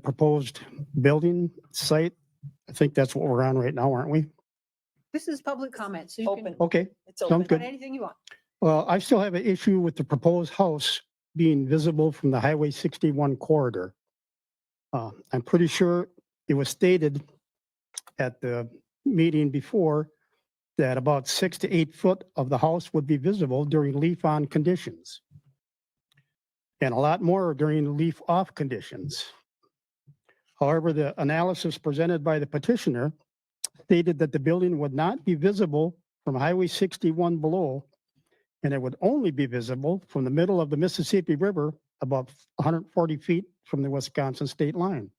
proposed building site. I think that's what we're on right now, aren't we? This is public comment, so you can Okay, It's sounds open. put good. anything you want. Well, I still have an issue with the proposed house being visible from the Highway 61 corridor. I'm pretty sure it was stated at the meeting before that about 6 to 8 foot of the house would be visible during leaf-on conditions, and a lot more during leaf-off conditions. However, the analysis presented by the petitioner stated that the building would not be visible from Highway 61 below, and it would only be visible from the middle of the Mississippi River about 140 feet from the Wisconsin state line.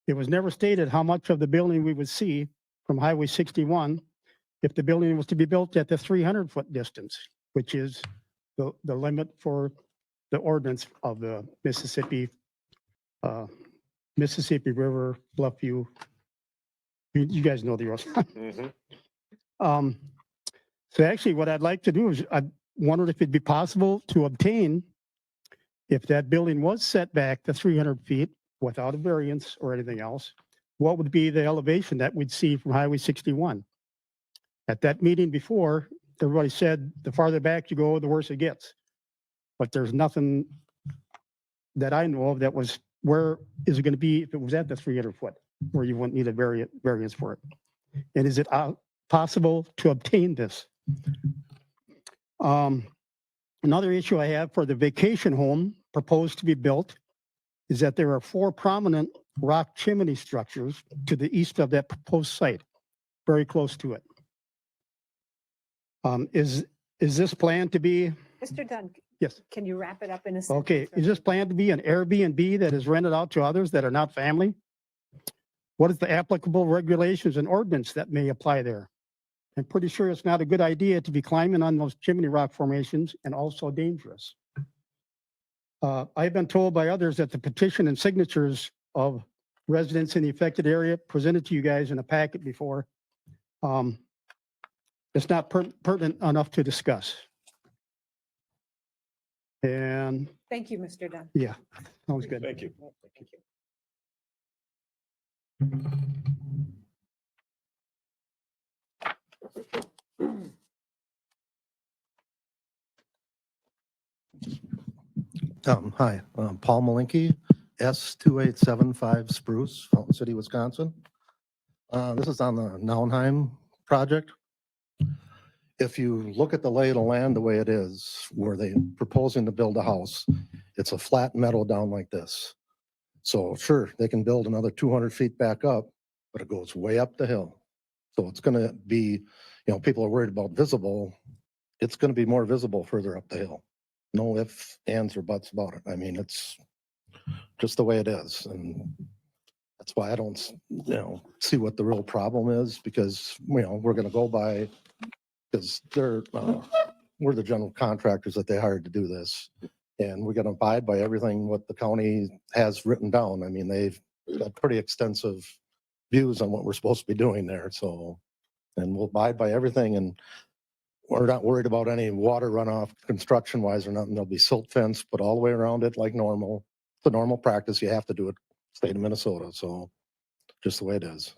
It was never stated how much of the building we would see from Highway 61 if the building was to be built at the 300-foot distance, which is the limit for the ordinance of the Mississippi River Bluffview. You guys know the rules. So actually what I'd like to do is I wondered if it'd be possible to obtain, if that building was set back to 300 feet without a variance or anything else, what would be the elevation that we'd see from Highway 61? At that meeting before, everybody said the farther back you go, the worse it gets. But there's nothing that I know of that was, where is it going to be if it was at the 300 foot, where you wouldn't need a variance for it? And is it possible to obtain this? Another issue I have for the vacation home proposed to be built is that there are 4 prominent rock chimney structures to the east of that proposed site, very close to it. Is this planned to be, Mr. Dunn, yes, can you wrap it up in a sentence? okay, is this planned to be an Airbnb that is rented out to others that are not family? What is the applicable regulations and ordinance that may apply there? I'm pretty sure it's not a good idea to be climbing on those chimney rock formations and also dangerous. I've been told by others that the petition and signatures of residents in the affected area presented to you guys in a packet before, it's not pertinent enough to discuss. And Thank you, Mr. Dunn. yeah, sounds good. Thank you. Hi, Paul Malinky, S2875 Spruce, Fountain City, Wisconsin. This is on the Nauheim project. If you look at the lay of the land the way it is, where they're proposing to build a house, it's a flat meadow down like this. So sure, they can build another 200 feet back up, but it goes way up the hill. So it's going to be, people are worried about visible. It's going to be more visible further up the hill. No ifs, ands, or buts about it. I mean, it's just the way it is. And that's why I don't, see what the real problem is, because, we're going to go by, because we're the general contractors that they hired to do this. And we're going to abide by everything what the county has written down. I mean, they've got pretty extensive views on what we're supposed to be doing there. So, and we'll abide by everything. And we're not worried about any water runoff construction wise or nothing. There'll be silt fence put all the way around it like normal. It's a normal practice. You have to do it, state of Minnesota. So just the way it is.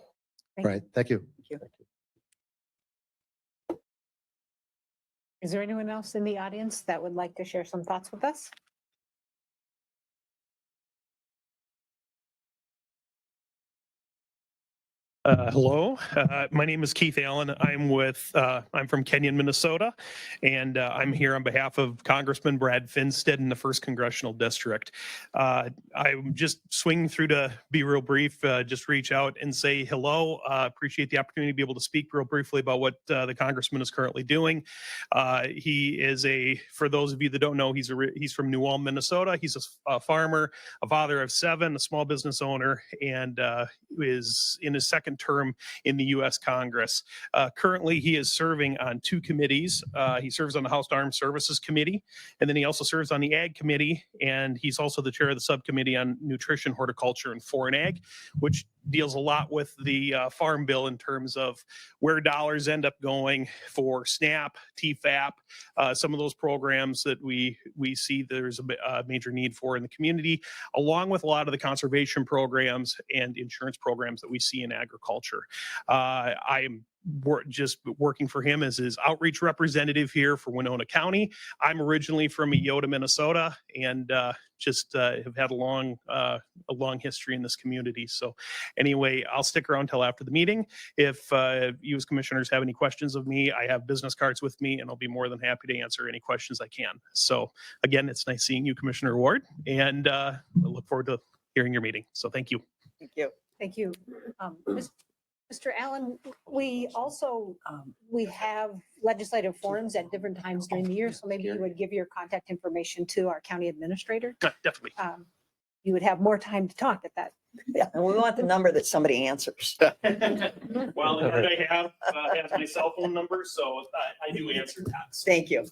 Right. Thank you. Is there anyone else in the audience that would like to share some thoughts with us? Hello, my name is Keith Allen. I'm from Kenyon, Minnesota, and I'm here on behalf of Congressman Brad Finstead in the 1st Congressional District. I'm just swinging through to be real brief, just reach out and say hello. Appreciate the opportunity to be able to speak real briefly about what the Congressman is currently doing. He is for those of you that don't know, he's from New Ulm, Minnesota. He's a farmer, a father of 7, a small business owner, and is in his 2nd term in the U.S. Congress. Currently, he is serving on 2 committees. He serves on the House Armed Services Committee, and then he also serves on the Ag Committee, and he's also the chair of the subcommittee on Nutrition, Horticulture, and Foreign Ag, which deals a lot with the Farm Bill in terms of where dollars end up going for SNAP, TFAP, some of those programs that we see there's a major need for in the community, along with a lot of the conservation programs and insurance programs that we see in agriculture. I am just working for him as his outreach representative here for Winona County. I'm originally from Eyota, Minnesota, and just have had a long history in this community. So anyway, I'll stick around till after the meeting. If you as commissioners have any questions of me, I have business cards with me, and I'll be more than happy to answer any questions I can. So again, it's nice seeing you, Commissioner Ward, and I look forward to hearing your meeting. So thank you. Thank you. Thank you. Mr. Allen, we also, we have legislative forums at different times during the year, so maybe you would give your contact information to our county administrator. Definitely. You would have more time to talk at Yeah, and we want the number that somebody answers. Well, and I have has my cell phone number, so I do answer that. So Thank you.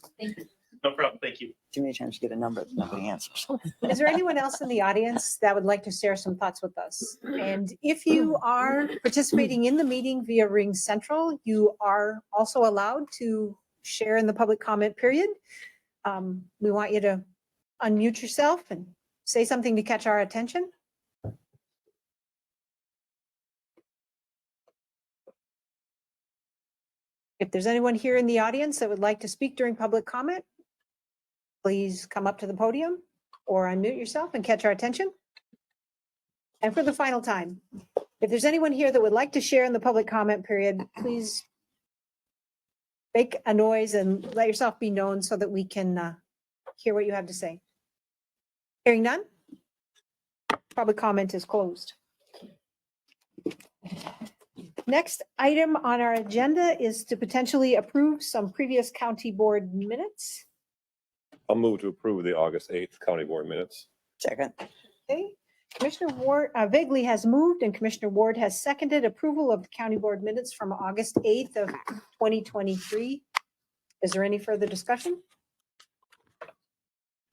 no problem. Thank you. Too many times you get a number that nobody answers. Is there anyone else in the audience that would like to share some thoughts with us? And if you are participating in the meeting via Ring Central, you are also allowed to share in the public comment period. We want you to unmute yourself and say something to catch our attention. If there's anyone here in the audience that would like to speak during public comment, please come up to the podium or unmute yourself and catch our attention. And for the final time, if there's anyone here that would like to share in the public comment period, please make a noise and let yourself be known so that we can hear what you have to say. Hearing none, public comment is closed. Next item on our agenda is to potentially approve some previous county board minutes. I'll move to approve the August 8th county board minutes. Second. Okay, Commissioner Ward, Vigley has moved and Commissioner Ward has seconded approval of the county board minutes from August 8th of 2023. Is there any further discussion?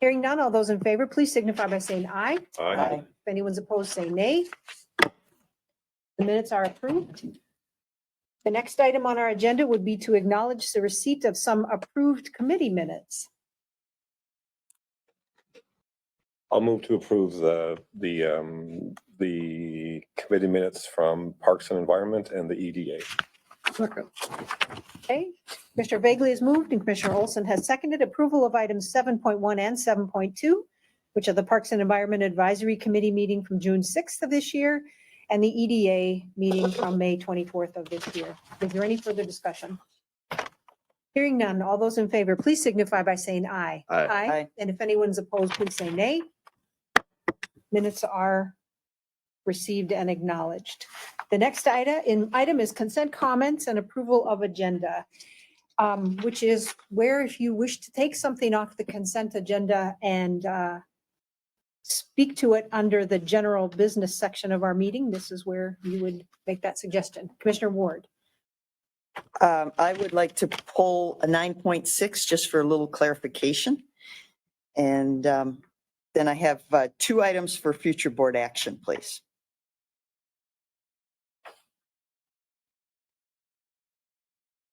Hearing none, all those in favor, please signify by saying aye. Aye. If anyone's opposed, say nay. The minutes are approved. The next item on our agenda would be to acknowledge the receipt of some approved committee minutes. I'll move to approve the committee minutes from Parks and Environment and the EDA. Okay, Commissioner Vagley has moved and Commissioner Olson has seconded approval of items 7.1 and 7.2, which are the Parks and Environment Advisory Committee meeting from June 6th of this year and the EDA meeting from May 24th of this year. Is there any further discussion? Hearing none, all those in favor, please signify by saying aye. Aye. Aye. And if anyone's opposed, please say nay. Minutes are received and acknowledged. The next item is consent comments and approval of agenda, which is where if you wish to take something off the consent agenda and speak to it under the general business section of our meeting, this is where you would make that suggestion. Commissioner Ward. I would like to pull a 9.6 just for a little clarification. And then I have 2 items for future board action, please.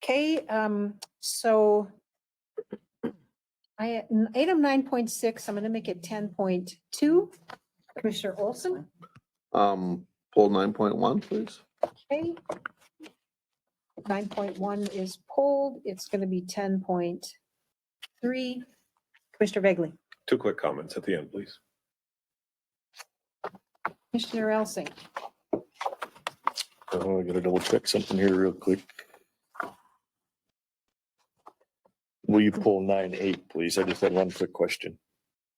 Okay, so item 9.6, I'm going to make it 10.2. Commissioner Olson. Pull 9.1, please. Okay. 9.1 is pulled. It's going to be 10.3. Commissioner Vagley. 2 quick comments at the end, please. Commissioner Elsing. I gotta double check something here real quick. Will you pull 9.8, please? I just had one quick question.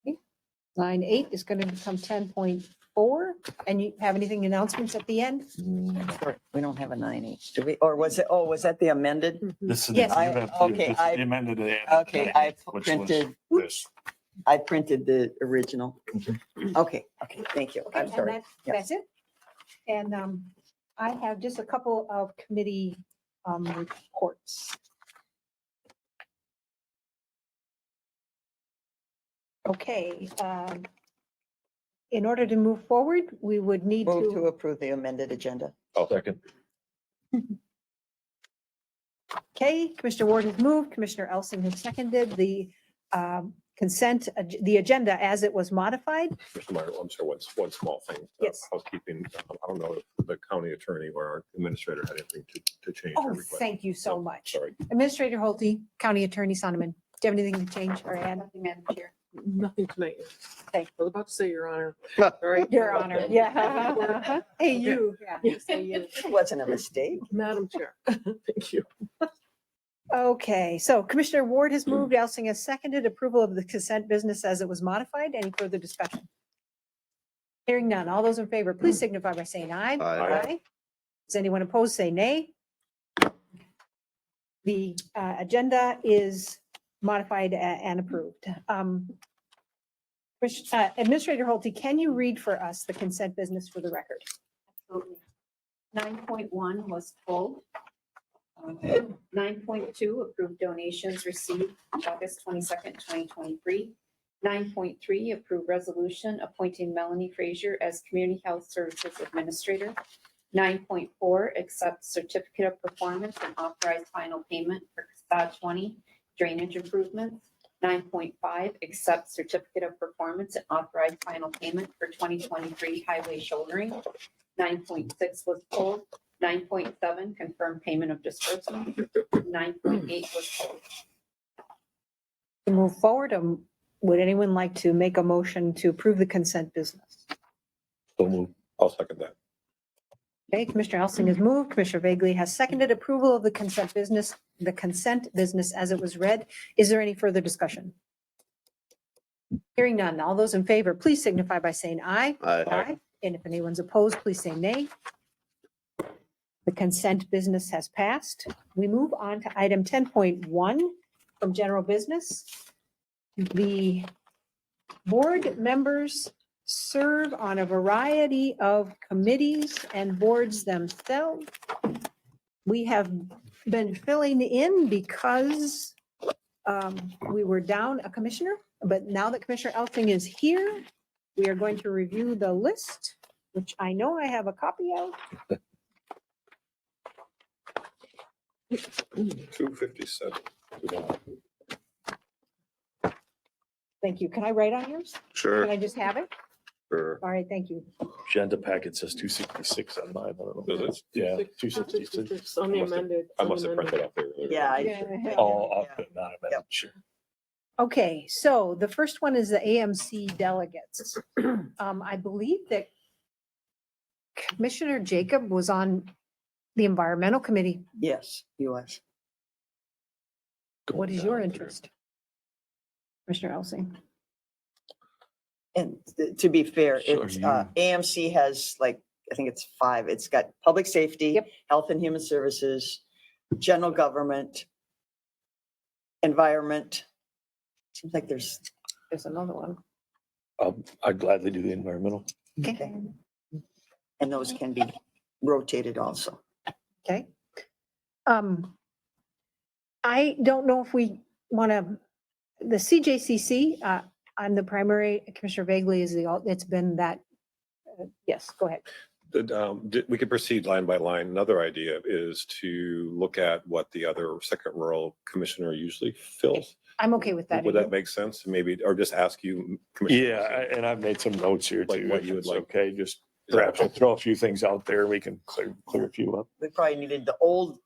9.8 is going to become 10.4. And you have anything announcements at the end? We don't have a 9.8, do we? Or was it, oh, was that the amended? This is. Yes. Okay, I Amended it. okay, I Which was printed, this. I printed the original. Okay, thank you. Okay, I'm and sorry. Yeah. that's it. And I have just a couple of committee reports. Okay. In order to move forward, we would need Move to to, approve the amended agenda. I'll second. okay, Commissioner Ward has moved, Commissioner Elson has seconded the the agenda as it was modified. Mr. Meyer, I'm sorry, one small thing. Yes. Housekeeping. I don't know if the county attorney or our administrator had anything to change. or Oh, request. thank you so much. Sorry. Administrator Holte, County Attorney Sonneman, do you have anything to change or add? Madam Chair. Nothing tonight. Okay. I was about to say, Your Honor. Sorry. Your Honor, yeah. Hey, you, yeah, just say you. It wasn't a mistake. Madam Chair. Thank you. Okay, so Commissioner Ward has moved, Elsing has seconded approval of the consent business as it was modified. Any further discussion? Hearing none. All those in favor, please signify by saying aye. Aye. Does anyone opposed, say nay. The agenda is modified and approved. Administrator Holte, can you read for us the consent business for the record? Absolutely. 9.1 was pulled. 9.2, approved donations received August 22nd, 2023. 9.3, approved resolution appointing Melanie Frazier as Community Health Services Administrator. 9.4, accept certificate of performance and authorize final payment for CSA 20 drainage improvements. 9.5, accept certificate of performance and authorize final payment for 2023 highway shouldering. 9.6 was pulled. 9.7, confirm payment of disbursement. 9.8 was pulled. To move forward, would anyone like to make a motion to approve the consent business? So move. I'll second that. Okay, Commissioner Elsing has moved. Commissioner Vagley has seconded approval of the consent business as it was read. Is there any further discussion? Hearing none. All those in favor, please signify by saying aye. Aye. And if anyone's opposed, please say nay. The consent business has passed. We move on to item 10.1 from general business. The board members serve on a variety of committees and boards themselves. We have been filling in because we were down a commissioner, but now that Commissioner Elsing is here, we are going to review the list, which I know I have a copy of. 257. Thank you. Can I write on yours? Sure. Can I just have it? Sure. All right, thank you. Agenda packet says 266 on mine. I don't know. Does it? Yeah, 266. On the amended. I must have printed off there. earlier. Yeah. Oh, I'll put it on it. Sure. Okay, so the first one is the AMC delegates. I believe that Commissioner Jacob was on the environmental committee. Yes, he was. What is your interest? Commissioner Elsing? And to be fair, Sure, it's, you- AMC has like, I think it's 5. It's got public safety, Yep. health and human services, general government, environment. Seems like there's, another one. I'd gladly do the environmental. okay. And those can be rotated also. Okay. I don't know if we want to, the CJCC, I'm the primary, Commissioner Vagley is it's been that, yes, go ahead. We could proceed line by line. Another idea is to look at what the other second rural commissioner usually fills. I'm okay with that. Would that make sense? Maybe, or just ask you, Commissioner? Yeah, and I've made some notes here Like too. what if you would it's like. Okay, just Is that perhaps I'll okay? throw a few things out there. We can clear a few up. We probably needed the old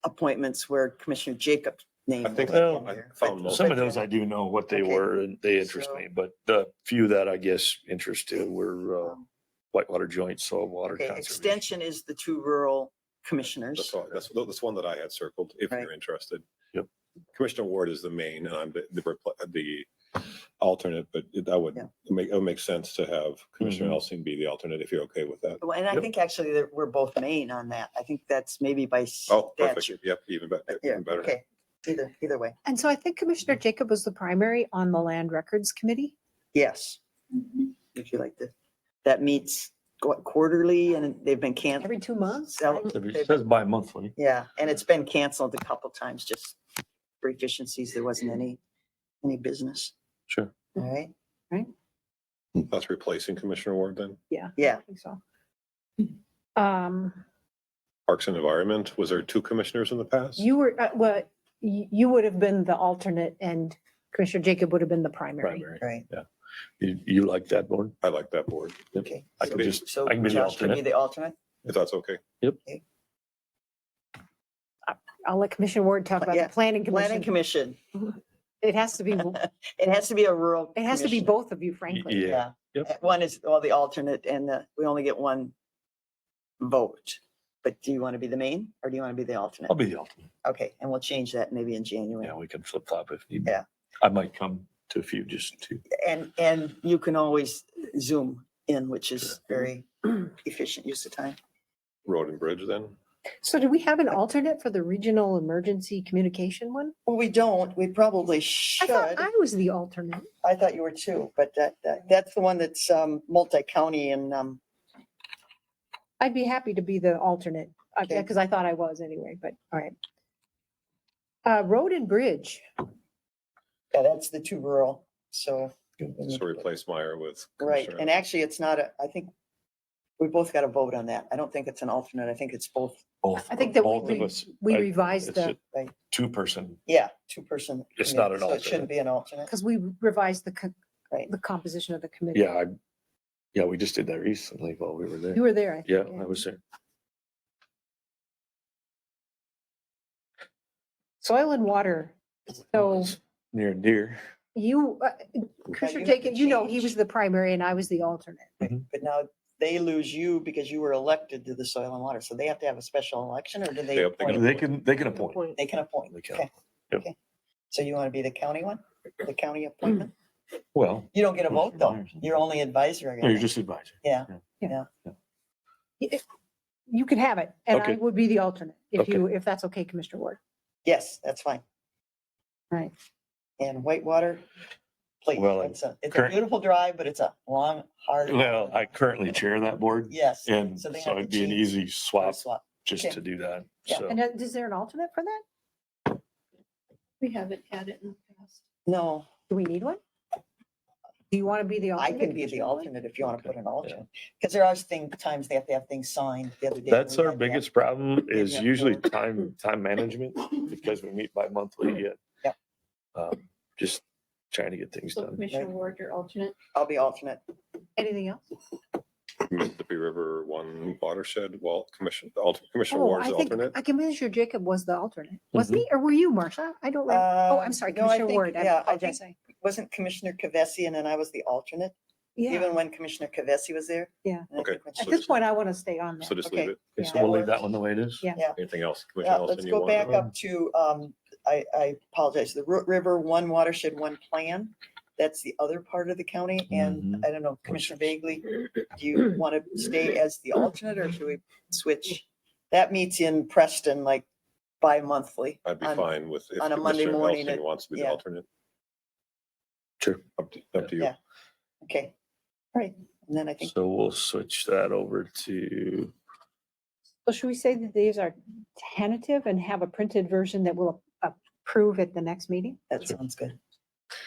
appointments where Commissioner Jacob's name. I think was Well, in there. I found most. Some of those I do know what they Okay. were and they interest So- me, but the few that I guess interested were Whitewater Joint, Soil Water Okay, Conservation. extension is the 2 rural That's commissioners. all. That's one that I had circled, if Right. you're interested. Yep. Commissioner Ward is the main, and I'm the alternate, but that would it would make sense to have Commissioner Mhm. Elsing be the alternate, if you're okay with that. Well, and I Yep. think actually that we're both main on that. I think that's maybe by Oh, perfect. statute. Yep, even better. But yeah, Even better. okay, either way. And so I think Commissioner Jacob was the primary on the Land Records Committee. Yes. If you like to, that meets quarterly and they've been canceled. Every 2 months. It says bi-monthly. Yeah, and it's been canceled a couple times just for efficiencies. There wasn't any business. Sure. All right. That's replacing Commissioner Ward then? Yeah. Yeah. I think so. Parks and Environment, was there 2 commissioners in the past? You were, you would have been the alternate and Commissioner Jacob would have been the primary. Primary. Right. Yeah. You like that board? I like that board, Okay. I can just, So I can be the Josh can be alternate. the alternate? if that's okay. I'll let Commissioner Ward talk about Yeah. the planning Planning commission. Commission. It has to be, It has to be a rural. it has to be commissioner. both of you, frankly. Yeah. Yep. One is, well, the alternate and we only get 1 vote. But do you want to be the main or do you want to be the alternate? I'll be the alternate. Okay, and we'll change that maybe in January. Yeah, we can flip flop if need be. Yeah. I might come to a few just to. And you can always Zoom in, which is very efficient use of time. Road and Bridge then? So do we have an alternate for the regional emergency communication one? Well, we don't. We probably I should. thought I was the alternate. I thought you were too, but that's the one that's multi-county and I'd be happy to be the alternate, Okay. because I thought I was anyway, but all right. Road and bridge. yeah, that's the two rural. So So replace Meyer with. right, Commissioner. and actually, it's not a. I think we both got to vote on that. I don't think it's an alternate. I think it's both. Both, I think that both of us. we I- revised it's the, a Two-person. Yeah, two-person. It's not an committee, so it shouldn't alternate. be an alternate. because we revised Right. the composition of the committee. Yeah, we just did that recently while we were there. You were there, I think. Yeah, I was there. Soil and water. So Near and dear. you, Commissioner you have to Taken, you know, he change. was the primary and I was the alternate. But now they lose you because you were elected to the soil and water. So they have to have a special election or do they? Yep, they appoint? They can appoint. They can appoint. They can. Okay. Yep. Okay. So you want to be the county one? The county appointment? Well, You don't get a vote though. You're only advisory. no, you're just advisor. Yeah. You could have it and I Okay. would be the alternate if Okay. you, if that's okay, Commissioner Ward. Yes, that's fine. Right. And Whitewater, please. Well, It's a current- beautiful drive, but it's a long, hard. Well, I currently chair that board. Yes. And So they so have to it'd be an change. easy swap Swap. just Okay. to do that. Yeah. So And is there an alternate for that? We haven't had it in the past. No, Do we need one? Do you want to be the I alternate? can be the Commissioner Ward? alternate if you want to put an alternate. Because there are times they have to have things signed the other day. that's we our had that. biggest problem is Yeah. usually time management because we meet bi-monthly. Yeah. Just trying to get things So done. Commissioner Ward, your alternate. I'll be alternate. Anything else? Mississippi River One Watershed, Commissioner Oh, Ward's I think alternate. Commissioner Jacob was the alternate. Wasn't he? Or were you, Marcia? I don't remember. Oh, I'm sorry, No, I Commissioner think- Ward. I yeah, I apologize. Wasn't Commissioner Kavesi and then I was the alternate, Yeah, even when Commissioner Kavesi was there? yeah. And I Okay. think when At she- this point, I want to stay on So there. just Okay. leave it. Okay, so Yeah. we'll leave that one the way it is. Yeah. Anything else? Yeah, Commissioner let's Ellison, you go want? back up to, I apologize, the Root River One Watershed, One Plan. That's the other part of the county. And I don't know, Commissioner Bagley, do you want to stay as the alternate or should we switch? That meets in Preston like bi-monthly. I'd be on- fine with if on a Monday Commissioner morning Ellison at- wants to be the yeah. alternate. Sure. Up to you. Yeah. Okay, all right. And then I think, So we'll switch that over to, So should we say that these are tentative and have a printed version that we'll approve at the next meeting? that sounds good.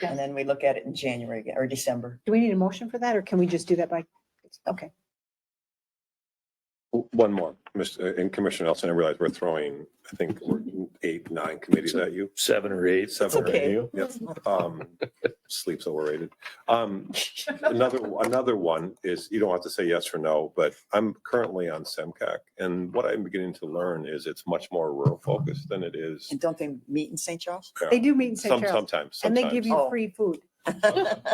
And then we look at it in January again, or December. Do we need a motion for that or can we just do that by? Okay. One more, and Commissioner Nelson, I realize we're throwing, I think we're 8, 9 committees at you. 7 or 8. Seven or okay. eight. Yep. Sleep's overrated. Another one is, you don't have to say yes or no, but I'm currently on SEMCAC. And what I'm beginning to learn is it's much more rural focused than it is. And don't they meet in St. Charles? They do meet in St. Charles Sometimes. and they give you Oh. free food.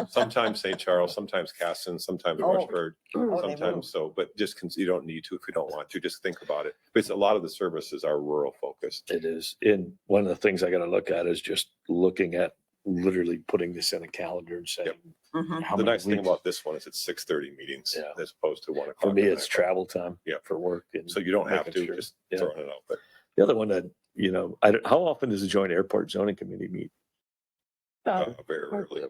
Sometimes St. Charles, sometimes Casson, sometimes Oh. Orangeburg, Oh, they move. sometimes so, but just, you don't need to if you don't want to, just think about it. Because a lot of the services are rural focused. It is. And one of the things I got to look at is just looking at literally putting this in a calendar and saying, Mhm. how The many nice thing weeks? about this one is it's 6:30 meetings Yeah. as opposed to 1 For o'clock. me, or it's 9 o'clock. travel time. Yeah. For work. And So you don't have making to, sure. just Yeah. throwing it out, but The other one that, how often does the joint airport zoning committee meet? very rarely.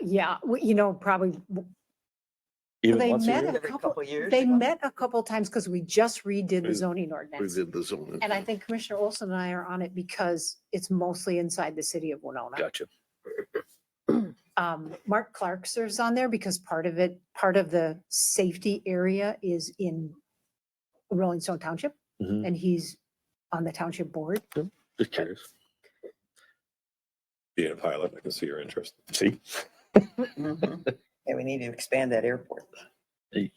Yeah, probably. Even They once a met year? a Every couple, couple years they ago? met a couple times because we just redid the We- zoning We ordinance. did the zoning. And I think Commissioner Olson and I are on it because it's mostly inside the city of Winona. Gotcha. Mark Clark serves on there because part of the safety area is in Rolling Stone Township Mhm. and he's on the township board. Just curious. Being a pilot, I can see your interest. See? Mhm. Yeah, we need to expand that airport. Okay.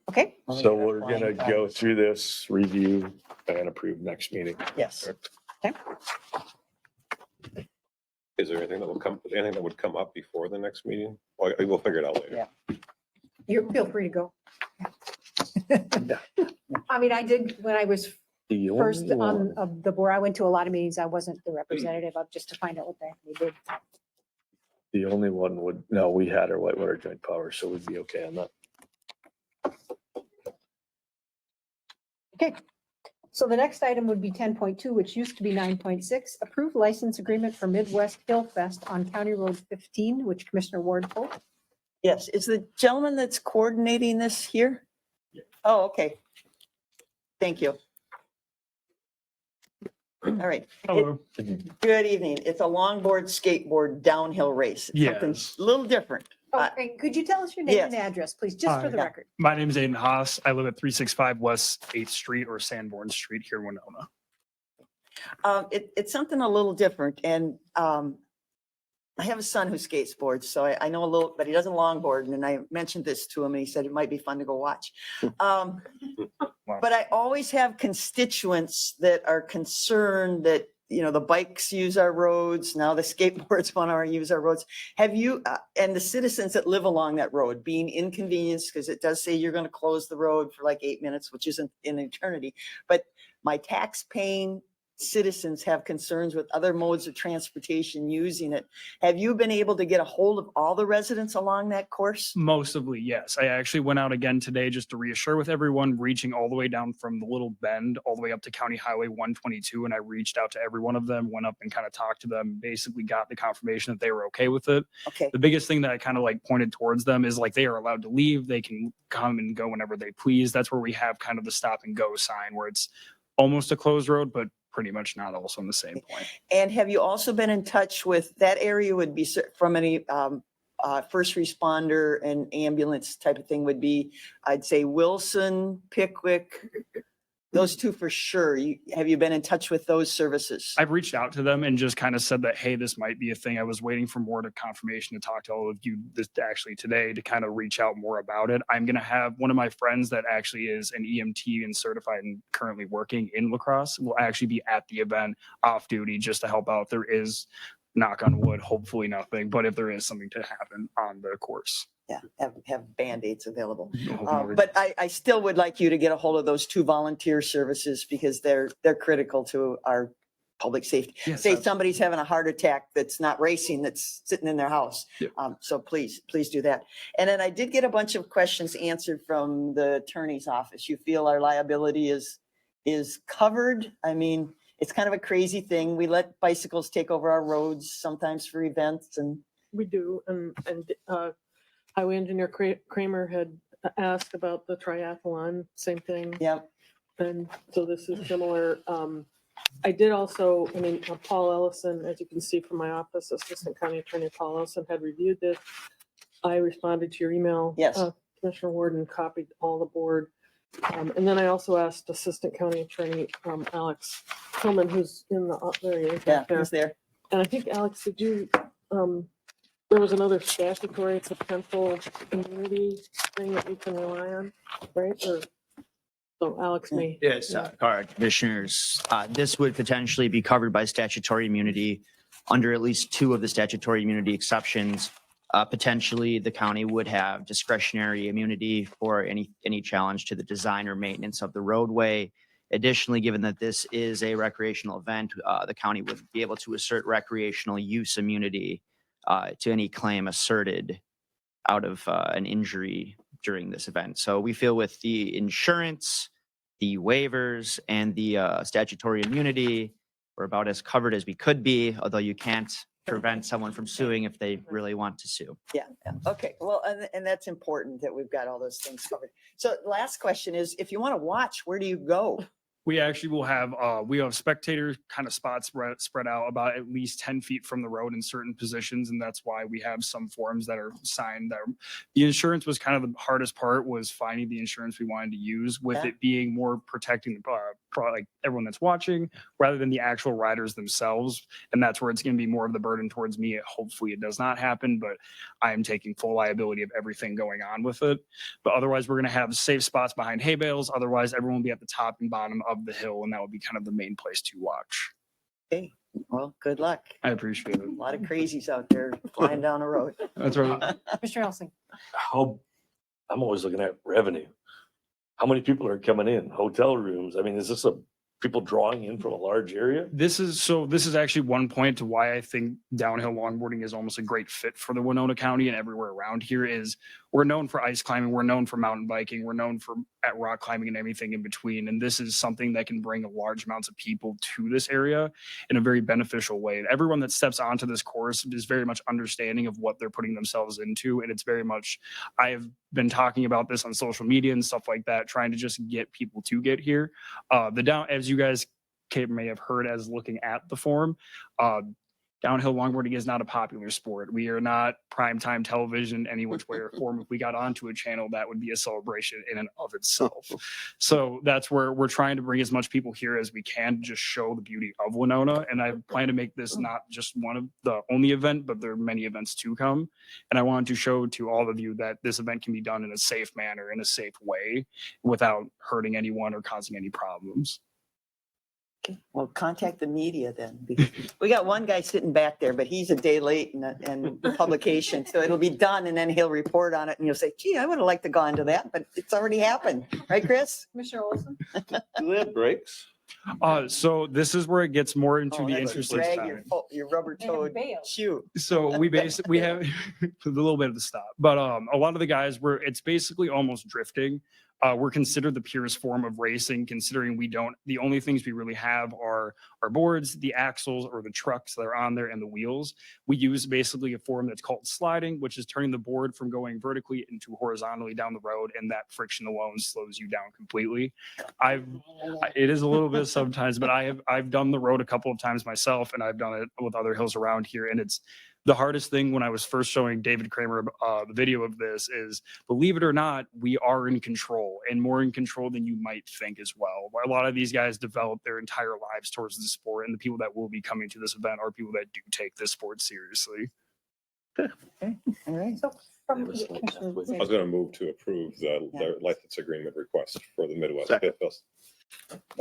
Okay, So we're gonna go through this, review and approve next meeting. Yes. Is there anything that would come up before the next meeting? Well, we'll figure it out later. Yeah. you feel free to go. I mean, I did, when I was The first only on one, of the board, I went to a lot of meetings. I wasn't the representative of just to find out what the heck they did. the only one would, no, we had our Whitewater Joint Powers, so we'd be okay on that. Okay, so the next item would be 10.2, which used to be 9.6, approved license agreement for Midwest Hill Fest on County Road 15, which Commissioner Ward pulled. Yes, is the gentleman that's coordinating this here? Oh, okay. Thank you. All right. Hello. Good evening. It's a longboard skateboard downhill race. It's something Yes. a little different. Oh, and could you tell us your name and address, please, just for the Hi. record? My name is Aiden Haas. I live at 365 West 8th Street or Sanborn Street here in Winona. It's something a little different, and I have a son who skateboards, so I know a little, but he doesn't longboard, and I mentioned this to him, and he said it might be fun to go watch. But I always have constituents that are concerned that, you know, the bikes use our roads, now the skateboards want to use our roads. Have you, and the citizens that live along that road being inconvenienced, because it does say you're going to close the road for like 8 minutes, which isn't an eternity, but my tax-paying citizens have concerns with other modes of transportation using it. Have you been able to get a hold of all the residents along that course? Mostly, yes. I actually went out again today just to reassure with everyone, reaching all the way down from the little bend all the way up to County Highway 122. And I reached out to every one of them, went up and kind of talked to them, basically got the confirmation that they were okay with it. Okay. The biggest thing that I kind of like pointed towards them is like they are allowed to leave. They can come and go whenever they please. That's where we have kind of the stop and go sign where it's almost a closed road, but pretty much not also on the same point. And have you also been in touch with, that area would be from any first responder and ambulance type of thing would be, I'd say Wilson, Pickwick, those two for sure. Have you been in touch with those services? I've reached out to them and just kind of said that, hey, this might be a thing. I was waiting for more to confirmation to talk to all of you this actually today to kind of reach out more about it. I'm going to have one of my friends that actually is an EMT and certified and currently working in La Crosse will actually be at the event off duty just to help out. There is, knock on wood, hopefully nothing, but if there is something to happen on the course. Yeah, have Band-Aids available. Lord. But I still would like you to get a hold of those two volunteer services because they're critical to our public safety. Yes, Say somebody's having a heart attack that's not racing, that's sitting in their house. So please do that. And then I did get a bunch of questions answered from the attorney's office. You feel our liability is covered? I mean, it's kind of a crazy thing. We let bicycles take over our roads sometimes for events and. We do, and Highway Engineer Kramer had asked about the triathlon, same thing. Yep. And so this is similar. I did also, I mean, Paul Ellison, as you can see from my office, Assistant County Attorney Paul Ellison had reviewed this. I responded to your email. Yes. Commissioner Warden copied all the board. And then I also asked Assistant County Attorney Alex Tillman, who's in the, there he is. Yeah, right there. who's there? And I think, Alex, did you, there was another statutory potential immunity thing that we can rely on, right? Or, so Alex may. Yes, all right, commissioners, this would potentially be covered by statutory immunity under at least two of the statutory immunity exceptions. Potentially, the county would have discretionary immunity for any challenge to the design or maintenance of the roadway. Additionally, given that this is a recreational event, the county would be able to assert recreational use immunity to any claim asserted out of an injury during this event. So we feel with the insurance, the waivers, and the statutory immunity, we're about as covered as we could be, although you can't prevent someone from suing if they really want to sue. Yeah. Okay. Well, and that's important that we've got all those things covered. So last question is, if you want to watch, where do you go? We actually will have, we have spectator kind of spots spread out about at least 10 feet from the road in certain positions. And that's why we have some forms that are signed there. The insurance was kind of the hardest part, was finding the insurance we wanted to use, with it being more protecting like everyone that's watching rather than the actual riders themselves. And that's where it's going to be more of the burden towards me. Hopefully it does not happen, but I am taking full liability of everything going on with it. But otherwise we're going to have safe spots behind hay bales. Otherwise everyone will be at the top and bottom of the hill, and that would be kind of the main place to watch. Okay, well, good luck. I appreciate it. A lot of crazies out there flying down the road. That's right. Mr. Elsing. I'm always looking at revenue. How many people are coming in? Hotel rooms? I mean, is this people drawing in from a large area? This is actually one point to why I think downhill longboarding is almost a great fit for the Winona County and everywhere around here is we're known for ice climbing, we're known for mountain biking, we're known for at rock climbing and everything in between. And this is something that can bring large amounts of people to this area in a very beneficial way. And everyone that steps onto this course is very much understanding of what they're putting themselves into. And it's very much, I have been talking about this on social media and stuff like that, trying to just get people to get here. As you guys may have heard as looking at the form, downhill longboarding is not a popular sport. We are not primetime television any which way or form. If we got onto a channel, that would be a celebration in and of itself. So that's where we're trying to bring as much people here as we can to just show the beauty of Winona. And I plan to make this not just one of the only event, but there are many events to come. And I wanted to show to all of you that this event can be done in a safe manner, in a safe way, without hurting anyone or causing any problems. Well, contact the media then. Because we got one guy sitting back there, but he's a day late in publication. So it'll be done and then he'll report on it and you'll say, gee, I would have liked to go into that, but it's already happened. Right, Chris? Commissioner Olson? Do they have breaks? So this is where it gets more into the That's interesting drag side. your rubber-toed shoe. So we have a little bit of the stop, but a lot of the guys it's basically almost drifting. We're considered the purest form of racing, considering the only things we really have are our boards, the axles or the trucks that are on there, and the wheels. We use basically a form that's called sliding, which is turning the board from going vertically into horizontally down the road, and that friction alone slows you down completely. It is a little bit sometimes, but I've done the road a couple of times myself, and I've done it with other hills around here, and it's the hardest thing when I was first showing David Kramer the video of this is, believe it or not, we are in control, and more in control than you might think as well. A lot of these guys develop their entire lives towards the sport, and the people that will be coming to this event are people that do take this sport seriously. Okay, all right. So from I was going to move to approve the license agreement request for the Midwest Pit Fest.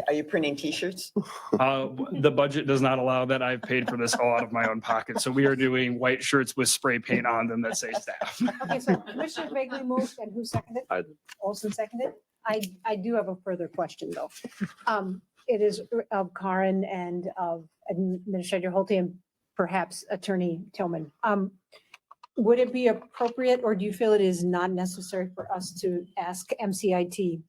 Are you printing t-shirts? The budget does not allow that. I've paid for this all out of my own pocket. So we are doing white shirts with spray paint on them that say staff. Okay, so Commissioner Vagley moved and who seconded? Olson seconded. I do have a further question though. It is of Karen and of Administrator Holte and perhaps Attorney Tillman. Would it be appropriate, or do you feel it is not necessary for us to ask MCIT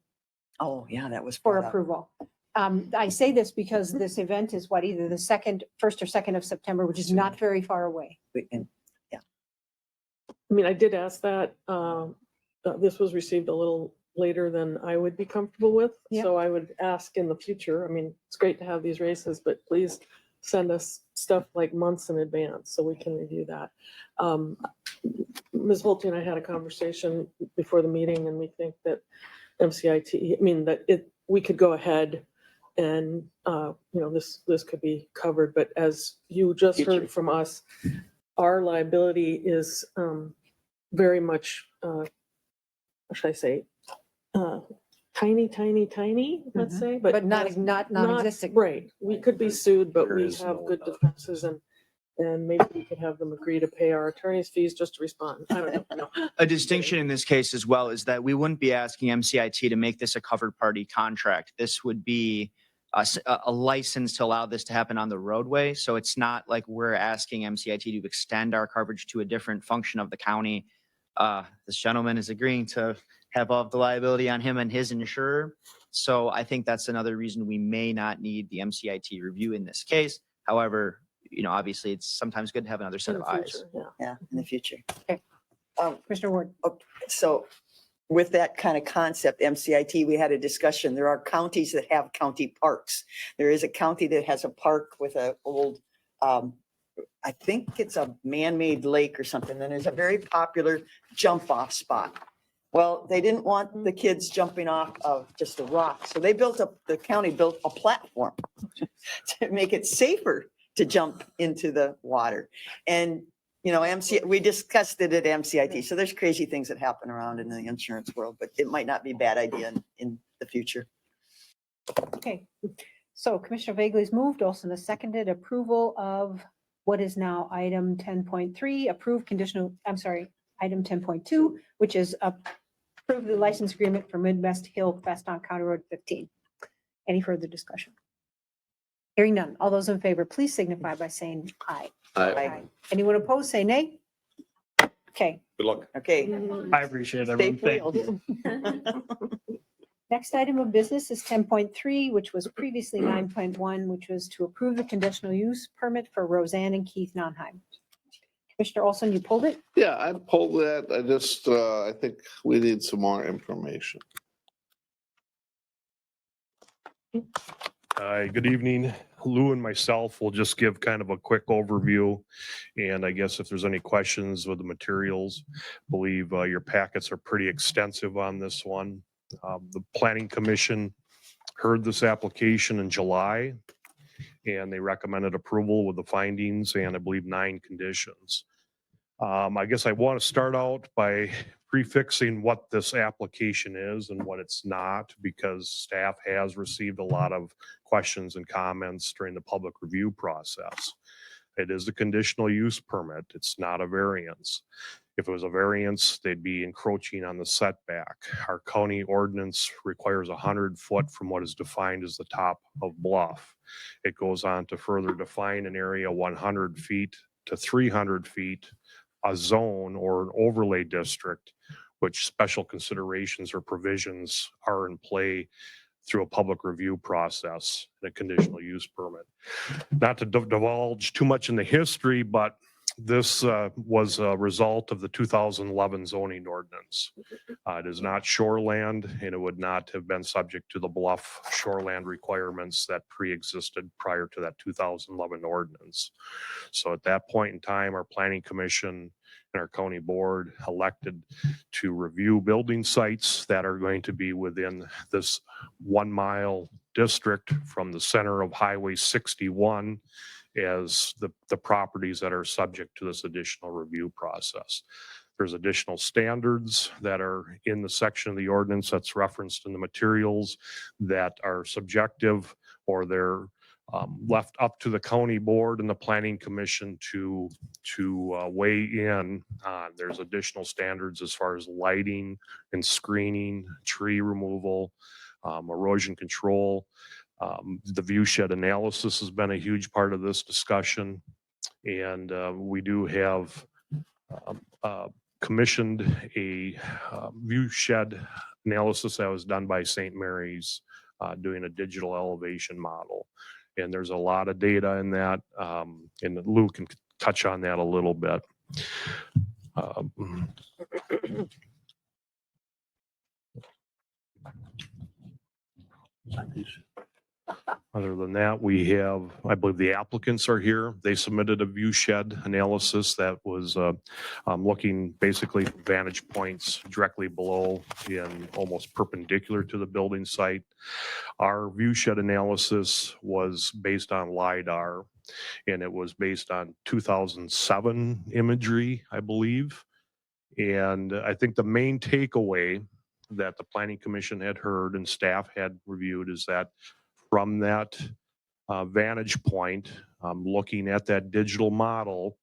Oh, yeah, that was for brought up. approval? I say this because this event is either the 1st or 2nd of September, which is not very far away. I mean, I did ask that. This was received a little later than I would be comfortable with. Yeah. So I would ask in the future. I mean, it's great to have these races, but please send us stuff like months in advance so we can review that. Ms. Holte and I had a conversation before the meeting, and we think that MCIT, I mean, that we could go ahead and, this could be covered, but as you just heard from us, our liability is very much, what should I say, tiny, let's say, But not non-existent. Right. We could be sued, but we have good defenses, and maybe we could have them agree to pay our attorney's fees just to respond. I don't know. A distinction in this case as well is that we wouldn't be asking MCIT to make this a covered party contract. This would be a license to allow this to happen on the roadway. So it's not like we're asking MCIT to extend our coverage to a different function of the county. This gentleman is agreeing to have all of the liability on him and his insurer. So I think that's another reason we may not need the MCIT review in this case. However, obviously it's sometimes good to have another set of eyes. Yeah, in the future. Okay. Commissioner Ward. So with that kind of concept, MCIT, we had a discussion. There are counties that have county parks. There is a county that has a park with an old, I think it's a man-made lake or something. And there's a very popular jump off spot. Well, they didn't want the kids jumping off of just a rock. So the county built a platform to make it safer to jump into the water. And, we discussed it at MCIT. So there's crazy things that happen around in the insurance world, but it might not be a bad idea in the future. Okay, so Commissioner Vagley's moved, Olson has seconded approval of what is now item 10.3, item 10.2, which is approve the license agreement for Midwest Hill Fest on County Road 15. Any further discussion? Hearing none. All those in favor, please signify by saying aye. Aye. Anyone opposed, say nay. Okay. Good luck. Okay. I appreciate it, Stay everyone. Thank you. wheeled. Next item of business is 10.3, which was previously 9.1, which was to approve the conditional use permit for Roseanne and Keith Nonheim. Commissioner Olson, you pulled it? Yeah, I pulled that. I just, I think we need some more information. Hi, good evening. Lou and myself will just give kind of a quick overview. And I guess if there's any questions with the materials, believe your packets are pretty extensive on this one. The Planning Commission heard this application in July, and they recommended approval with the findings and I believe 9 conditions. I guess I want to start out by prefixing what this application is and what it's not, because staff has received a lot of questions and comments during the public review process. It is a conditional use permit. It's not a variance. If it was a variance, they'd be encroaching on the setback. Our county ordinance requires 100 foot from what is defined as the top of bluff. It goes on to further define an area 100 feet to 300 feet, a zone or an overlay district, which special considerations or provisions are in play through a public review process and a conditional use permit. Not to divulge too much in the history, but this was a result of the 2011 zoning ordinance. It is not shoreland, and it would not have been subject to the bluff shoreland requirements that pre-existed prior to that 2011 ordinance. So at that point in time, our planning commission and our county board elected to review building sites that are going to be within this 1 mile district from the center of Highway 61 as the properties that are subject to this additional review process. There's additional standards that are in the section of the ordinance that's referenced in the materials that are subjective, or they're left up to the county board and the planning commission to weigh in on. There's additional standards as far as lighting and screening, tree removal, erosion control. The view shed analysis has been a huge part of this discussion. And we do have commissioned a view shed analysis that was done by St. Mary's, doing a digital elevation model. And there's a lot of data in that, and Lou can touch on that a little bit. Other than that, we have, I believe the applicants are here. They submitted a view shed analysis that was looking basically from vantage points directly below and almost perpendicular to the building site. Our view shed analysis was based on LiDAR, and it was based on 2007 imagery, I believe. And I think the main takeaway that the Planning Commission had heard and staff had reviewed is that from that vantage point, looking at that digital model,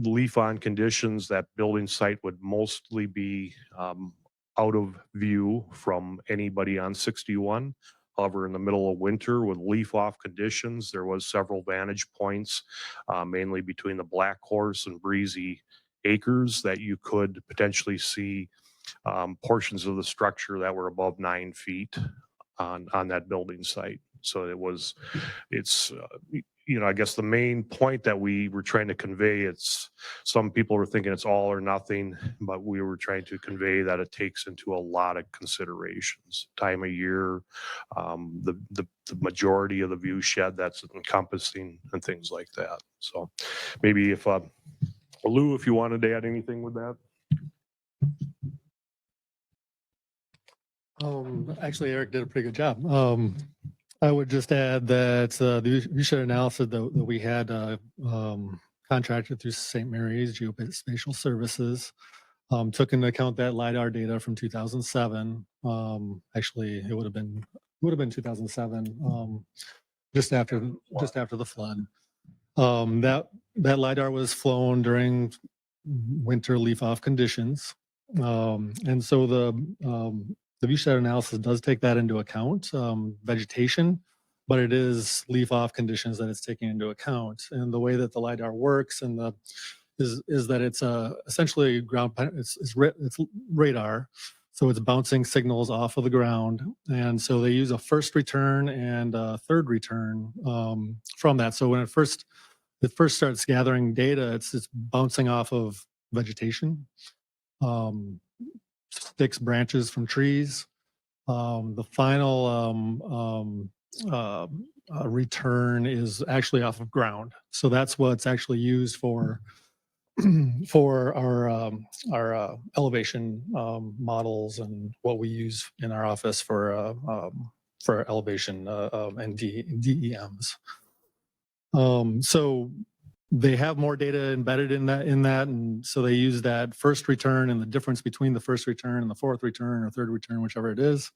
leaf on conditions, that building site would mostly be out of view from anybody on 61. However, in the middle of winter with leaf off conditions, there was several vantage points, mainly between the Black Horse and Breezy Acres, that you could potentially see portions of the structure that were above 9 feet on that building site. So it's I guess the main point that we were trying to convey, it's some people were thinking it's all or nothing, but we were trying to convey that it takes into a lot of considerations, time of year, the majority of the view shed that's encompassing and things like that. So maybe if Lou, if you wanted to add anything with that. Actually, Eric did a pretty good job. I would just add that the view shed analysis that we had contracted through St. Mary's Geospatial Services took into account that LiDAR data from 2007. Actually, it would have been 2007, just after the flood. That LiDAR was flown during winter leaf off conditions, and so the view shed analysis does take that into account, vegetation, but it is leaf off conditions that it's taking into account. And the way that the LiDAR works and is that it's essentially it's radar. So it's bouncing signals off of the ground. And so they use a first return and a third return from that. So when it first starts gathering data, it's bouncing off of vegetation, sticks, branches from trees. The final return is actually off of ground. So that's what's actually used for our elevation models and what we use in our office for elevation and DEMs. So they have more data embedded in that, and so they use that first return, and the difference between the first return and the fourth return or third return, whichever it is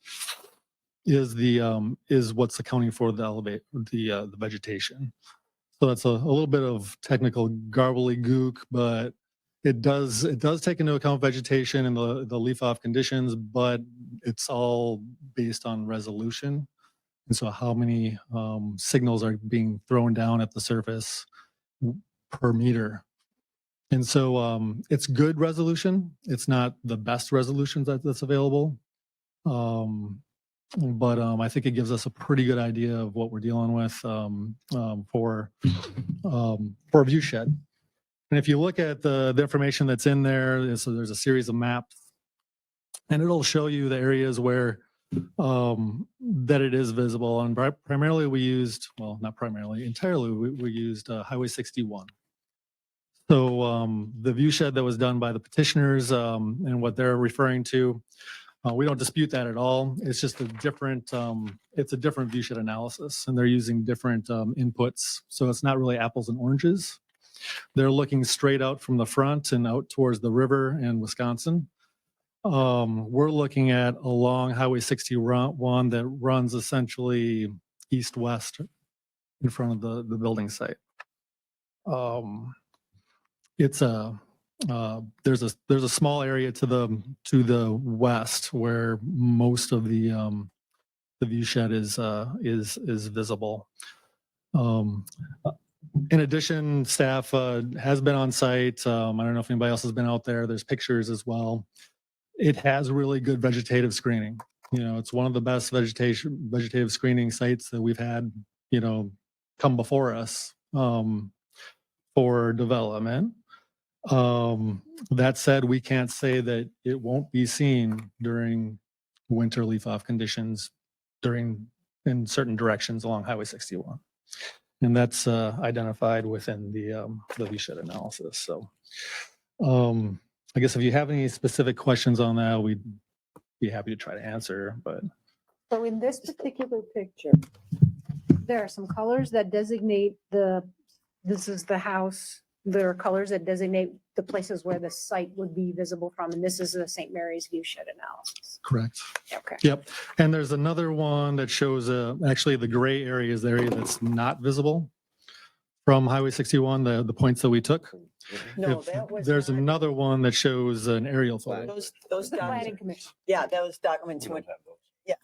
what's accounting for the vegetation. So that's a little bit of technical gobbledygook, but it does take into account vegetation and the leaf off conditions, but it's all based on resolution. And so how many signals are being thrown down at the surface per meter. And so it's good resolution. It's not the best resolution that's available. But I think it gives us a pretty good idea of what we're dealing with for a view shed. And if you look at the information that's in there, so there's a series of maps, and it'll show you the areas where that it is visible. And primarily we used, well, not primarily, entirely we used Highway 61. So the view shed that was done by the petitioners and what they're referring to, we don't dispute that at all. It's just it's a different view shed analysis, and they're using different inputs. So it's not really apples and oranges. They're looking straight out from the front and out towards the river in Wisconsin. We're looking at along Highway 61 that runs essentially east-west in front of the building site. There's a small area to the west where most of the view shed is visible. In addition, staff has been on site. I don't know if anybody else has been out there. There's pictures as well. It has really good vegetative screening. It's one of the best vegetative screening sites that we've had, come before us for development. That said, we can't say that it won't be seen during winter leaf off conditions in certain directions along Highway 61. And that's identified within the view shed analysis. So I guess if you have any specific questions on that, we'd be happy to try to answer, but. So in this particular picture, there are some colors that designate this is the house. There are colors that designate the places where the site would be visible from, and this is the St. Mary's view shed analysis. Correct. Okay. Yep. And there's another one that shows actually the gray area is the area that's not visible from Highway 61, the points that we took. No, that was There's not- another one that shows an aerial photo. Those The planning documents, commission. yeah, those documents went, yeah.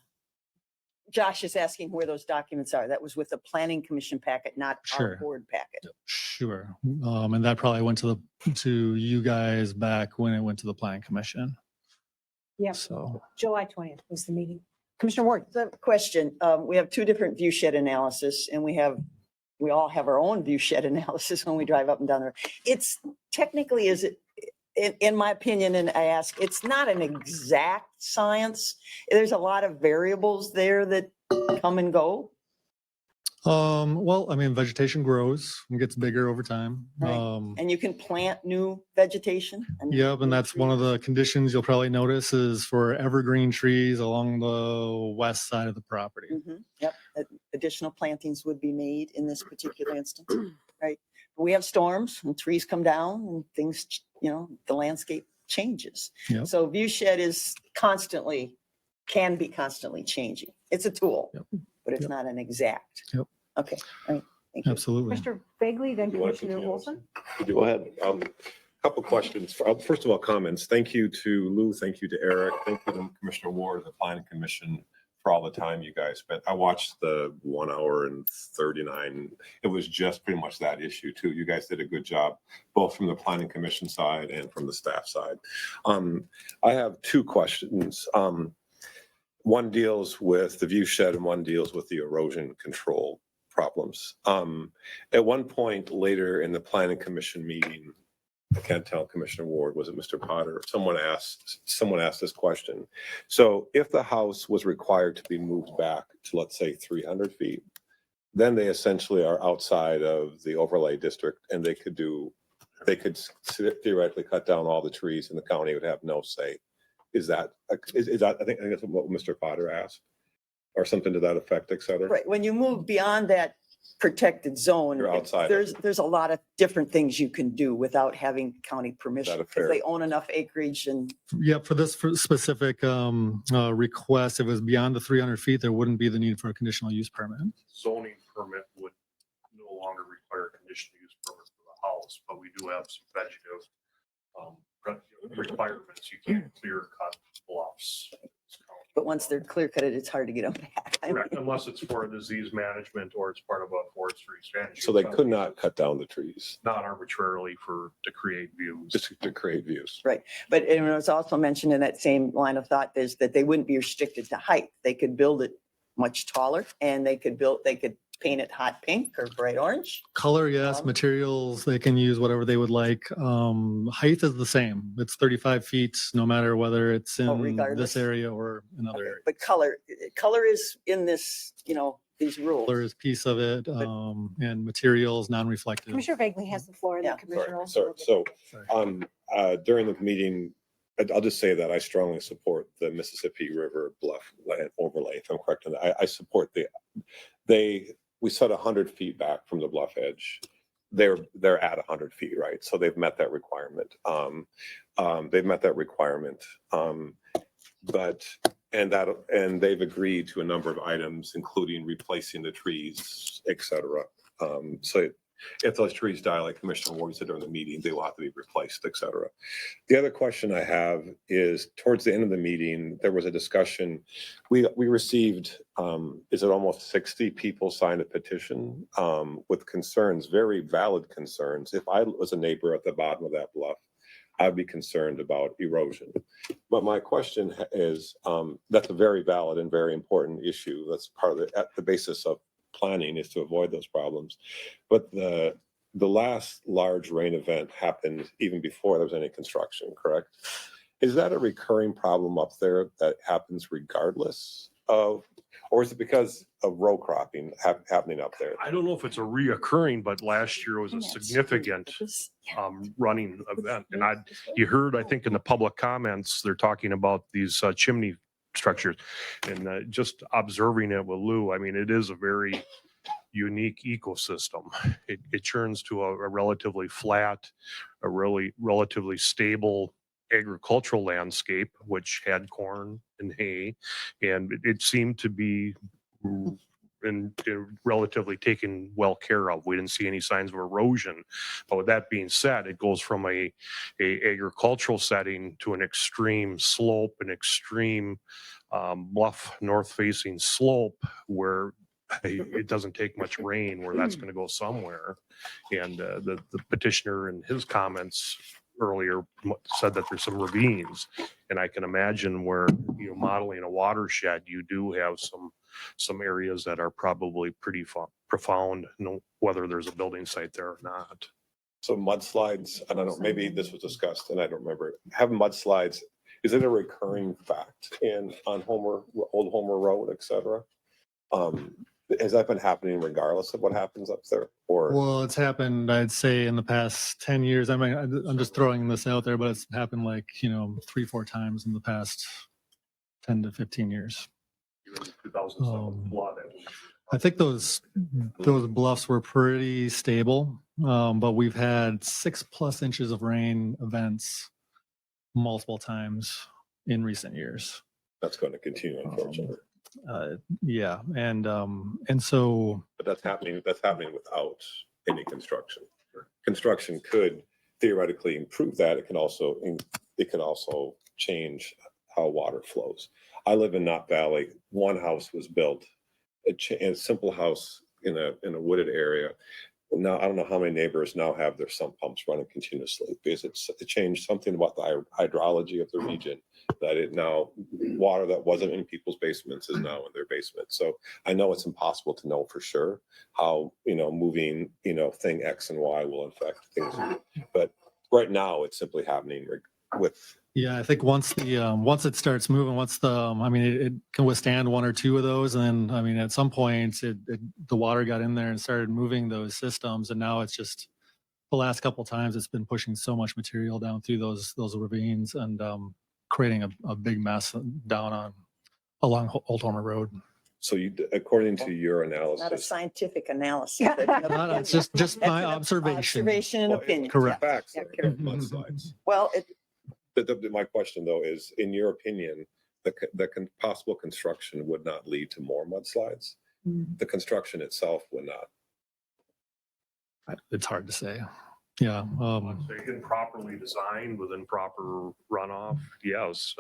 Josh is asking where those documents are. That was with the planning commission packet, not our Sure. board packet. Sure. And that probably went to you guys back when it went to the planning commission. Yeah. So. July 20th was the meeting. Commissioner Ward. The question, we have two different view shed analysis, and we all have our own view shed analysis when we drive up and down the road. It's technically, in my opinion, and I ask, it's not an exact science. There's a lot of variables there that come and go. Well, I mean, vegetation grows and gets bigger over time. Right. And you can plant new vegetation. Yep, and that's one of the conditions you'll probably notice is for evergreen trees along the west side of the property. Yep, additional plantings would be made in this particular instance, right? We have storms and trees come down and things, the landscape changes. Yep. So view shed can be constantly changing. It's a tool, but it's not an exact. Yep. Okay, all right, thank you. Absolutely. Mr. Bagley, then Commissioner Wilson. Go ahead. Couple questions. First of all, comments. Thank you to Lou. Thank you to Eric. Thank you to Commissioner Ward, the Planning Commission, for all the time you guys spent. I watched the 1 hour and 39. It was just pretty much that issue too. You guys did a good job, both from the planning commission side and from the staff side. I have two questions. One deals with the view shed and one deals with the erosion control problems. At one point later in the planning commission meeting, I can't tell, Commissioner Ward, was it Mr. Potter? Someone asked this question. So if the house was required to be moved back to, let's say, 300 feet, then they essentially are outside of the overlay district, and they could theoretically cut down all the trees and the county would have no say. Is that, I think that's what Mr. Potter asked, or something to that effect, et cetera? Right, when you move beyond that protected zone, You're outside. there's a lot of different things you can do without having county permission. Is that a Because they own enough acreage and Yeah, for this specific request, if it was beyond the 300 feet, there wouldn't be the need for a conditional use permit. Zoning permit would no longer require a conditional use permit for the house, but we do have some vegetative requirements. You can't clear cut bluffs. but once they're clear cut, it's hard to get them back. I Correct, mean, unless it's for disease management or it's part of a forestry strategy. So they could not cut down the trees, Not arbitrarily to create views. just to create views. Right, but it was also mentioned in that same line of thought is that they wouldn't be restricted to height. They could build it much taller and they could paint it hot pink or bright orange. Color, yes. Materials, they can use whatever they would like. Height is the same. It's 35 feet, no matter whether it's in regardless. this area or another area. But color is in this, these rules. Color is piece of it, and materials, non-reflective. Commissioner Vagley has the floor, and then Commissioner Sorry, Olson. so during the meeting, I'll just say that I strongly support the Mississippi River Bluff land overlay, if I'm correct on that. I support we set 100 feet back from the bluff edge. They're at 100 feet, right? So they've met that requirement. And they've agreed to a number of items, including replacing the trees, et cetera. So if those trees die, like Commissioner Ward said during the meeting, they will have to be replaced, et cetera. The other question I have is, towards the end of the meeting, there was a discussion. We received, is it almost 60 people signed a petition with concerns, very valid concerns. If I was a neighbor at the bottom of that bluff, I'd be concerned about erosion. But my question is, that's a very valid and very important issue. That's part of the basis of planning, is to avoid those problems. But the last large rain event happened even before there was any construction, correct? Is that a recurring problem up there that happens regardless of, or is it because of row cropping happening up there? I don't know if it's a reoccurring, but last year was a significant running event. And you heard, I think in the public comments, they're talking about these chimney structures, and just observing it with Lou, I mean, it is a very unique ecosystem. It turns to a relatively flat, a really relatively stable agricultural landscape, which had corn and hay, and it seemed to be relatively taken well care of. We didn't see any signs of erosion. But with that being said, it goes from a agricultural setting to an extreme slope, an extreme bluff north facing slope where it doesn't take much rain, where that's going to go somewhere. And the petitioner in his comments earlier said that there's some ravines, and I can imagine where, modeling a watershed, you do have some areas that are probably pretty profound, whether there's a building site there or not. So mudslides, I don't know, maybe this was discussed and I don't remember. Have mudslides, is it a recurring fact on Old Homer Road, et cetera? Has that been happening regardless of what happens up there? Or Well, it's happened, I'd say, in the past 10 years. I mean, I'm just throwing this out there, but it's happened 3-4 times in the past 10 to 15 years. Even the 2007 flood, I think those bluffs were pretty stable, but we've had 6+ inches of rain events multiple times in recent years. That's going to continue, unfortunately. Yeah, and so. But that's happening without any construction. Construction could theoretically improve that. It can also change how water flows. I live in Knott Valley. One house was built, a simple house in a wooded area. Now, I don't know how many neighbors now have their sump pumps running continuously because it changed something about the hydrology of the region, that it now, water that wasn't in people's basements is now in their basement. So I know it's impossible to know for sure how, moving, thing X and Y will affect things. But right now, it's simply happening with. Yeah, I think once it starts moving, it can withstand one or two of those. And then, at some point the water got in there and started moving those systems. And now it's just the last couple of times it's been pushing so much material down through those ravines and creating a big mess along Old Homer Road. So according to your analysis. Not a scientific analysis. It's just my observation. Observation and opinion. Correct. Facts, Yeah, though, mudslides. Well, My question though is, in your opinion, the possible construction would not lead to more mudslides? The construction itself would not. It's hard to say. Yeah. Improperly designed with improper runoff, yes.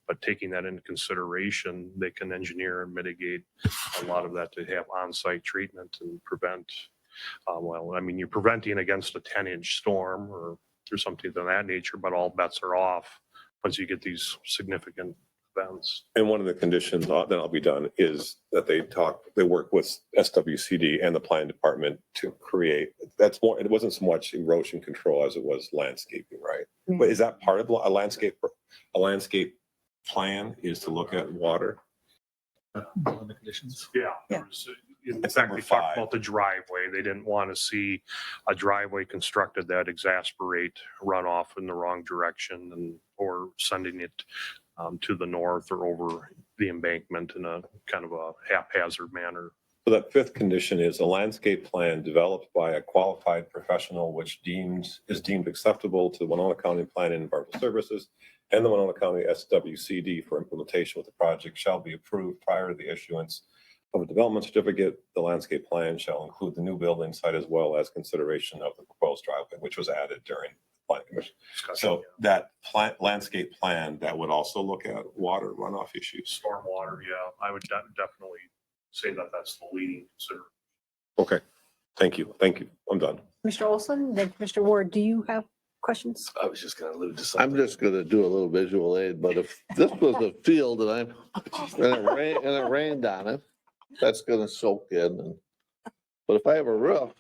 But taking that into consideration, they can engineer and mitigate a lot of that to have on-site treatment and prevent, you're preventing against a 10-inch storm or something of that nature, but all bets are off once you get these significant events. And one of the conditions, then I'll be done, is that they work with SWCD and the planning department to create, it wasn't so much erosion control as it was landscaping, right? But is that part of a landscape plan, is to look at water? One of the conditions. Yeah. In fact, they talked about the driveway. They didn't want to see a driveway constructed that exasperate runoff in the wrong direction or sending it to the north or over the embankment in a kind of a haphazard manner. So that fifth condition is a landscape plan developed by a qualified professional which is deemed acceptable to the Winona County Planning and Environmental Services and the Winona County SWCD for implementation with the project shall be approved prior to the issuance of a development certificate. The landscape plan shall include the new building site as well as consideration of the proposed driveway, which was added during the planning commission. So that landscape plan, that would also look at water runoff issues. Stormwater, yeah, I would definitely say that that's the leading consideration. Okay, thank you. I'm done. Mr. Olson, then Mr. Ward, do you have questions? I was just going to allude to something. I'm just gonna do a little visual aid, but if this was a field and it rained on it, that's gonna soak in. But if I have a roof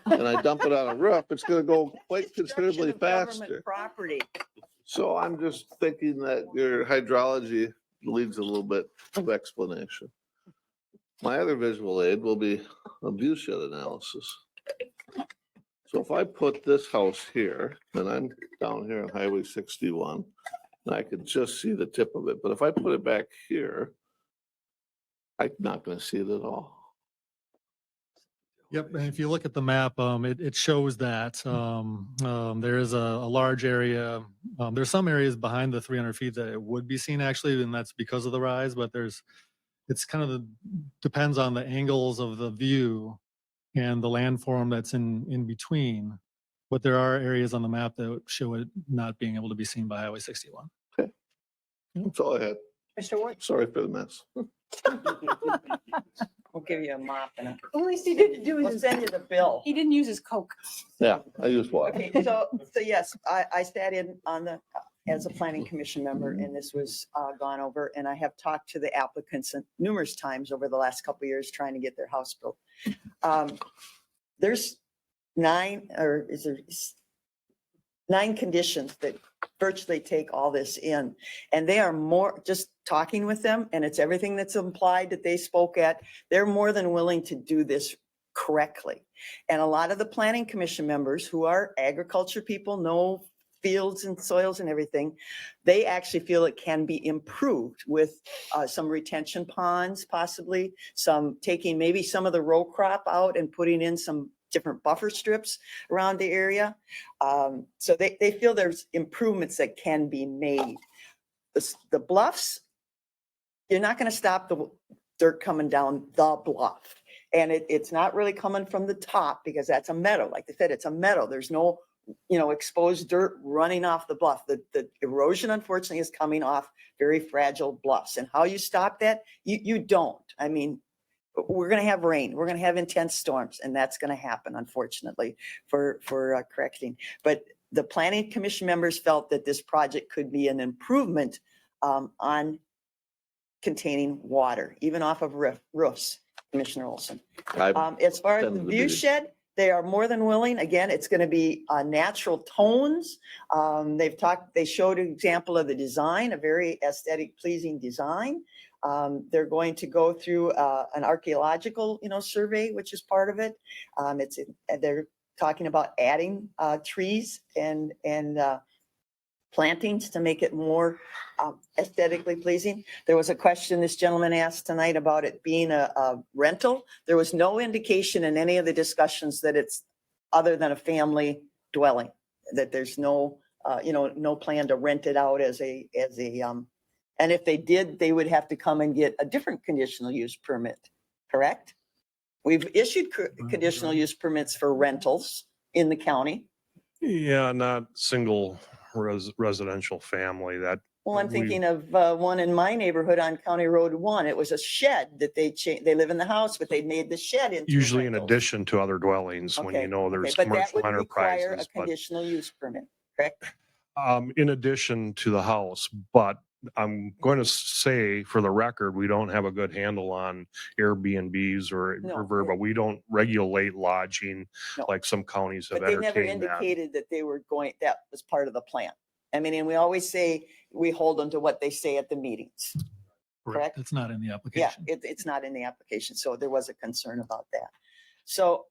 and I dump it on a roof, it's gonna go quite considerably faster. Property. So I'm just thinking that your hydrology leads a little bit of explanation. My other visual aid will be a view shed analysis. So if I put this house here, and I'm down here on Highway 61, and I could just see the tip of it, but if I put it back here, I'm not gonna see it at all. Yep, and if you look at the map, it shows that there is a large area. There's some areas behind the 300 feet that it would be seen actually, and that's because of the rise, but it's kind of depends on the angles of the view and the landform that's in between. But there are areas on the map that show it not being able to be seen by Highway 61. Okay. That's all I had. Mr. Ward? Sorry for the mess. We'll give you a mop and At least he didn't do we'll his, send you the bill. he didn't use his Coke. Yeah, I use water. Okay, so yes, I sat in as a planning commission member, and this was gone over, and I have talked to the applicants numerous times over the last couple of years trying to get their house built. There's 9 conditions that virtually take all this in, and they are more, just talking with them, and it's everything that's implied that they spoke at, they're more than willing to do this correctly. And a lot of the planning commission members who are agriculture people, know fields and soils and everything, they actually feel it can be improved with some retention ponds, possibly taking maybe some of the row crop out and putting in some different buffer strips around the area. So they feel there's improvements that can be made. The bluffs, you're not going to stop the dirt coming down the bluff. And it's not really coming from the top because that's a meadow. Like they said, it's a meadow. There's no exposed dirt running off the bluff. The erosion unfortunately is coming off very fragile bluffs. And how you stop that? You don't. I mean, we're going to have rain. We're going to have intense storms, and that's going to happen, unfortunately, for correcting. But the planning commission members felt that this project could be an improvement on containing water, even off of roofs, Commissioner Olson. As far as the view shed, they are more than willing. Again, it's going to be natural tones. They showed an example of the design, a very aesthetic pleasing design. They're going to go through an archaeological, survey, which is part of it. They're talking about adding trees and plantings to make it more aesthetically pleasing. There was a question this gentleman asked tonight about it being a rental. There was no indication in any of the discussions that it's other than a family dwelling, that there's no, no plan to rent it out as a and if they did, they would have to come and get a different conditional use permit, correct? We've issued conditional use permits for rentals in the county. Yeah, not single residential family that. Well, I'm thinking of one in my neighborhood on County Road 1. It was a shed that they live in the house, but they made the shed into. Usually in addition to other dwellings, when you know there's but that commercial would require a enterprises. But conditional use permit, correct? in addition to the house, but I'm going to say for the record, we don't have a good handle on Airbnbs or No. Verba. We don't regulate lodging No. like some counties have But they never entertained that. indicated that they were going, that was part of the plan. I mean, and we always say, we hold them to what they say at the meetings. Correct? It's not in the Yeah, application. it's not in the application, so there was a concern about that. So,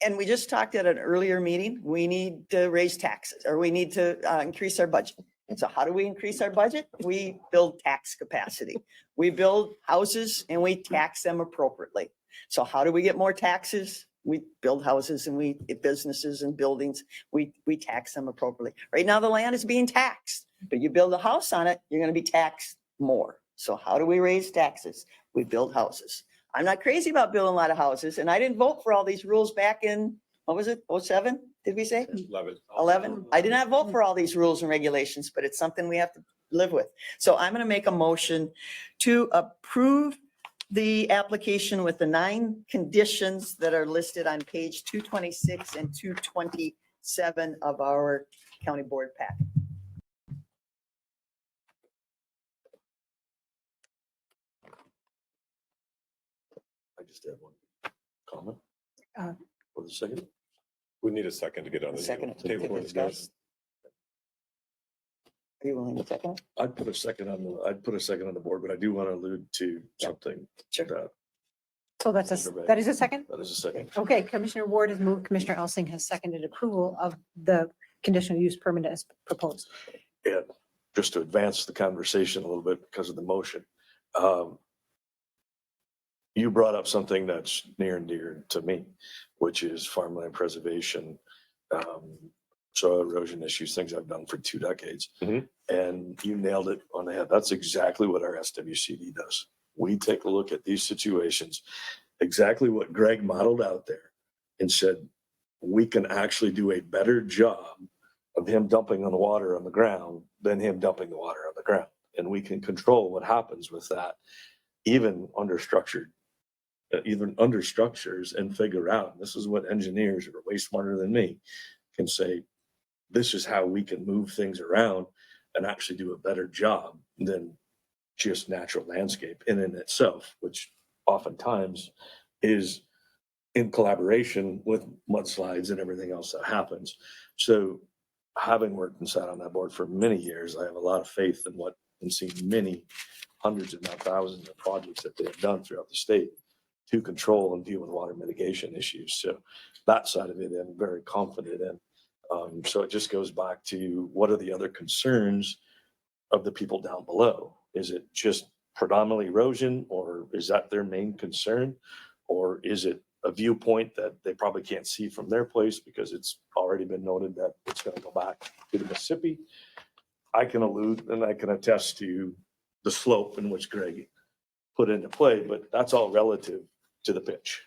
and we just talked at an earlier meeting, we need to raise taxes, or we need to increase our budget. And so how do we increase our budget? We build tax capacity. We build houses and we tax them appropriately. So how do we get more taxes? We build houses and businesses and buildings, we tax them appropriately. Right now, the land is being taxed, but you build a house on it, you're gonna be taxed more. So how do we raise taxes? We build houses. I'm not crazy about building a lot of houses, and I didn't vote for all these rules back in, what was it, 07, did we say? 11. I did not vote for all these rules and regulations, but it's something we have to live with. So I'm gonna make a motion to approve the application with the 9 conditions that are listed on page 226 and 227 of our county board pack. I just had one comment. Uh, For the second. We need a second to get on the Second to table. discuss. Are you willing to second? it? I'd put a second on the board, but I do want to allude to something. Sure. So that is a second? That is a second. Okay, Commissioner Ward has moved, Commissioner Elsing has seconded approval of the conditional use permit as proposed. And just to advance the conversation a little bit because of the motion. You brought up something that's near and dear to me, which is farmland preservation, soil erosion issues, things I've done for 2 decades. And you nailed it on the head. That's exactly what our SWCD does. We take a look at these situations, exactly what Greg modeled out there and said, we can actually do a better job of him dumping on the water on the ground than him dumping the water on the ground. And we can control what happens with that, even under structures and figure out, this is what engineers who are way smarter than me can say, this is how we can move things around and actually do a better job than just natural landscape in itself, which oftentimes is in collaboration with mudslides and everything else that happens. So having worked and sat on that board for many years, I have a lot of faith in what and seen many hundreds, if not thousands of projects that they have done throughout the state to control and deal with water mitigation issues. So that side of it, I'm very confident in. So it just goes back to what are the other concerns of the people down below? Is it just predominantly erosion, or is that their main concern? Or is it a viewpoint that they probably can't see from their place because it's already been noted that it's going to go back to the Mississippi? I can allude and I can attest to the slope in which Greg put into play, but that's all relative to the pitch.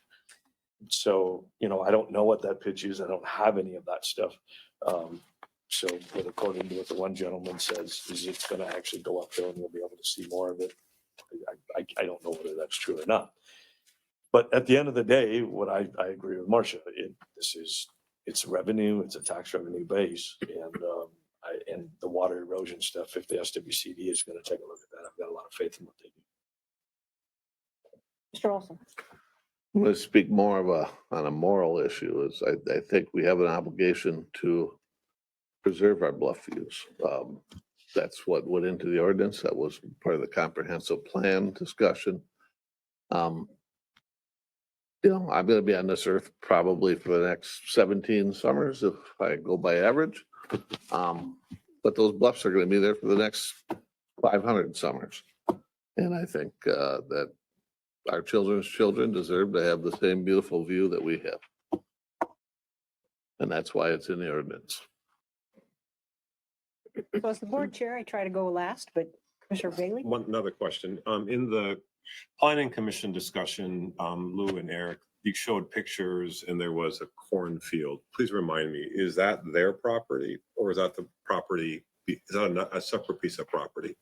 So, I don't know what that pitch is. I don't have any of that stuff. So, but according to what the one gentleman says, is it's gonna actually go uphill and we'll be able to see more of it. I don't know whether that's true or not. But at the end of the day, what I agree with Marcia, it's revenue, it's a tax revenue base, and the water erosion stuff, if the SWCD is gonna take a look at that, I've got a lot of faith in what they do. Mr. Olson. I'm going to speak more of on a moral issue is I think we have an obligation to preserve our bluff views. That's what went into the ordinance. That was part of the comprehensive plan discussion. I'm going to be on this earth probably for the next 17 summers if I go by average. But those bluffs are going to be there for the next 500 summers. And I think that our children's children deserve to have the same beautiful view that we have. And that's why it's in the ordinance. So as the board chair, I try to go last, but Commissioner Bailey? Another question. In the planning commission discussion, Lou and Eric, you showed pictures and there was a cornfield. Please remind me, is that their property or is that the property? Is that a separate piece of property?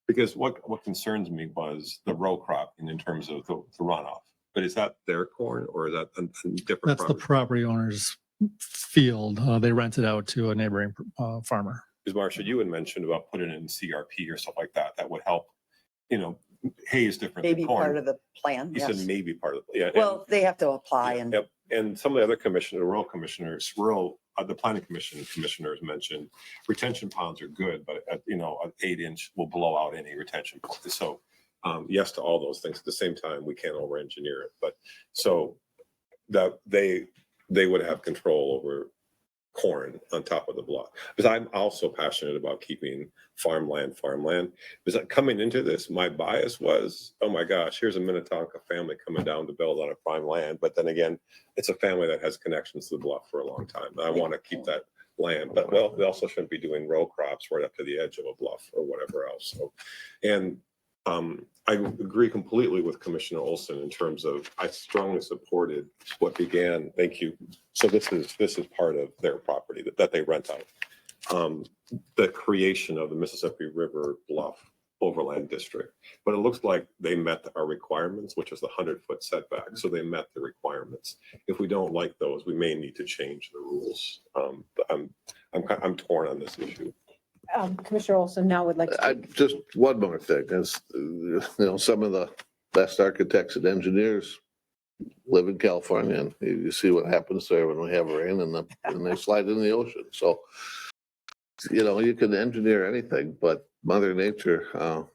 Because what concerns me was the row crop in terms of the runoff. But is that their corn or is that a different That's the property owner's field. They rent it out to a neighboring farmer. Because Marcia, you had mentioned about putting it in CRP or stuff like that. That would help, hay is different than Maybe corn. part of the plan, You yes. said maybe part of it, yeah. Well, they have to apply and. Yep. And some of the other rural commissioners, the planning commission commissioners mentioned retention ponds are good, but an 8-inch will blow out any retention pond. So yes to all those things. At the same time, we can't over-engineer it. But so that they would have control over corn on top of the block. Because I'm also passionate about keeping farmland. Because coming into this, my bias was, oh my gosh, here's a Minnetonka family coming down to build on a prime land. But then again, it's a family that has connections to the bluff for a long time. I want to keep that land, but they also shouldn't be doing row crops right up to the edge of a bluff or whatever else. So, and I agree completely with Commissioner Olson in terms of I strongly supported what began. Thank you. So this is part of their property that they rent out. The creation of the Mississippi River Bluff Overland District, but it looks like they met our requirements, which is the 100-foot setback. So they met the requirements. If we don't like those, we may need to change the rules. But I'm torn on this issue. Commissioner Olson now would like to. Just one more thing is, some of the best architects and engineers live in California, and you see what happens there when we have rain and they slide in the ocean. So, you can engineer anything, but Mother Nature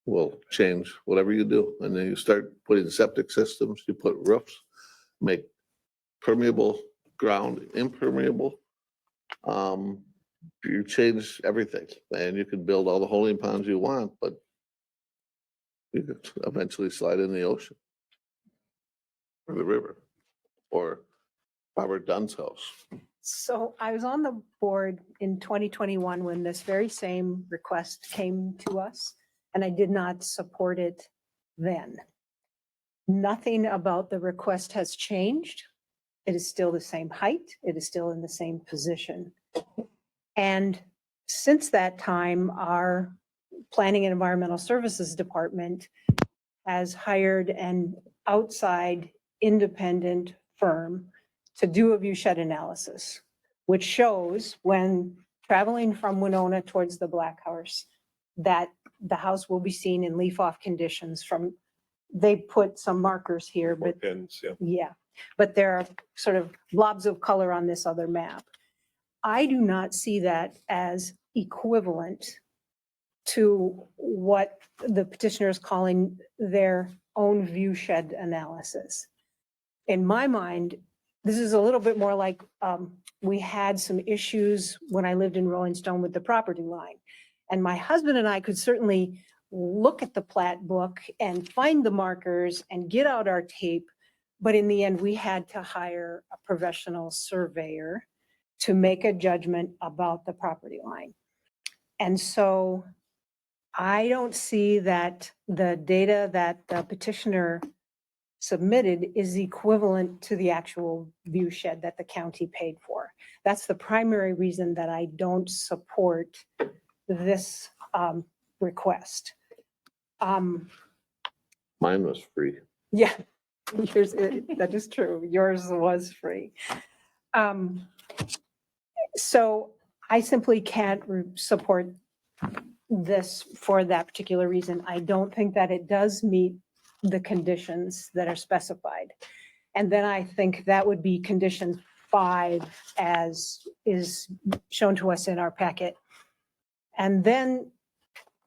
will change whatever you do. And then you start putting septic systems, you put roofs, make permeable ground impermeable. You change everything, and you can build all the holding ponds you want, but you could eventually slide in the ocean or the river or Robert Dunn's house. So I was on the board in 2021 when this very same request came to us, and I did not support it then. Nothing about the request has changed. It is still the same height. It is still in the same position. And since that time, our Planning and Environmental Services Department has hired an outside independent firm to do a view shed analysis, which shows when traveling from Winona towards the Black Horse, that the house will be seen in leaf-off conditions they put some markers here, but Pins, yeah. yeah, but there are sort of blobs of color on this other map. I do not see that as equivalent to what the petitioner is calling their own view shed analysis. In my mind, this is a little bit more like we had some issues when I lived in Rolling Stone with the property line. And my husband and I could certainly look at the plat book and find the markers and get out our tape. But in the end, we had to hire a professional surveyor to make a judgment about the property line. And so I don't see that the data that the petitioner submitted is equivalent to the actual view shed that the county paid for. That's the primary reason that I don't support this request. Mine was free. Yeah, yours, that is true. Yours was free. So I simply can't support this for that particular reason. I don't think that it does meet the conditions that are specified. And then I think that would be condition 5 as is shown to us in our packet. And then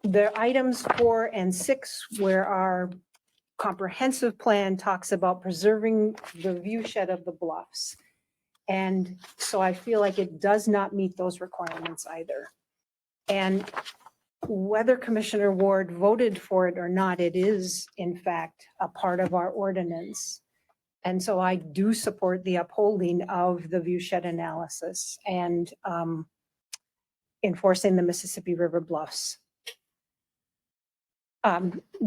the items 4 and 6, where our comprehensive plan talks about preserving the view shed of the bluffs. And so I feel like it does not meet those requirements either. And whether Commissioner Ward voted for it or not, it is in fact a part of our ordinance. And so I do support the upholding of the view shed analysis and enforcing the Mississippi River Bluffs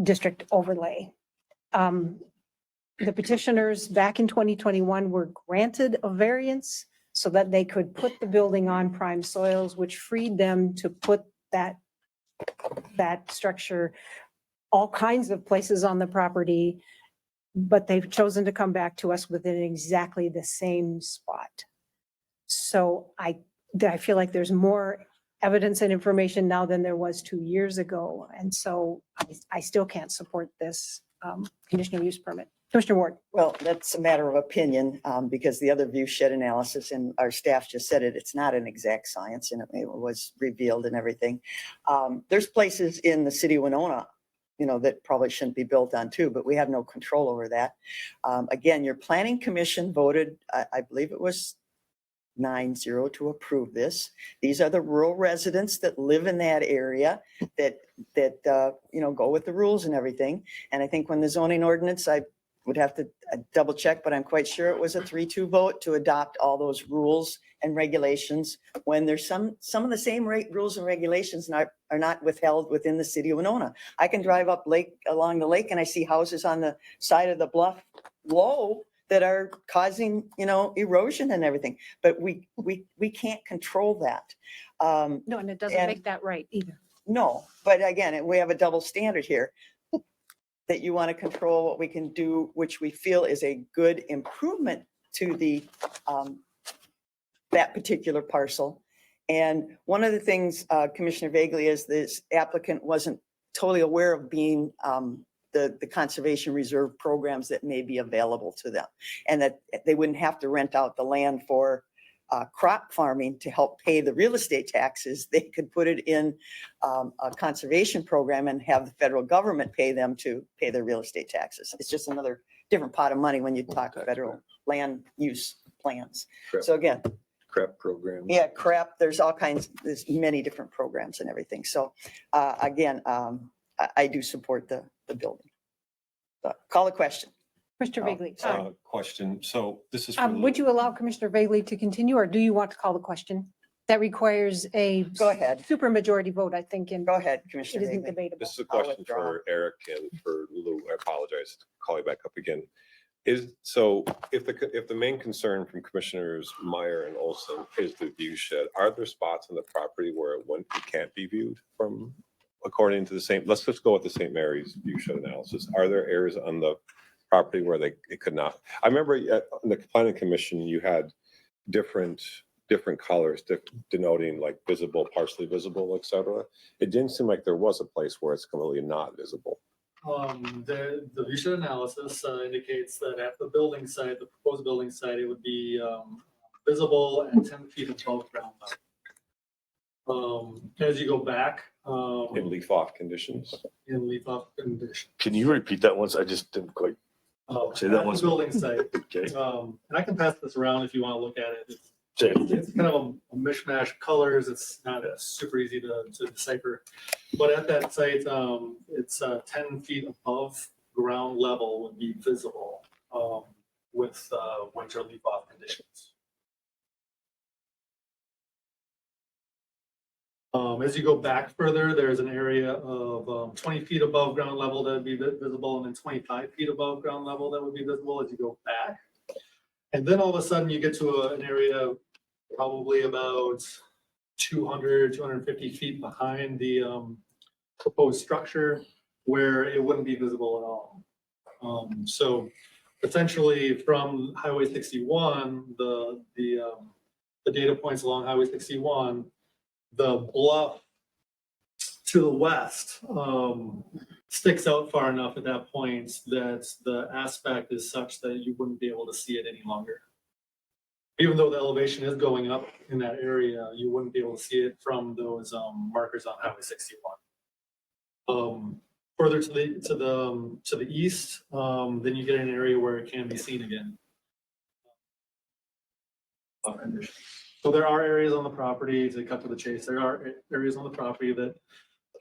district overlay. The petitioners back in 2021 were granted a variance so that they could put the building on prime soils, which freed them to put that structure all kinds of places on the property, but they've chosen to come back to us within exactly the same spot. So I feel like there's more evidence and information now than there was 2 years ago. And so I still can't support this conditional use permit. Commissioner Ward. Well, that's a matter of opinion, because the other view shed analysis, and our staff just said it, it's not an exact science, and it was revealed and everything. There's places in the city of Winona, that probably shouldn't be built on too, but we have no control over that. Again, your planning commission voted, I believe it was 9-0 to approve this. These are the rural residents that live in that area that go with the rules and everything. And I think when the zoning ordinance, I would have to double check, but I'm quite sure it was a 3-2 vote to adopt all those rules and regulations when there's some of the same rules and regulations are not withheld within the city of Winona. I can drive along the lake and I see houses on the side of the bluff low that are causing, erosion and everything, but we can't control that. No, and it doesn't make that right either. No, but again, we have a double standard here. That you want to control what we can do, which we feel is a good improvement to the that particular parcel. And one of the things, Commissioner Vagley, is this applicant wasn't totally aware of being the conservation reserve programs that may be available to them, and that they wouldn't have to rent out the land for crop farming to help pay the real estate taxes. They could put it in a conservation program and have the federal government pay them to pay their real estate taxes. It's just another different pot of money when you talk federal land use plans. So again, CREP program. yeah, crap, there's there's many different programs and everything. So again, I do support the building. So, call a question. Commissioner Vagley. Question. So this is. Would you allow Commissioner Vagley to continue, or do you want to call the question? That requires a supermajority vote, I think. Go ahead, Commissioner It isn't Vagley. debatable. This is a question for Eric and for Lou. I apologize to call you back up again. So if the main concern from Commissioners Meyer and Olson is the view shed, are there spots on the property where it can't be viewed from, according to the same, let's just go with the St. Mary's view shed analysis. Are there areas on the property where it could not? I remember in the planning commission, you had different colors denoting like visible, partially visible, etc. It didn't seem like there was a place where it's completely not visible. The view shed analysis indicates that at the building site, the proposed building site, it would be visible at 10 feet above ground level. As you go back. In leaf-off conditions. In leaf-off conditions. Can you repeat that once? I just didn't quite say that At once. the building site. Okay. And I can pass this around if you want to look at it. Say it. It's kind of a mishmash of colors. It's not super easy to decipher. But at that site, it's 10 feet above ground level would be visible with winter leaf-off conditions. As you go back further, there's an area of 20 feet above ground level that would be visible, and then 25 feet above ground level that would be visible as you go back. And then all of a sudden you get to an area probably about 200, 250 feet behind the proposed structure where it wouldn't be visible at all. So essentially from Highway 61, the data points along Highway 61, the bluff to the west sticks out far enough at that point that the aspect is such that you wouldn't be able to see it any longer. Even though the elevation is going up in that area, you wouldn't be able to see it from those markers on Highway 61. Further to the east, then you get an area where it can be seen again. So there are areas on the property, to cut to the chase, there are areas on the property that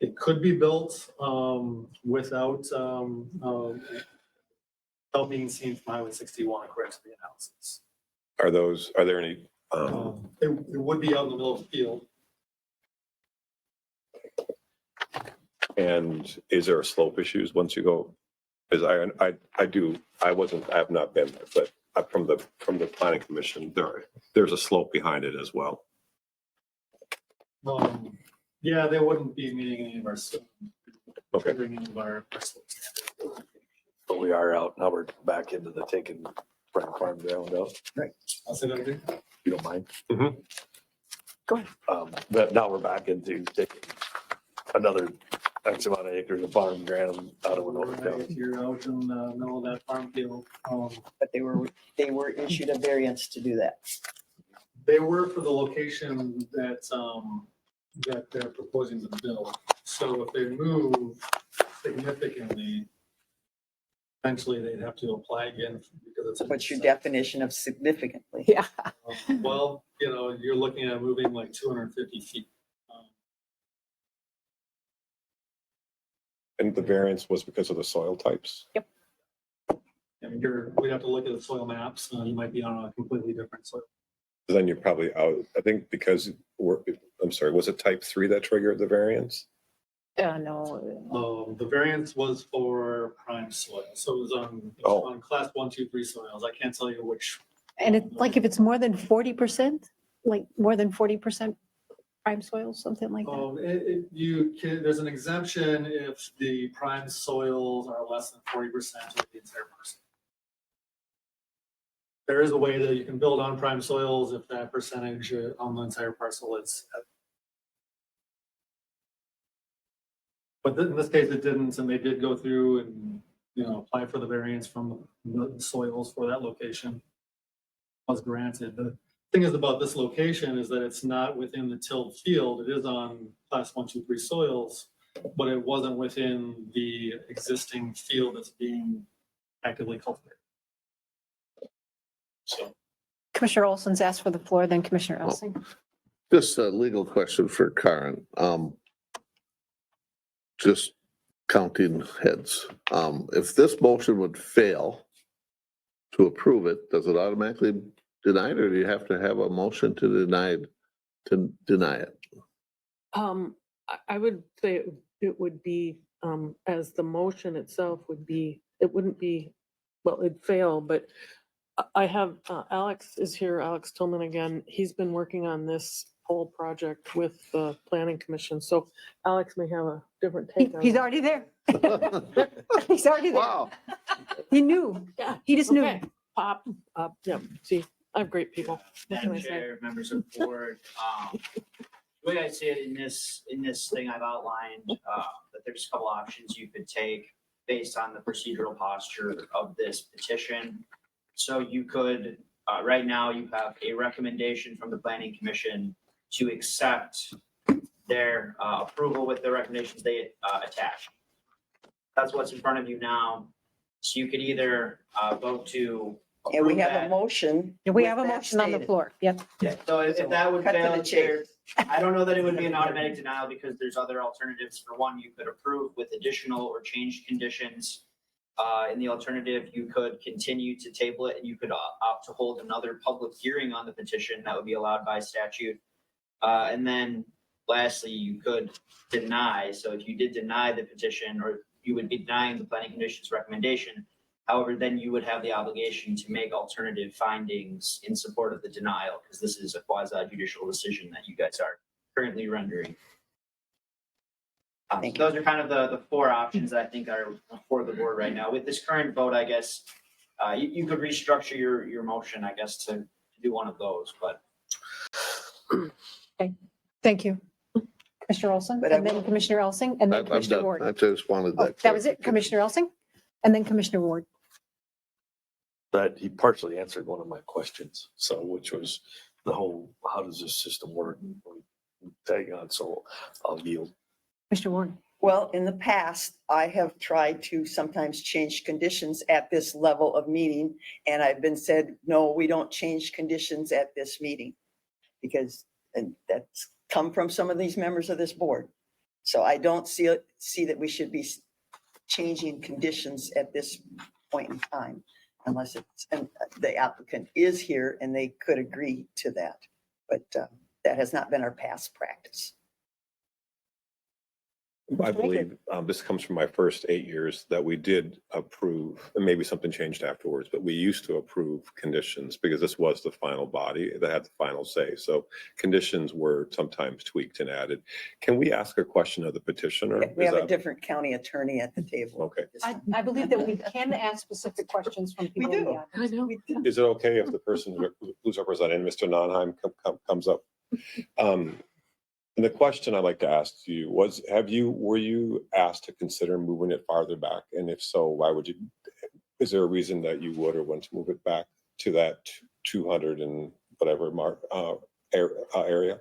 it could be built without being seen from Highway 61 according to the analysis. Are there any, It would be out in the middle of the field. and is there a slope issues once you go? Because I have not been there, but from the planning commission, there's a slope behind it as well. Yeah, they wouldn't be meeting any of our, Okay. any of our slopes. But we are out, now we're back into the taking Frank Farm ground out. Right. I'll say that again. You don't mind? Mhm. Go ahead. But now we're back into taking another X amount of acres of farm ground out of Winona Right, County. you're out in the middle of that farm field. But they were issued a variance to do that. They were for the location that they're proposing to build. So if they move significantly, eventually they'd have to apply again because it's. What's your definition of significantly? Yeah. Well, you're looking at moving like 250 feet. And the variance was because of the soil types? Yep. And we'd have to look at the soil maps. You might be on a completely different soil. Then you're probably out, I think because I'm sorry, was it type 3 that triggered the variance? No. The variance was for prime soil. So it was on class 1, 2, 3 soils. I can't tell you which. And it's like if it's more than 40%, like more than 40% prime soil, something like that. There's an exemption if the prime soils are less than 40% of the entire parcel. There is a way that you can build on prime soils if that percentage on the entire parcel is. But in this case, it didn't, and they did go through and, apply for the variance from the soils for that location. Was granted. The thing is about this location is that it's not within the tilled field. It is on class 1, 2, 3 soils, but it wasn't within the existing field that's being actively cultivated. So. Commissioner Olson's asked for the floor, then Commissioner Elsing. Just a legal question for Karen. Just counting heads. If this motion would fail to approve it, does it automatically deny it, or do you have to have a motion to deny it? I would say it would be, as the motion itself would be, it wouldn't be, well, it'd fail, but I have, Alex is here, Alex Tillman again. He's been working on this whole project with the planning commission. So Alex may have a different take on it. He's already there. He's already there. Wow. He knew. Yeah. He just knew. Okay. Pop up. Yeah. See, I have great people. What can Madam I say? Chair, members of the board, the way I see it in this thing I've outlined, that there's a couple options you could take based on the procedural posture of this petition. So you could, right now you have a recommendation from the planning commission to accept their approval with the recommendations they attach. That's what's in front of you now. So you could either vote to. And we approve have a that. motion. We have a with that motion on the stated. floor. Yep. So if that would Cut to fail, the chase. I don't know that it would be an automatic denial because there's other alternatives. For one, you could approve with additional or changed conditions. In the alternative, you could continue to table it and you could opt to hold another public hearing on the petition that would be allowed by statute. And then lastly, you could deny. So if you did deny the petition, or you would be denying the planning commission's recommendation. However, then you would have the obligation to make alternative findings in support of the denial, because this is a quasi judicial decision that you guys are currently rendering. So those are kind of the four options that I think are for the board right now. With this current vote, I guess, you could restructure your motion, I guess, to do one of those, but. Okay, thank you. Commissioner Olson, and then Commissioner Elsing, and then I'm Commissioner done. Ward. I just wanted Oh, that. that was it, Commissioner Elsing, and then Commissioner Ward. That he partially answered one of my questions, so which was the whole, how does this system work? Tagging on, so I'll yield. Commissioner Ward. Well, in the past, I have tried to sometimes change conditions at this level of meeting, and I've been said, no, we don't change conditions at this meeting. Because, and that's come from some of these members of this board. So I don't see that we should be changing conditions at this point in time, unless it's, and the applicant is here and they could agree to that. But that has not been our past practice. I believe this comes from my first 8 years that we did approve, and maybe something changed afterwards, but we used to approve conditions because this was the final body that had the final say. So conditions were sometimes tweaked and added. Can we ask a question of the petitioner? We have Is a that- different county attorney at the table. Okay. I believe that we can ask specific questions from people. in the audience. Is it okay if the person who's representing Mr. Nonheim comes up? And the question I'd like to ask you was, were you asked to consider moving it farther back? And if so, why would you, is there a reason that you would or want to move it back to that 200 and whatever mark, area?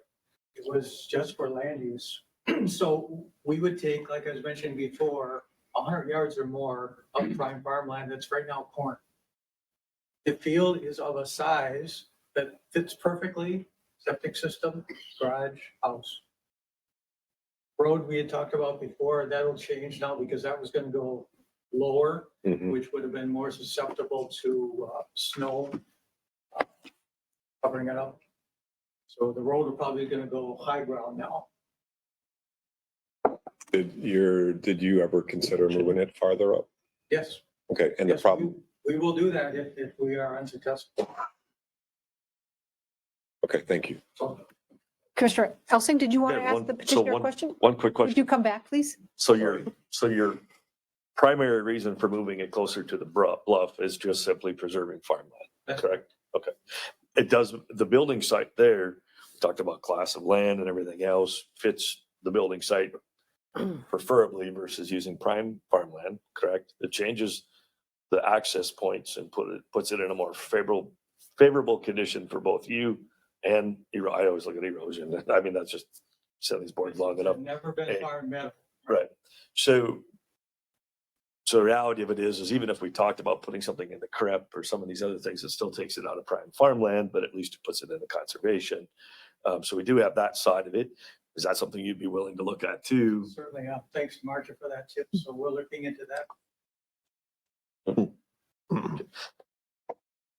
It was just for land use. So we would take, like I was mentioning before, 100 yards or more of prime farmland that's right now corn. The field is of a size that fits perfectly, septic system, garage, house. Road we had talked about before, that'll change now because that was gonna go lower, which would have been more susceptible to snow covering it up. So the road are probably gonna go high ground now. Did you ever consider moving it farther up? Yes. Okay, and the Yes, problem, We will do that if we are unsuccessful. okay, thank you. Commissioner Elsing, did you want to Yeah, ask one- the so petitioner a one- question? One quick Would you question. come back, please? So your primary reason for moving it closer to the bluff is just simply preserving farmland, correct? Okay. It does, the building site there, talked about class of land and everything else, fits the building site preferably versus using prime farmland, correct? It changes the access points and puts it in a more favorable condition for both you and I always look at erosion. I mean, that's just setting these boards long enough. Never been farm meadow. Right. So the reality of it is even if we talked about putting something in the CREP or some of these other things, it still takes it out of prime farmland, but at least it puts it into conservation. So we do have that side of it. Is that something you'd be willing to look at too? Certainly, thanks Marcia for that tip. So we're looking into that.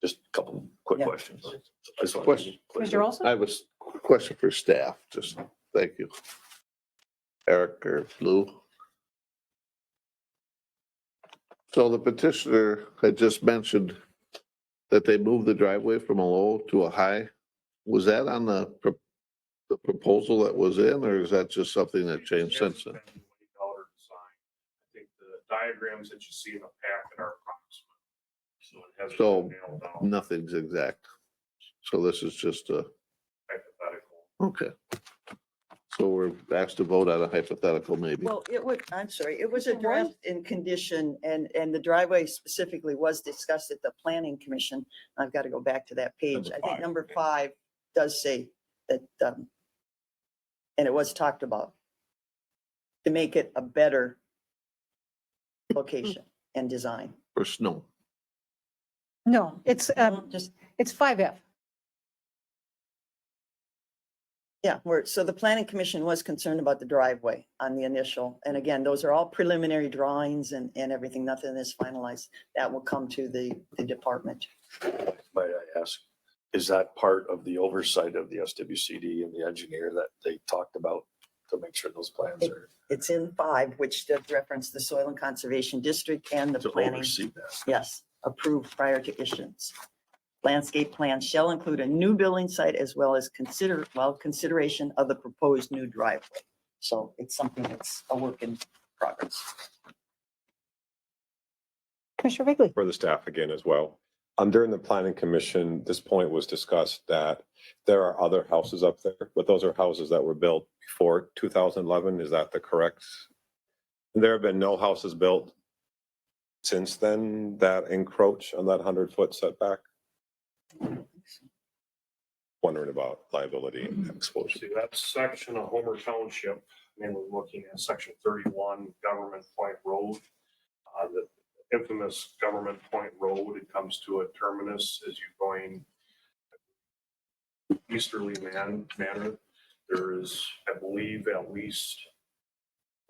Just a couple quick Yeah. questions. I just wanted to Question. clear Mr. Olson? I have a question for staff, just, thank you. Eric or Lou. So the petitioner had just mentioned that they moved the driveway from a low to a high. Was that on the proposal that was in, or is that just something that changed since then? I think the diagrams that you see in the packet are approximate. So it hasn't So been nailed down. nothing's exact. So this is just a, Hypothetical. okay. So we're asked to vote on a hypothetical maybe. Well, I'm sorry, it was addressed in condition and the driveway specifically was discussed at the planning commission. I've got to go back to that page. I think number 5 does say that, and it was talked about to make it a better location and design. For snow. No, it's 5F. Yeah, so the planning commission was concerned about the driveway on the initial, and again, those are all preliminary drawings and everything, nothing is finalized. That will come to the department. Might I ask, is that part of the oversight of the SWCD and the engineer that they talked about to make sure those plans are It's in 5, which does reference the Soil and Conservation District and the to planning. oversee that. Yes, approved prior to issuance. Landscape plan shall include a new building site as well as consideration of the proposed new driveway. So it's something that's a work in progress. Commissioner Wrigley. For the staff again as well. During the planning commission, this point was discussed that there are other houses up there, but those are houses that were built before 2011. Is that the correct? There have been no houses built since then that encroach on that 100-foot setback? Wondering about liability exposure. See, that section of Homer Township, mainly looking at section 31, Government Point Road. The infamous Government Point Road, it comes to a terminus as you're going easterly manner. There is, I believe, at least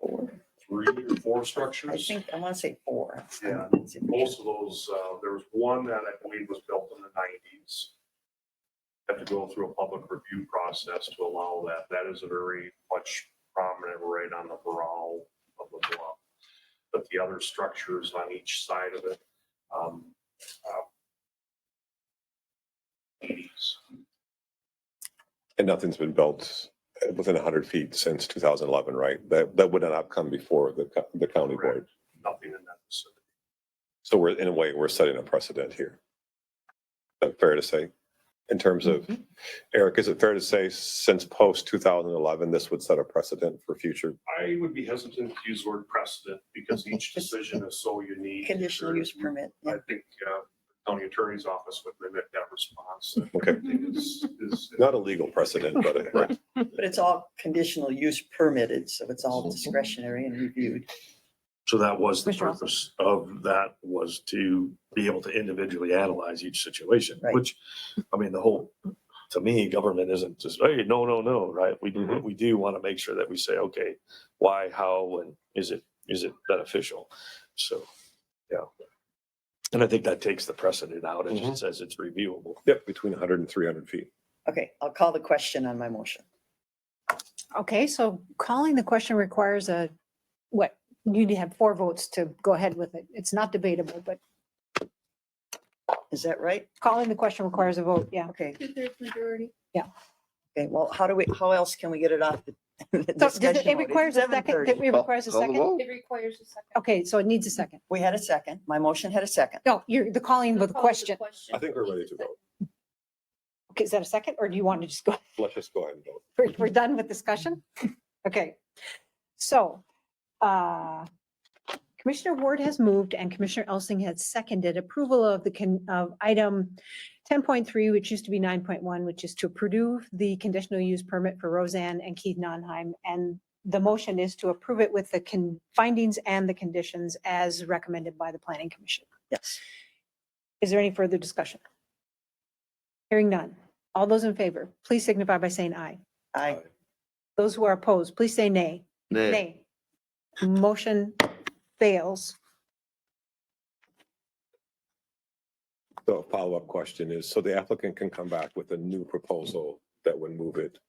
3 or 4 structures. I want to say 4. Yeah, most of those, there was one that I believe was built in the 90s. Have to go through a public review process to allow that. That is a very much prominent right on the brow of the bluff. But the other structures on each side of it, 80s. And nothing's been built within 100 feet since 2011, right? That would not have come before the county board. Nothing in that vicinity. So we're, in a way, we're setting a precedent here. Is that fair to say? In terms of, Eric, is it fair to say since post 2011, this would set a precedent for future? I would be hesitant to use the word precedent because each decision is so unique. Conditional use permit. I think county attorney's office would mimic that response. Okay. Not a legal precedent, but right. But it's all conditional use permitted, so it's all discretionary and reviewed. So that was the Mr. Olson. purpose of that, was to be able to individually analyze each situation, Right. which, I mean, the whole, to me, government isn't just, hey, no, right? We do want to make sure that we say, okay, why, how, and is it beneficial? So, yeah. And I think that takes the precedent out. It just says it's reviewable. Yep, between 100 and 300 feet. Okay, I'll call the question on my motion. Okay, so calling the question requires what? You need to have 4 votes to go ahead with it. It's not debatable, but Is that right? calling the question requires a vote, yeah. Okay, 2/3 majority. okay, well, how else can we get it off the So discussion it mode? It's requires a second, 7:30. it requires a Call the second? vote. It requires a second. Okay, so it needs a second. We had a second. My motion had a second. No, you're the calling with a Call the question. I think we're ready to vote. Okay, is that a second, or do you want to just go? Let's just go ahead and vote. We're done with discussion? Okay, so Commissioner Ward has moved and Commissioner Elsing has seconded approval of of item 10.3, which used to be 9.1, which is to approve the conditional use permit for Roseanne and Keith Nonheim. And the motion is to approve it with the findings and the conditions as recommended by the Planning Commission. Yes. Is there any further discussion? Hearing none. All those in favor, please signify by saying aye. Aye. Those who are opposed, please say nay. Nay. Motion fails. So a follow-up question is, so the applicant can come back with a new proposal that would move it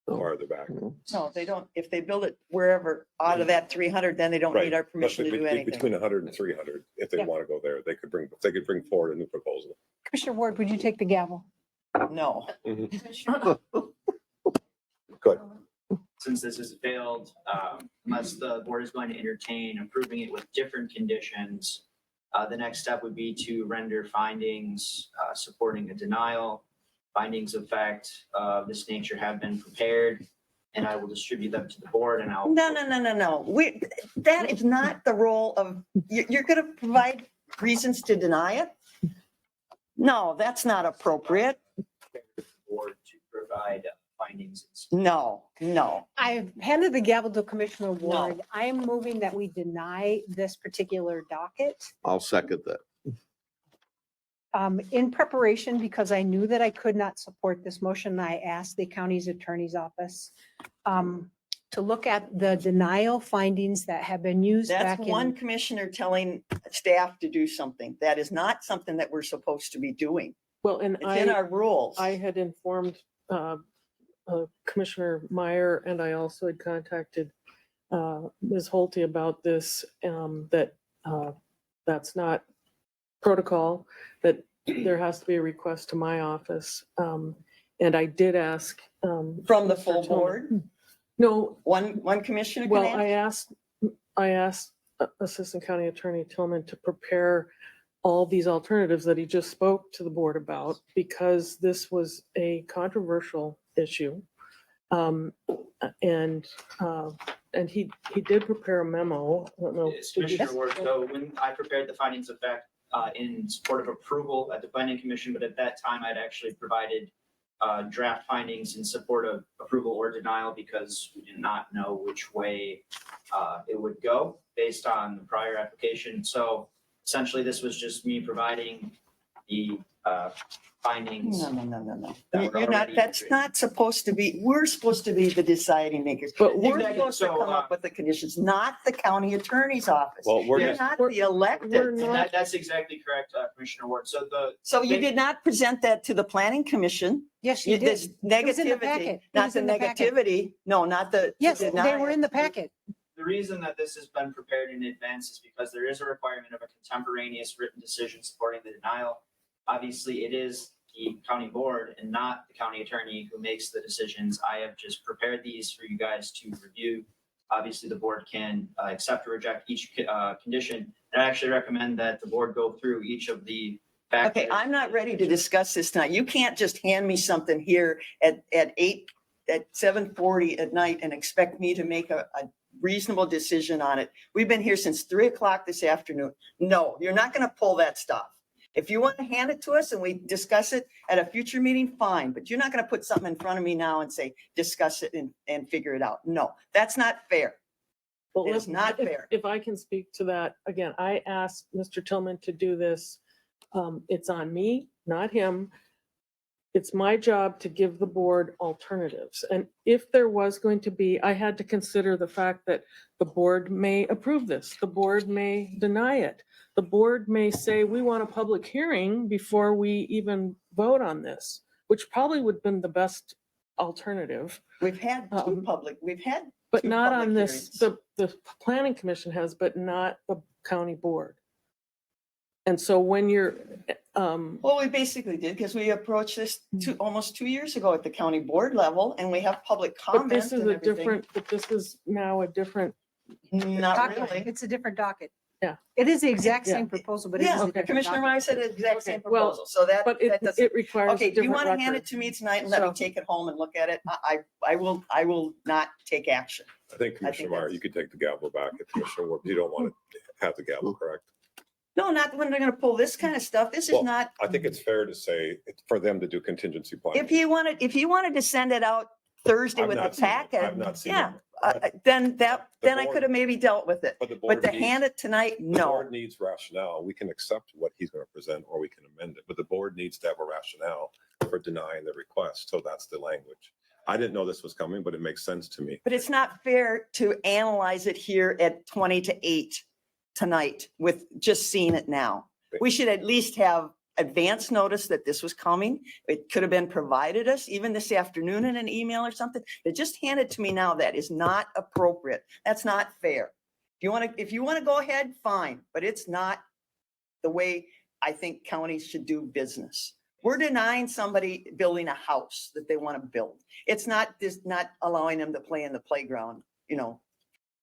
farther back? No, they don't. If they build it wherever out of that 300, then they don't Right. need our But permission to do anything. Between 100 and 300, if they Yeah. want to go there, they could bring forward a new proposal. Commissioner Ward, would you take the gavel? No. Good. Since this has failed, unless the board is going to entertain approving it with different conditions, the next step would be to render findings supporting a denial. Findings of fact of this nature have been prepared, and I will distribute them to the board and I'll. No. That is not the role of, you're going to provide reasons to deny it? No, that's not appropriate. Board to provide findings. No. I handed the gavel to Commissioner Ward. I am moving that we deny this particular docket. I'll second that. In preparation, because I knew that I could not support this motion, I asked the county's attorney's office to look at the denial findings that have been used That's back one in. commissioner telling staff to do something. That is not something that we're supposed to be doing. Well, and It's in our rules. I had informed Commissioner Meyer and I also had contacted Ms. Holte about this, that's not protocol, that there has to be a request to my office. And I did ask. From the full Mr. Tillman- board? No. One commissioner can Well, ask? I asked Assistant County Attorney Tillman to prepare all these alternatives that he just spoke to the board about, because this was a controversial issue. And he did prepare a memo. I don't know. It's did you- Commissioner Ward, so when I prepared the findings of fact in support of approval at the planning commission, but at that time I'd actually provided draft findings in support of approval or denial because we did not know which way it would go based on the prior application. So essentially, this was just me providing the findings. No. that You're were not, already that's agreed. not supposed to be, we're supposed to be the deciding makers. But We're Exactly. supposed to So, come up with the conditions, not the county attorney's office. Well, we're You're just- not the elected. And that's exactly correct, Commissioner Ward. So So you they- did not present that to the planning commission? Yes, you This did. It was in the negativity, packet. It not was the in the packet. negativity, no, not the. Yes, they denial. were in the packet. The reason that this has been prepared in advance is because there is a requirement of a contemporaneous written decision supporting the denial. Obviously, it is the county board and not the county attorney who makes the decisions. I have just prepared these for you guys to review. Obviously, the board can accept or reject each condition. And I actually recommend that the board go through each of the factors. Okay, I'm not ready to discuss this tonight. You can't just hand me something here at 7:40 at night and expect me to make a reasonable decision on it. We've been here since 3 o'clock this afternoon. No, you're not going to pull that stuff. If you want to hand it to us and we discuss it at a future meeting, fine, but you're not going to put something in front of me now and say, discuss it and figure it out. No, that's not fair. Well, It's not if- fair. If I can speak to that, again, I asked Mr. Tillman to do this. It's on me, not him. It's my job to give the board alternatives. And if there was going to be, I had to consider the fact that the board may approve this, the board may deny it. The board may say, we want a public hearing before we even vote on this, which probably would have been the best alternative. We've had we've had. But two not public on this, hearings. the planning commission has, but not the county board. And so when you're, Well, we basically did because we approached this almost 2 years ago at the county board level and we have public but comment this is and a everything. different, but this is now a different, Not Docket. really. It's a different docket. Yeah. It is the exact Yeah. same proposal, but it is a Yeah, different Commissioner docket. Meyer said the exact same Okay, well, proposal, so that, but that it doesn't. requires a Okay, do you different want to hand it record. to me tonight and let me So- take it home and look at it? I will not take action. I think Commissioner Meyer, you could take the gavel back if Commissioner Ward, you don't want to have the gavel, correct? No, not when they're gonna pull this kind of stuff. This is Well, not, I think it's fair to say it's for them to do contingency planning. if you wanted to send it out Thursday I've with a not seen it. packet, I've not seen yeah, it. then The I board- could have maybe dealt with it. But the But board to needs- hand it tonight, The no. board needs rationale. We can accept what he's going to present or we can amend it, but the board needs to have a rationale for denying the request. So that's the language. I didn't know this was coming, but it makes sense to me. But it's not fair to analyze it here at 7:20 tonight with just seeing it now. We should at least have advance notice that this was coming. It could have been provided us even this afternoon in an email or something. But just hand it to me now. That is not appropriate. That's not fair. If you want to go ahead, fine, but it's not the way I think counties should do business. We're denying somebody building a house that they want to build. It's not not allowing them to play in the playground, you know.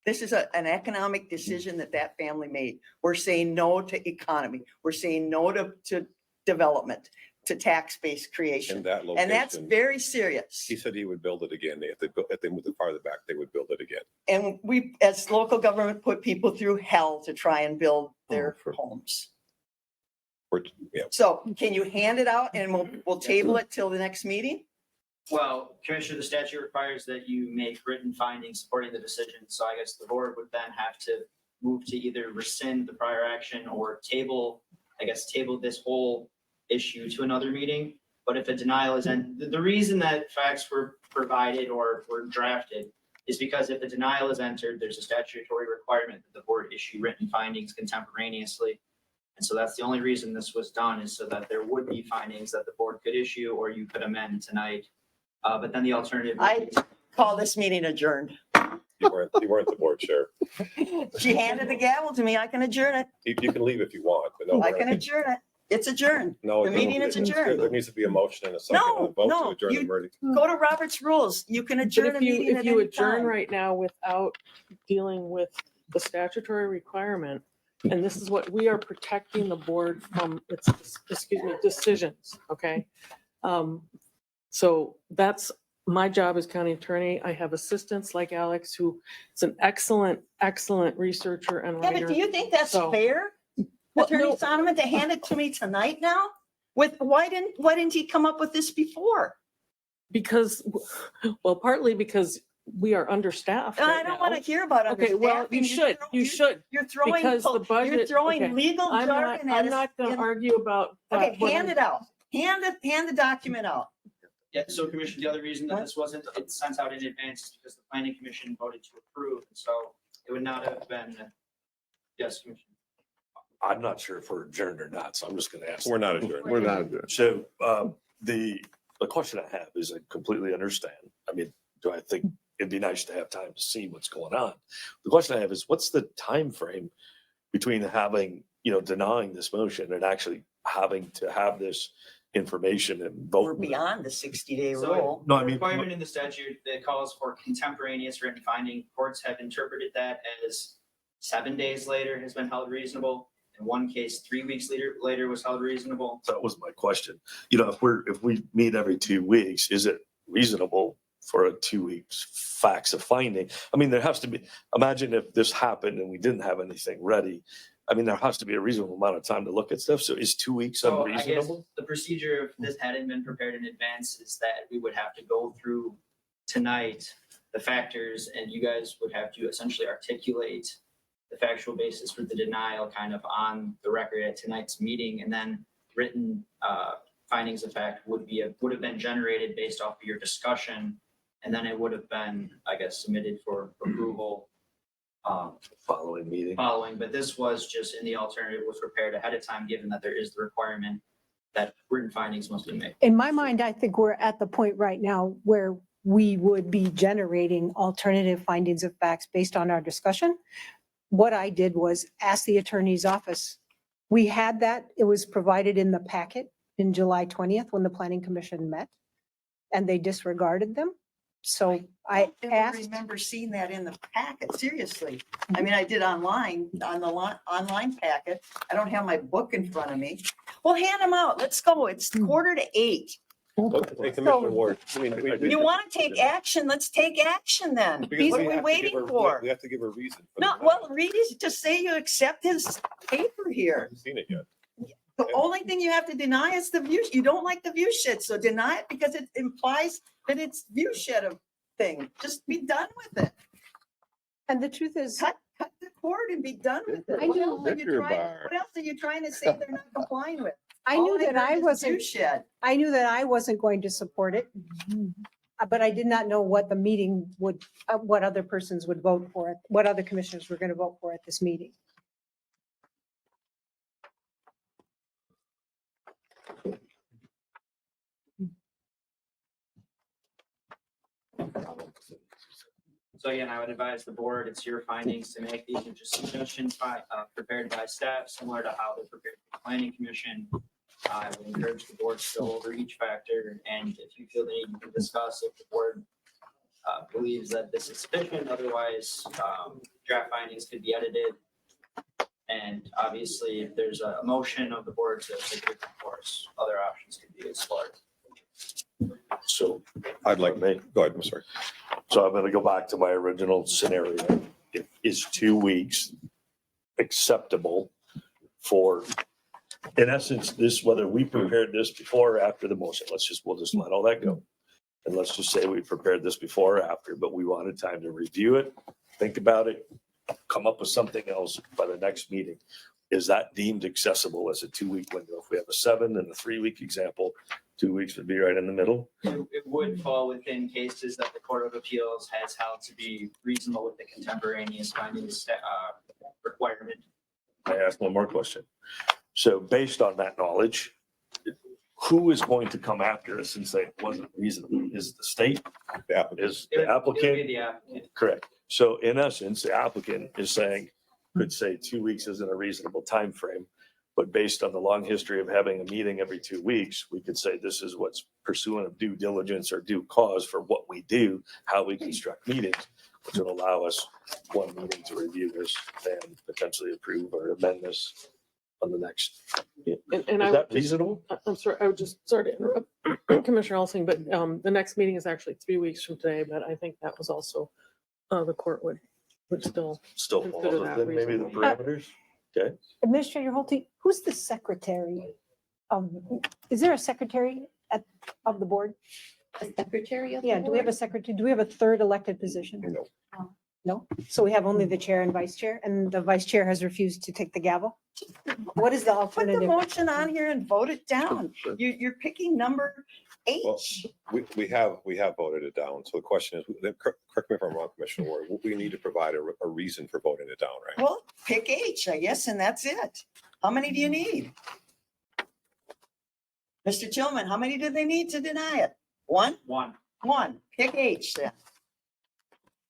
This is an economic decision that family made. We're saying no to economy. We're saying no to development, to tax-based creation. In that And that's location. very serious. He said he would build it again. If they moved it farther back, they would build it again. And we, as local government, put people through hell to try and build their homes. Yeah. So can you hand it out and we'll table it till the next meeting? Well, Commissioner, the statute requires that you make written findings supporting the decision. So I guess the board would then have to move to either rescind the prior action or table this whole issue to another meeting. But if a denial is, and the reason that facts were provided or were drafted is because if a denial is entered, there's a statutory requirement that the board issue written findings contemporaneously. And so that's the only reason this was done, is so that there would be findings that the board could issue or you could amend tonight But then the alternative. I call this meeting adjourned. You weren't the board chair. She handed the gavel to me. I can adjourn it. You can leave if you want, but no. I can adjourn it. It's adjourned. No, The meeting is adjourned. There needs to be a motion and a second and a No, vote no, to adjourn the you meeting. go to Robert's rules. You can But adjourn a if you, meeting if at you any adjourn time. right now without dealing with the statutory requirement, and this is what we are protecting the board from, its, excuse me, decisions, okay? So that's my job as county attorney. I have assistants like Alex, who is an excellent, excellent researcher and Yeah, writer. but do you think that's So- fair? Well, Attorney no. Sonneman to hand it to me tonight now? Why didn't he come up with this before? Because, well, partly because we are understaffed I right don't now. want to hear about Okay, well, understaffing. you should, you should. You're throwing, Because the you're budget. throwing okay, legal I'm not, jargon at I'm us. not gonna in- argue about Okay, that. What hand I'm- it out. Hand the document out. Yeah, so Commissioner, the other reason that this wasn't sent out in advance is because the planning commission voted to approve, so it would not have been, yes, Commissioner. I'm not sure if we're adjourned or not, so I'm just gonna ask. We're not adjourned. We're not adjourned. So, the question I have is I completely understand. I mean, do I think it'd be nice to have time to see what's going on? The question I have is, what's the time frame between having, denying this motion and actually having to have this information and We're vote? beyond the 60-day So rule. No, I the mean- requirement in the statute that calls for contemporaneous written finding, courts have interpreted that as 7 days later has been held reasonable. In one case, 3 weeks later was held reasonable. That was my question. If we meet every 2 weeks, is it reasonable for a 2 weeks facts of finding? I mean, there has to be, imagine if this happened and we didn't have anything ready. I mean, there has to be a reasonable amount of time to look at stuff. So is 2 weeks So I guess unreasonable? the procedure, if this hadn't been prepared in advance, is that we would have to go through tonight the factors, and you guys would have to essentially articulate the factual basis for the denial kind of on the record at tonight's meeting, and then written findings of fact would have been generated based off of your discussion, and then it would have been, I guess, submitted for approval Following, but this was just in the alternative, was prepared ahead of time, given that there is the requirement that written findings must be made. In my mind, I think we're at the point right now where we would be generating alternative findings of facts based on our discussion. What I did was ask the attorney's office. We had that, it was provided in the packet in July 20th when the planning commission met, and they disregarded them. So I never asked, remember seeing that in the packet, seriously. I mean, I did online, on the online packet. I don't have my book in front of me. Well, hand them out. Let's go. It's 7:45. Hey, Commissioner Ward, I mean, You want to take action? Let's take action then. because What we are we have to give waiting her- for? We have to give her a reason. for No, the well, read it, just say you accept his paper I here. haven't seen it yet. The only thing you have to deny is the view. You don't like the view shed, so deny it because it implies that it's view shed of thing. Just be done with it. and the truth is, Cut the cord and be done with it. I What know. else are you trying, what else are you trying to say they're not complying with? I All knew that heard I is wasn't, view shed. I knew that I wasn't going to support it. But I did not know what the meeting would, what other persons would vote for it, what other commissioners were going to vote for at this meeting. So again, I would advise the board, it's your findings to make. These are just suggestions prepared by staff, similar to how they're prepared for the planning commission. I would encourage the board to go over each factor, and if you feel the need, you can discuss if the board believes that this is sufficient. Otherwise, draft findings could be edited. And obviously, if there's a motion of the board to take a different course, other options could be explored. So I'd like, go ahead, I'm sorry. So I'm gonna go back to my original scenario. Is 2 weeks acceptable for, in essence, this, whether we prepared this before or after the motion, we'll just let all that go. And let's just say we prepared this before or after, but we wanted time to review it, think about it, come up with something else by the next meeting. Is that deemed accessible as a 2 week window? If we have a 7 and a 3 week example, 2 weeks would be right in the middle. It would fall within cases that the Court of Appeals has held to be reasonable with the contemporaneous findings requirement. I ask one more question. So based on that knowledge, who is going to come after us and say it wasn't reasonable? Is the state? Is the It would be applicant? the applicant. Correct. So in essence, the applicant is saying, could say 2 weeks isn't a reasonable time frame, but based on the long history of having a meeting every 2 weeks, we could say this is what's pursuant of due diligence or due cause for what we do, how we construct meetings, which will allow us one meeting to review this and potentially approve or amend this on the next. And I Is would that just- reasonable? I'm sorry, I would just, sorry to interrupt Commissioner Elsing, but the next meeting is actually 3 weeks from today, but I think that was also, the court would still. Still consider falls that within maybe the reasonable. parameters? Okay. Administrator Holte, who's the secretary of, is there a secretary of the board? A secretary of the Yeah, do we have a board? secretary? Do we have a third elected position? No. No? So we have only the chair and vice chair, and the vice chair has refused to take the gavel? What is the Put the alternative? motion on here and vote it down. You're picking number Well, H. we have voted it down. So the question is, correct me if I'm wrong, Commissioner Ward, we need to provide a reason for voting it down, right? Well, pick H, I guess, and that's it. How many do you need? Mr. Tillman, how many do they need to deny it? One? One. One. Pick H then.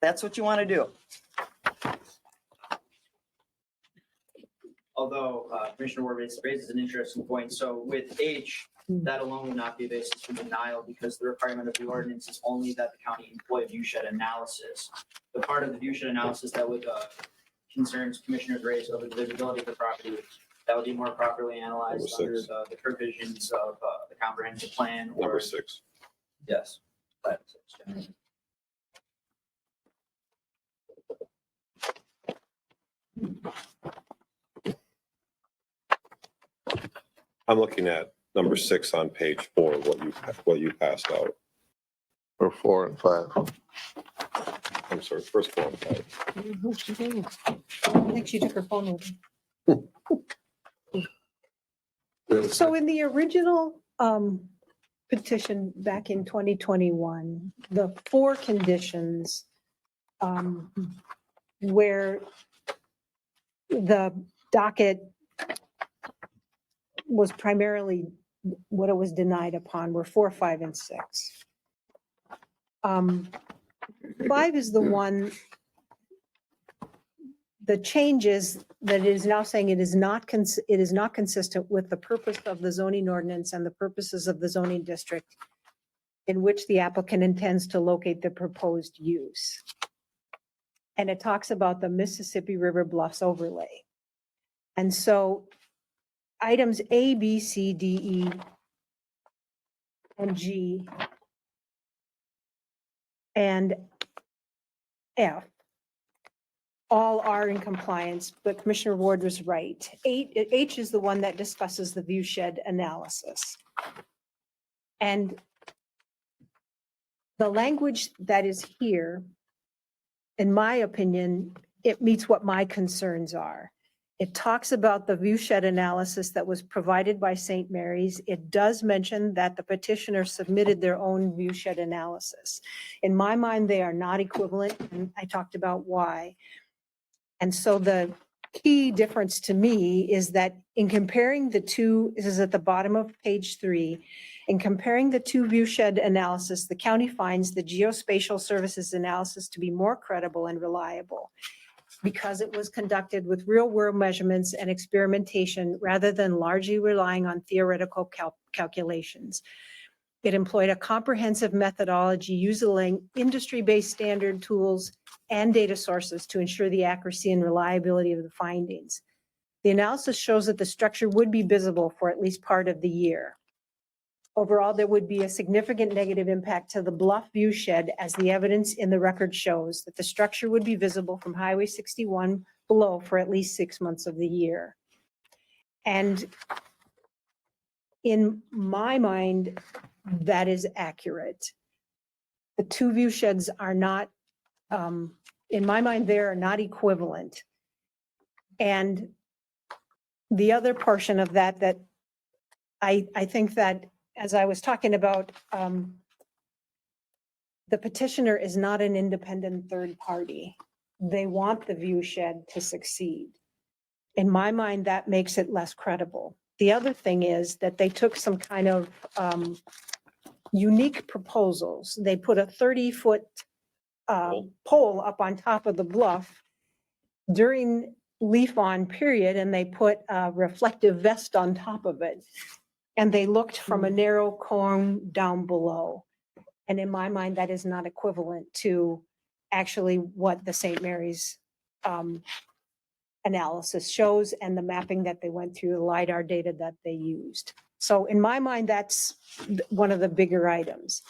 That's what you want to do. Although Commissioner Ward raises an interesting point. So with H, that alone would not be a basis for denial because the requirement of the ordinance is only that the county employ a viewshed analysis. The part of the viewshed analysis that would concerns Commissioners raise over the visibility of the property, that would be more properly analyzed Number under six. the provisions of the comprehensive plan. or- Number 6. Yes. Item 6, yeah. I'm looking at number 6 on page 4, what you passed out. Or 4 and 5. I'm sorry, first 4 and 5. I think she took her phone with her. So in the original petition back in 2021, the 4 conditions where the docket was primarily what it was denied upon were 4, 5, and 6. 5 is the one, the changes that it is now saying it is not consistent with the purpose of the zoning ordinance and the purposes of the zoning district in which the applicant intends to locate the proposed use. And it talks about the Mississippi River Bluffs overlay. And so items A, B, C, D, E, and G, and F all are in compliance, but Commissioner Ward was right. H is the one that discusses the view shed analysis. And the language that is here, in my opinion, it meets what my concerns are. It talks about the view shed analysis that was provided by St. Mary's. It does mention that the petitioner submitted their own view shed analysis. In my mind, they are not equivalent, and I talked about why. And so the key difference to me is that in comparing the two, this is at the bottom of page 3, in comparing the two view shed analysis, the county finds the geospatial services analysis to be more credible and reliable because it was conducted with real world measurements and experimentation rather than largely relying on theoretical calculations. It employed a comprehensive methodology using industry-based standard tools and data sources to ensure the accuracy and reliability of the findings. The analysis shows that the structure would be visible for at least part of the year. Overall, there would be a significant negative impact to the bluff view shed as the evidence in the record shows that the structure would be visible from Highway 61 below for at least 6 months of the year. And in my mind, that is accurate. The two view sheds are not, in my mind, they are not equivalent. And the other portion of that, that I think that as I was talking about, the petitioner is not an independent third party. They want the view shed to succeed. In my mind, that makes it less credible. The other thing is that they took some kind of unique proposals. They put a 30-foot pole up on top of the bluff during leaf-on period, and they put a reflective vest on top of it. And they looked from a narrow cone down below. And in my mind, that is not equivalent to actually what the St. Mary's analysis shows and the mapping that they went through, the LiDAR data that they used. So in my mind, that's one of the bigger items.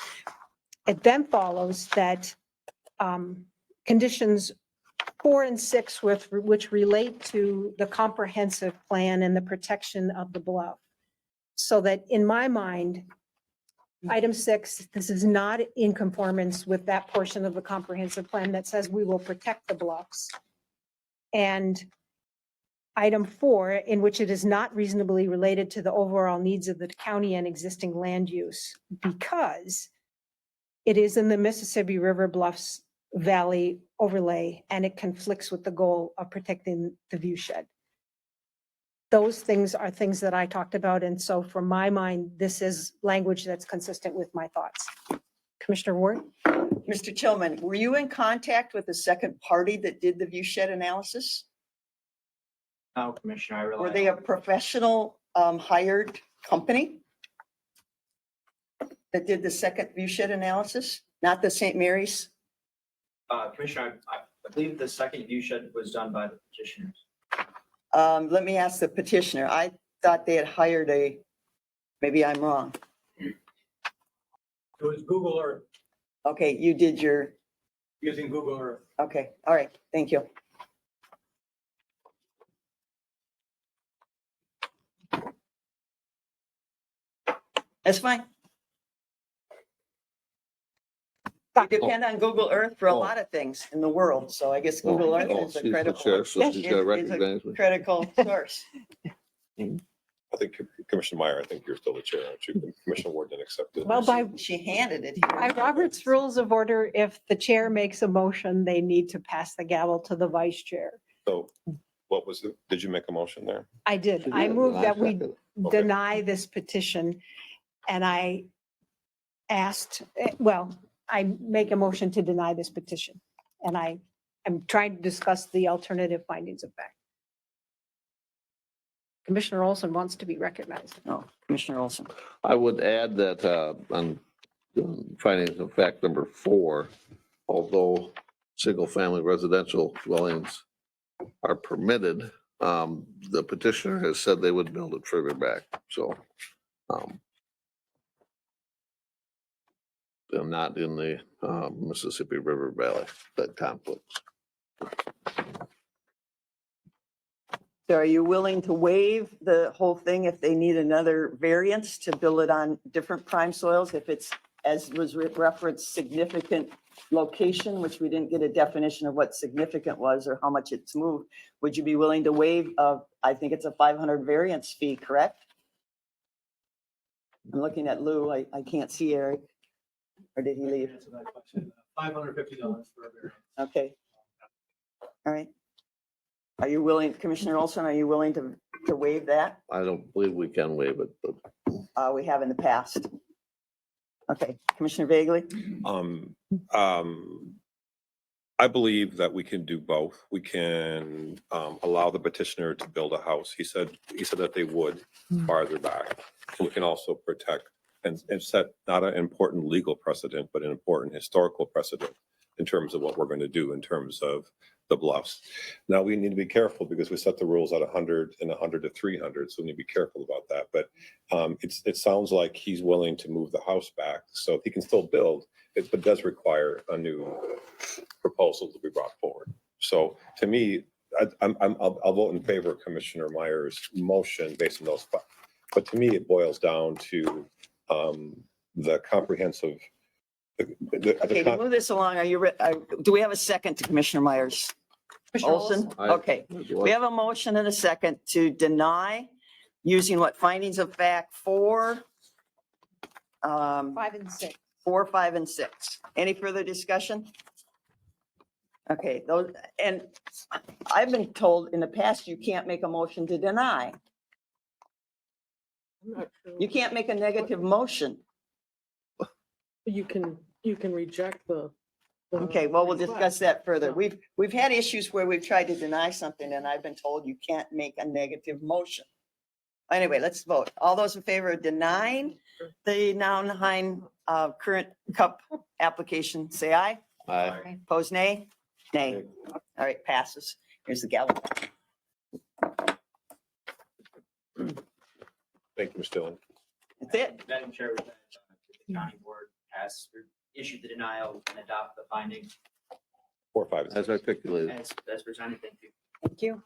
It then follows that conditions 4 and 6, which relate to the comprehensive plan and the protection of the bluff. So that in my mind, item 6, this is not in conformance with that portion of the comprehensive plan that says we will protect the bluffs. And item 4, in which it is not reasonably related to the overall needs of the county and existing land use, because it is in the Mississippi River Bluffs Valley overlay, and it conflicts with the goal of protecting the view shed. Those things are things that I talked about, and so from my mind, this is language that's consistent with my thoughts. Commissioner Ward? Mr. Tillman, were you in contact with the second party that did the view shed analysis? No, Commissioner, I rely. Were they a professional hired company that did the second view shed analysis, not the St. Mary's? Commissioner, I believe the second view shed was done by the petitioners. Let me ask the petitioner. I thought they had hired maybe I'm wrong. It was Google Earth, Okay, you did your, using Google Earth. okay, all right, thank you. That's fine. We depend on Google Earth for a lot of things in the world, so I guess Google Earth is a She's the critical, chair, so she's gotta is recognize a me. critical source. I think Commissioner Meyer, I think you're still the chair, aren't you? Commissioner Ward didn't accept it. Well, by She handed it By here. Robert's Rules of Order, if the chair makes a motion, they need to pass the gavel to the vice chair. So what was it? Did you make a motion there? I did. She I did, moved and I that we seconded Okay. deny this petition. And I asked, well, I make a motion to deny this petition. And I am trying to discuss the alternative findings of fact. Commissioner Olson wants to be recognized. No, Commissioner Olson. I would add that on findings of fact number 4, although single-family residential dwellings are permitted, the petitioner has said they would build it further back, so. They're not in the Mississippi River Valley, that conflicts. So are you willing to waive the whole thing if they need another variance to build it on different prime soils? If it's, as was referenced, significant location, which we didn't get a definition of what significant was or how much it's moved, would you be willing to waive, I think it's a 500 variance fee, correct? I'm looking at Lou. I can't see Eric. Or did he leave? $550 for a variance. Okay. All right. Are you willing, Commissioner Olson, are you willing to waive that? I don't believe we can waive it, but We have in the past. Okay, Commissioner Vagley? I believe that we can do both. We can allow the petitioner to build a house. He said that they would farther back. We can also protect and set not an important legal precedent, but an important historical precedent in terms of what we're going to do in terms of the bluffs. Now, we need to be careful because we set the rules at 100 and 100 to 300, so we need to be careful about that. But it sounds like he's willing to move the house back, so he can still build. It does require a new proposal to be brought forward. So to me, I'll vote in favor of Commissioner Meyer's motion based on those. But to me, it boils down to the comprehensive. Okay, to move this along, do we have a second to Commissioner Myers? Commissioner Olson? I- Okay, we have a motion and a second to deny using what findings of fact 4, 5 and 6. 4, 5, and 6. Any further discussion? Okay, those, and I've been told in the past, you can't make a motion to deny. I'm not sure. You can't make a negative motion. You can reject the. Okay, well, we'll request. discuss that further. We've had issues where we've tried to deny something and I've been told you can't make a negative motion. Anyway, let's vote. All those in favor of denying the Nauheim current cup application, say aye. Aye. Pose nay? Nay. All right, passes. Here's the gavel. Thank you, Mr. Dillon. That's it. Madam Chair, with that, the county board has issued the denial and adopt the finding 4, 5, and 6. As articulated. as presented. Thank you. Thank you.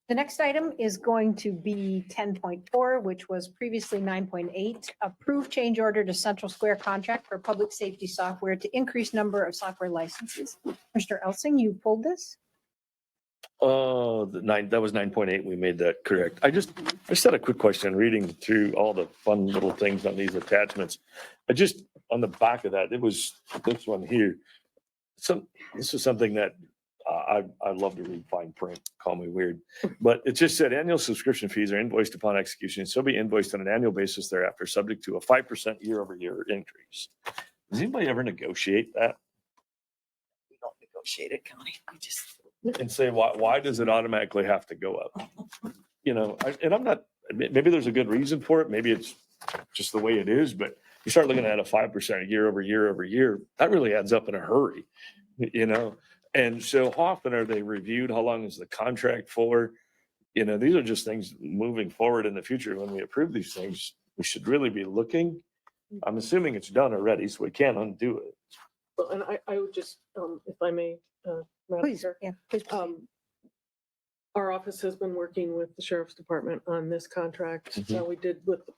The next item is going to be 10.4, which was previously 9.8. Approve change order to Central Square contract for public safety software to increase number of software licenses. Mr. Elsing, you pulled this? That was 9.8. We made that correct. I just had a quick question, reading through all the fun little things on these attachments. On the back of that, it was this one here. This is something that I love to read fine print, call me weird. But it just said annual subscription fees are invoiced upon execution. So be invoiced on an annual basis thereafter, subject to a 5% year-over-year increase. Does anybody ever negotiate that? We don't negotiate it, county. We just. And say, why does it automatically have to go up? And I'm not, maybe there's a good reason for it. Maybe it's just the way it is, but you start looking at a 5% year over year, that really adds up in a hurry, And so how often are they reviewed? How long is the contract for? These are just things moving forward in the future. When we approve these things, we should really be looking. I'm assuming it's done already, so we can't undo it. Well, and I would just, if I may, Madam Please, Chair. yeah, please. proceed. Our office has been working with the sheriff's department on this contract. Mhm. So we did with the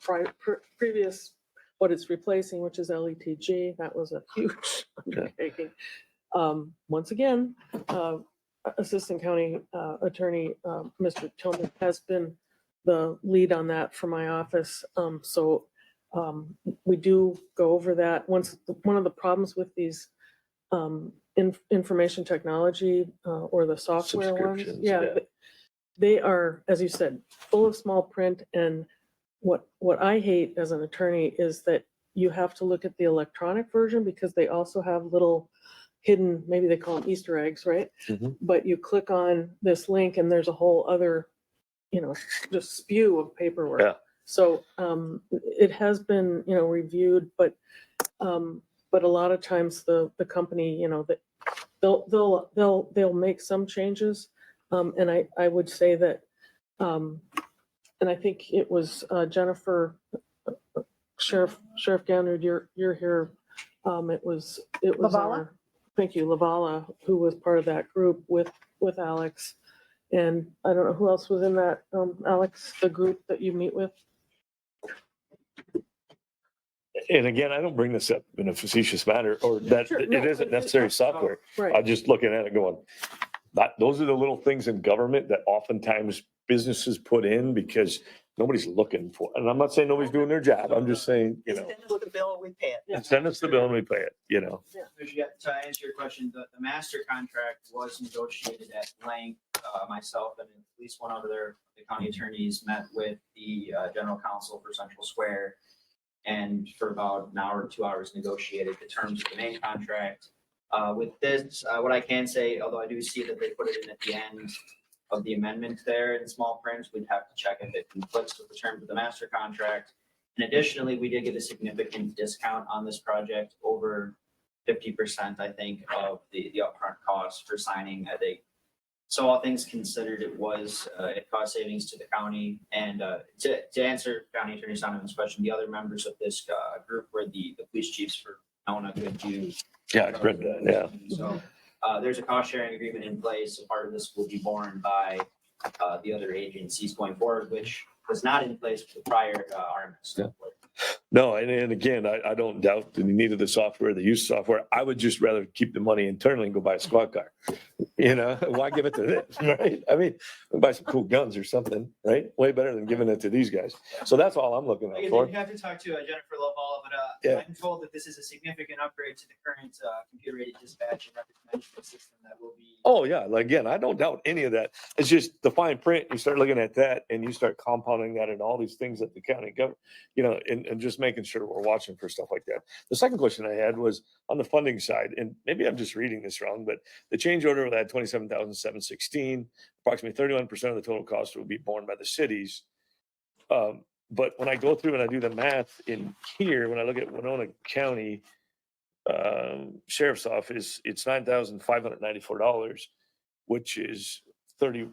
previous, what it's replacing, which is LETG. That was a huge undertaking. Once again, Assistant County Attorney, Mr. Tillman has been the lead on that for my office. So we do go over that. One of the problems with these information technology or the software ones. Subscriptions, Yeah, yeah. they are, as you said, full of small print. And what I hate as an attorney is that you have to look at the electronic version because they also have little hidden, maybe they call them Easter eggs, right? Mhm. But you click on this link and there's a whole other, just spew of paperwork. Yeah. So it has been, reviewed, but a lot of times the company, that they'll make some changes. And I would say that, and I think it was Jennifer, Sheriff Gannard, you're here. It was Lavala? Thank you, Lavala, who was part of that group with Alex. And I don't know who else was in that, Alex, the group that you meet with. And again, I don't bring this up in a facetious manner or that Sure, it no, isn't necessary software. Right. I'm just looking at it going, those are the little things in government that oftentimes businesses put in because nobody's looking for. And I'm not saying nobody's doing their job. I'm just saying, Send us the bill, we pay it. send us the bill and we pay it, To answer your question, the master contract was negotiated at length. Myself and at least one other, the county attorneys met with the general counsel for Central Square. And for about an hour, 2 hours negotiated the terms of the main contract. With this, what I can say, although I do see that they put it in at the end of the amendment there in small print, we'd have to check if it conflicts with the terms of the master contract. And additionally, we did get a significant discount on this project, over 50%, I think, of the upfront cost for signing. I think, so all things considered, it was a cost savings to the county. And to answer County Attorney Sonneman's question, the other members of this group were the police chiefs for Nona, Goodhue. Yeah, I read that, yeah. So there's a cost sharing agreement in place. So part of this will be borne by the other agencies going forward, which was not in place for the prior RMS. Yeah. No, and again, I don't doubt the need of the software, the use of software. I would just rather keep the money internally and go buy a squad car. You know, why give it to this, right? I mean, buy some cool guns or something, right? Way better than giving it to these guys. So that's all I'm looking Like, out for. you have to talk to Jennifer Lovall, but Yeah. I'm told that this is a significant upgrade to the current computer-aided dispatch and records management system that will be. Oh, yeah. Like, again, I don't doubt any of that. It's just the fine print. You start looking at that and you start compounding that and all these things that the county government, you know, and just making sure we're watching for stuff like that. The second question I had was on the funding side, and maybe I'm just reading this wrong, but the change order that 27,716, approximately 31% of the total cost will be borne by the cities. But when I go through and I do the math in here, when I look at Winona County Sheriff's Office, it's $9,594, which is 31%.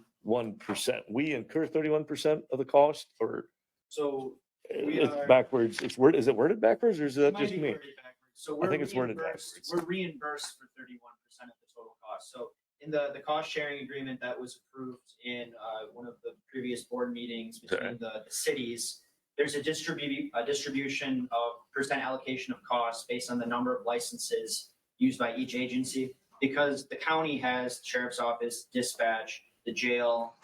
We incur 31% of the cost, or So it's backwards. Is it worded backwards, or is that it might just be me? worded backwards. So I think it's worded reimbursed- backwards. We're reimbursed for 31% of the total cost. So in the cost sharing agreement that was approved in one of the previous board meetings between the cities, there's a distribution of percent allocation of costs based on the number of licenses used by each agency. Because the county has sheriff's office, dispatch, the jail,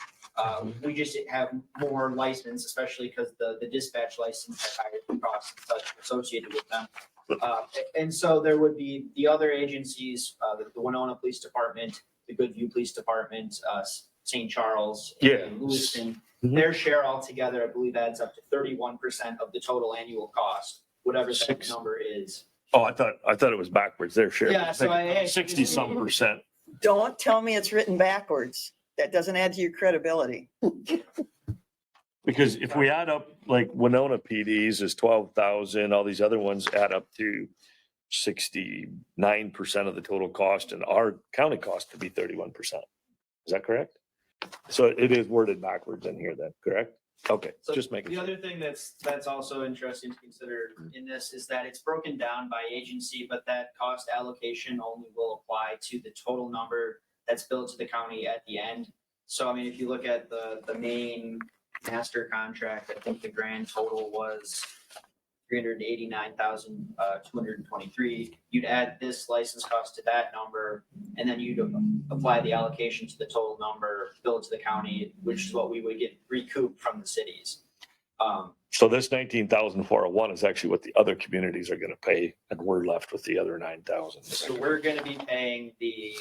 we just have more license, especially because the dispatch license has higher costs and such associated with them. And so there would be the other agencies, the Winona Police Department, the Goodview Police Department, St. Charles, Yeah. and Lewiston. Mhm. Their share altogether, I believe, adds up to 31% of the total annual cost, whatever that number is. Oh, I thought it was backwards. Their share. Yeah, so I- 60-some percent. Don't tell me it's written backwards. That doesn't add to your credibility. Because if we add up, like Winona PD's is 12,000, all these other ones add up to 69% of the total cost, and our county cost to be 31%. Is that correct? So it is worded backwards in here then, correct? Okay, So just making the sure. other thing that's also interesting to consider in this is that it's broken down by agency, but that cost allocation only will apply to the total number that's billed to the county at the end. So I mean, if you look at the main master contract, I think the grand total was 389,223. You'd add this license cost to that number, and then you'd apply the allocation to the total number billed to the county, which is what we would get recouped from the cities. So this 19,401 is actually what the other communities are gonna pay, and we're left with the other 9,000. So we're gonna be paying the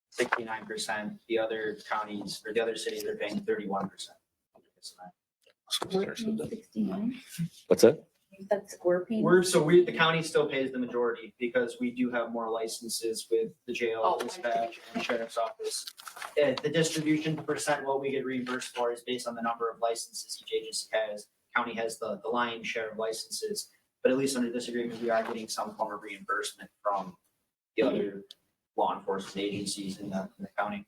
69%, the other counties or the other cities are paying 31%. What's that? That's we're paying. The county still pays the majority because we do have more licenses with the jail, dispatch, and sheriff's office. The distribution percent, what we get reimbursed for is based on the number of licenses each agency has. County has the lion's share of licenses, but at least under this agreement, we are getting some form of reimbursement from the other law enforcement agencies in the county.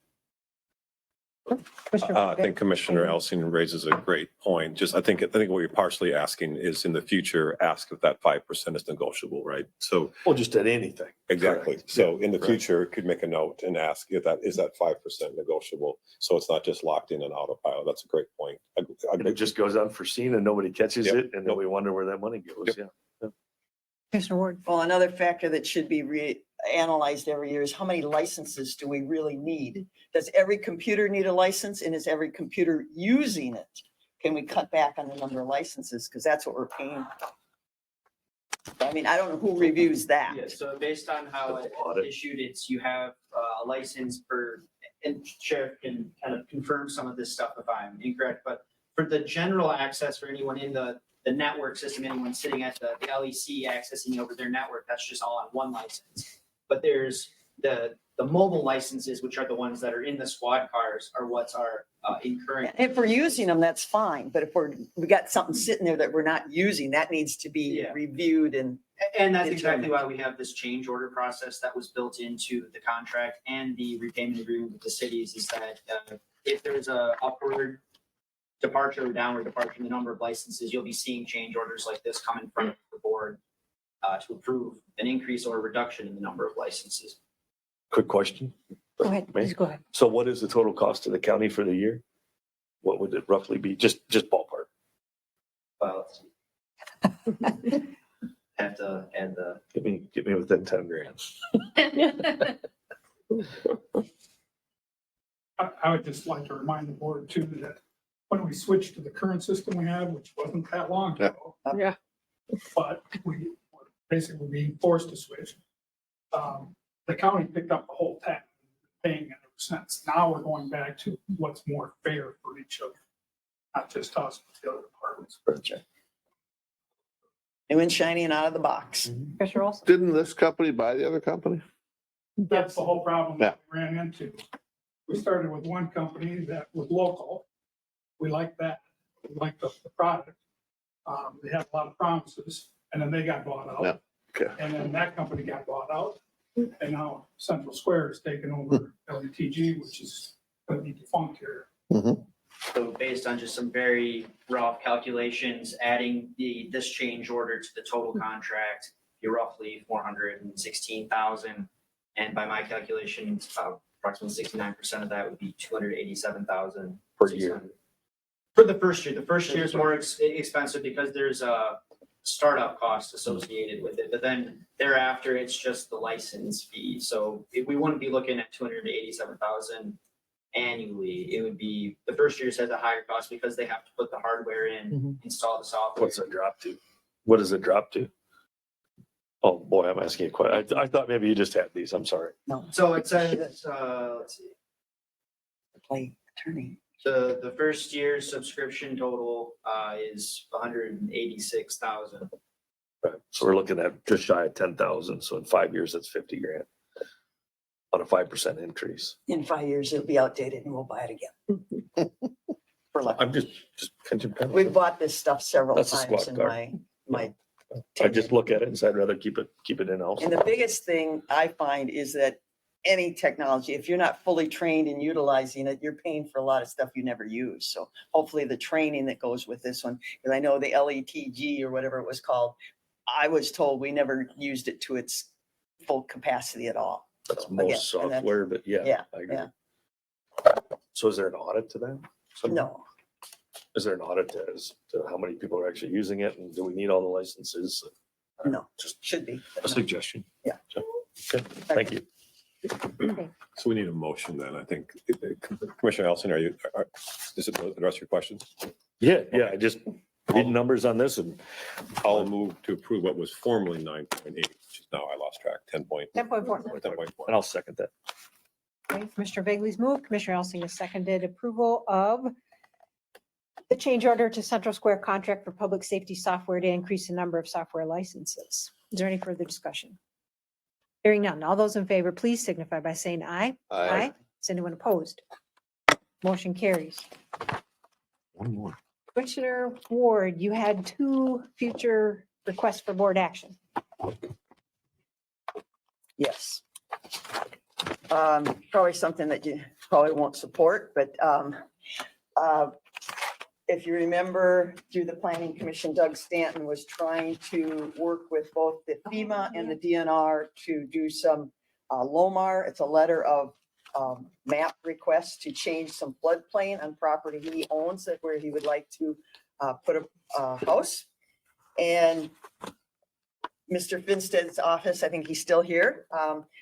I think Commissioner Elsing raises a great point. Just, I think what you're partially asking is in the future, ask if that 5% is negotiable, right? So. Well, just at anything. Exactly. Correct. So in the Correct. future, could make a note and ask if that, is that 5% negotiable? So it's not just locked in an autopilot. That's a great point. And it just goes unforeseen and nobody catches Yep. it, and then we wonder where that money goes, yeah. Commissioner Ward. Well, another factor that should be analyzed every year is how many licenses do we really need? Does every computer need a license, and is every computer using it? Can we cut back on the number of licenses? Because that's what we're paying. I mean, I don't know who reviews that. Yeah, so based on how it's Audit. issued, you have a license per, and Sheriff can kind of confirm some of this stuff if I'm incorrect, but for the general access for anyone in the network system, anyone sitting at the LEC accessing over their network, that's just all on one license. But there's the mobile licenses, which are the ones that are in the squad cars, are what's our incurring. If we're using them, that's fine, but if we got something sitting there that we're not using, that needs to be Yeah. reviewed and. And that's exactly determined. why we have this change order process that was built into the contract and the repayment agreement with the cities, is that if there's a upward departure or downward departure in the number of licenses, you'll be seeing change orders like this come in front of the board to approve an increase or a reduction in the number of licenses. Quick question. Go ahead, please go ahead. So what is the total cost to the county for the year? What would it roughly be? Just ballpark. Well, let's see. Have to add the. Get me within 10 grand. I would just like to remind the board too that when we switched to the current system we have, which wasn't that long ago. Yeah. But we were basically being forced to switch. The county picked up the whole tab, paying it ever since. Now we're going back to what's more fair for each of, not just us, but the other departments. New and shiny and out of the box. Commissioner Olson? Didn't this company buy the other company? That's the whole problem that we ran into. We started with one company that was local. We liked that. We liked the product. They had a lot of promises, and then they got bought out. Yeah. Okay. And then that company got bought out. And now Central Square has taken over LUTG, which is going to be defunct here. So based on just some very rough calculations, adding this change order to the total contract, you're roughly 416,000. And by my calculations, approximately 69% of that would be 287,000 Per year. For the first year. The first year is more expensive because there's a startup cost associated with it. But then thereafter, it's just the license fee. So if we wouldn't be looking at 287,000 annually, it would be, the first year has a higher cost because they have to put the hardware in, install the software. What's it drop to? What does it drop to? Oh, boy, I'm asking a question. I thought maybe you just had these. I'm sorry. No. So it says, let's see, Play attorney. the first year's subscription total is 186,000. Right. So we're looking at just shy of 10,000. So in 5 years, that's 50 grand on a 5% increase. In 5 years, it'll be outdated and we'll buy it again. For luck. I'm just. We've bought this stuff several That's a times squad in car. my I just look at it and say I'd rather keep it in-house. And the biggest thing I find is that any technology, if you're not fully trained in utilizing it, you're paying for a lot of stuff you never use. So hopefully the training that goes with this one, because I know the LETG or whatever it was called, I was told we never used it to its full capacity at all. That's So, again, most and that's- software, but yeah, Yeah, I agree. yeah. So is there an audit to that? No. Is there an audit as to how many people are actually using it and do we need all the licenses? No, Just should be. a suggestion. Yeah. Okay, thank you. So we need a motion then, I think. Commissioner Ellison, does it address your questions? Yeah, I just read numbers on this and I'll move to approve what was formerly 9.8, which is now, I lost track, 10.4. 10.4. and I'll second that. Okay, Commissioner Bagley's moved, Commissioner Elsie has seconded approval of the change order to Central Square contract for public safety software to increase the number of software licenses. Is there any further discussion? Hearing none. All those in favor, please signify by saying aye. Aye. Is anyone opposed? Motion carries. One more. Commissioner Ward, you had 2 future requests for board action. Yes. Probably something that you probably won't support, but if you remember, through the planning commission, Doug Stanton was trying to work with both the FEMA and the DNR to do some LOMAR. It's a letter of map request to change some floodplain on property he owns that where he would like to put a house. And Mr. Finstead's office, I think he's still here.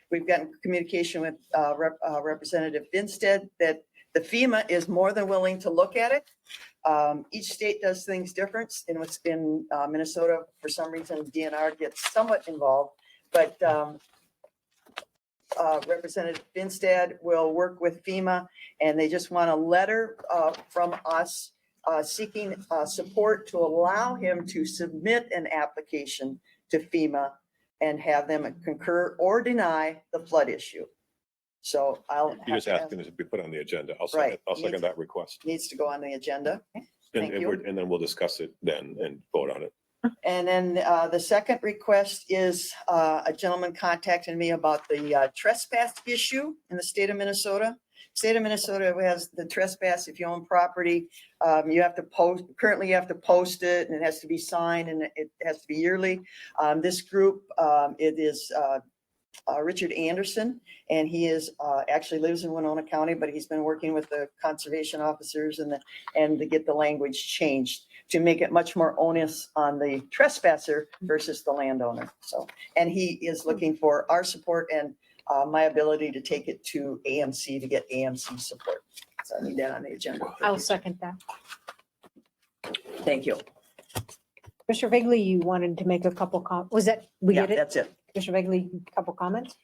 We've gotten communication with Representative Finstead that the FEMA is more than willing to look at it. Each state does things different. In what's in Minnesota, for some reason, DNR gets somewhat involved, but Representative Finstead will work with FEMA, and they just want a letter from us seeking support to allow him to submit an application to FEMA and have them concur or deny the flood issue. So I'll. You're just asking it to be put on the agenda. I'll Right. second that request. Needs to go on the agenda. And, Thank you. and then we'll discuss it then and vote on it. And then the second request is a gentleman contacted me about the trespass issue in the state of Minnesota. State of Minnesota has the trespass. If you own property, you have to currently you have to post it and it has to be signed and it has to be yearly. This group, it is Richard Anderson, and he is, actually lives in Winona County, but he's been working with the conservation officers and to get the language changed to make it much more onus on the trespasser versus the landowner. So, and he is looking for our support and my ability to take it to AMC to get AMC support. So I need that on the agenda. I'll second that. Thank you. Commissioner Vagley, you wanted to make a couple was that, we Yeah, get it? that's it. Commissioner Vagley, a couple comments?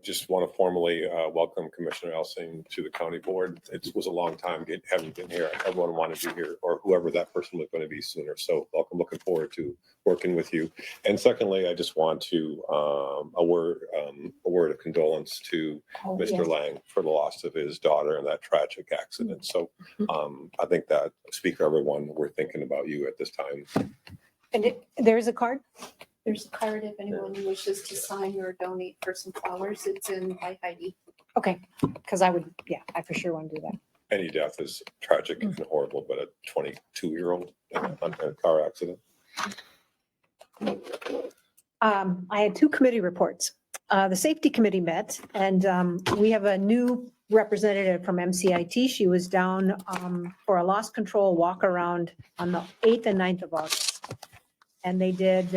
Just want to formally welcome Commissioner Elsing to the county board. It was a long time having been here. Everyone wanted you here, or whoever that person was going to be sooner. So welcome, looking forward to working with you. And secondly, I just want to a word of condolence to Mr. yes. Lang for the loss of his daughter in that tragic accident. So I think that speak for everyone. We're thinking about you at this time. And there is a card? There's a card if anyone wishes to sign or donate for some flowers. It's in by Heidi. Okay, because I would, yeah, I for sure want to do that. Any death is tragic and horrible, but a 22-year-old in a car accident. I had two committee reports. The Safety Committee met, and we have a new representative from MCIT. She was down for a loss control walk around on the 8th and 9th of August. And they did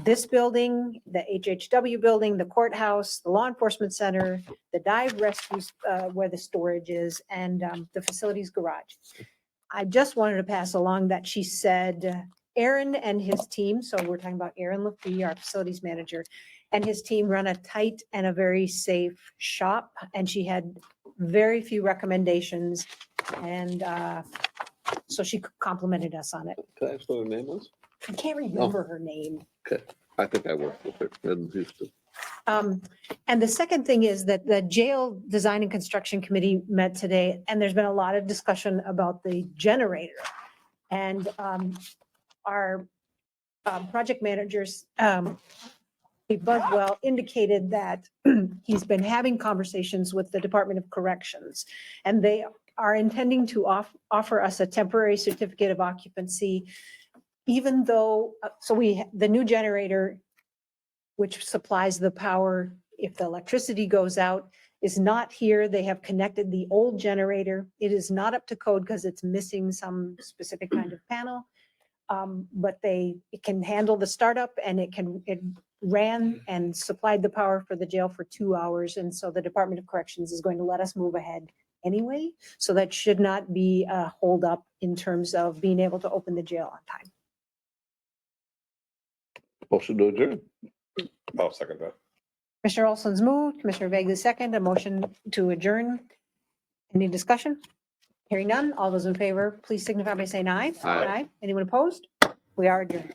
this building, the HHW building, the courthouse, the law enforcement center, the dive rescues where the storage is, and the facilities garage. I just wanted to pass along that she said Aaron and his team, so we're talking about Aaron Lafee, our facilities manager, and his team run a tight and a very safe shop. And she had very few recommendations. And so she complimented us on it. Can I ask what her name was? I can't remember her name. Okay, I think I worked with her in Houston. And the second thing is that the jail design and construction committee met today, and there's been a lot of discussion about the generator. And our project managers, Steve Buswell, indicated that he's been having conversations with the Department of Corrections, and they are intending to offer us a temporary certificate of occupancy, even though, the new generator, which supplies the power if the electricity goes out, is not here. They have connected the old generator. It is not up to code because it's missing some specific kind of panel. But it can handle the startup, and it ran and supplied the power for the jail for 2 hours. And so the Department of Corrections is going to let us move ahead anyway. So that should not be a holdup in terms of being able to open the jail on time. Motion to adjourn. I'll second that. Commissioner Olson's moved, Commissioner Vagley second, a motion to adjourn. Any discussion? Hearing none, all those in favor, please signify by saying aye. Aye. Anyone opposed? We are adjourned.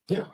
Yeah.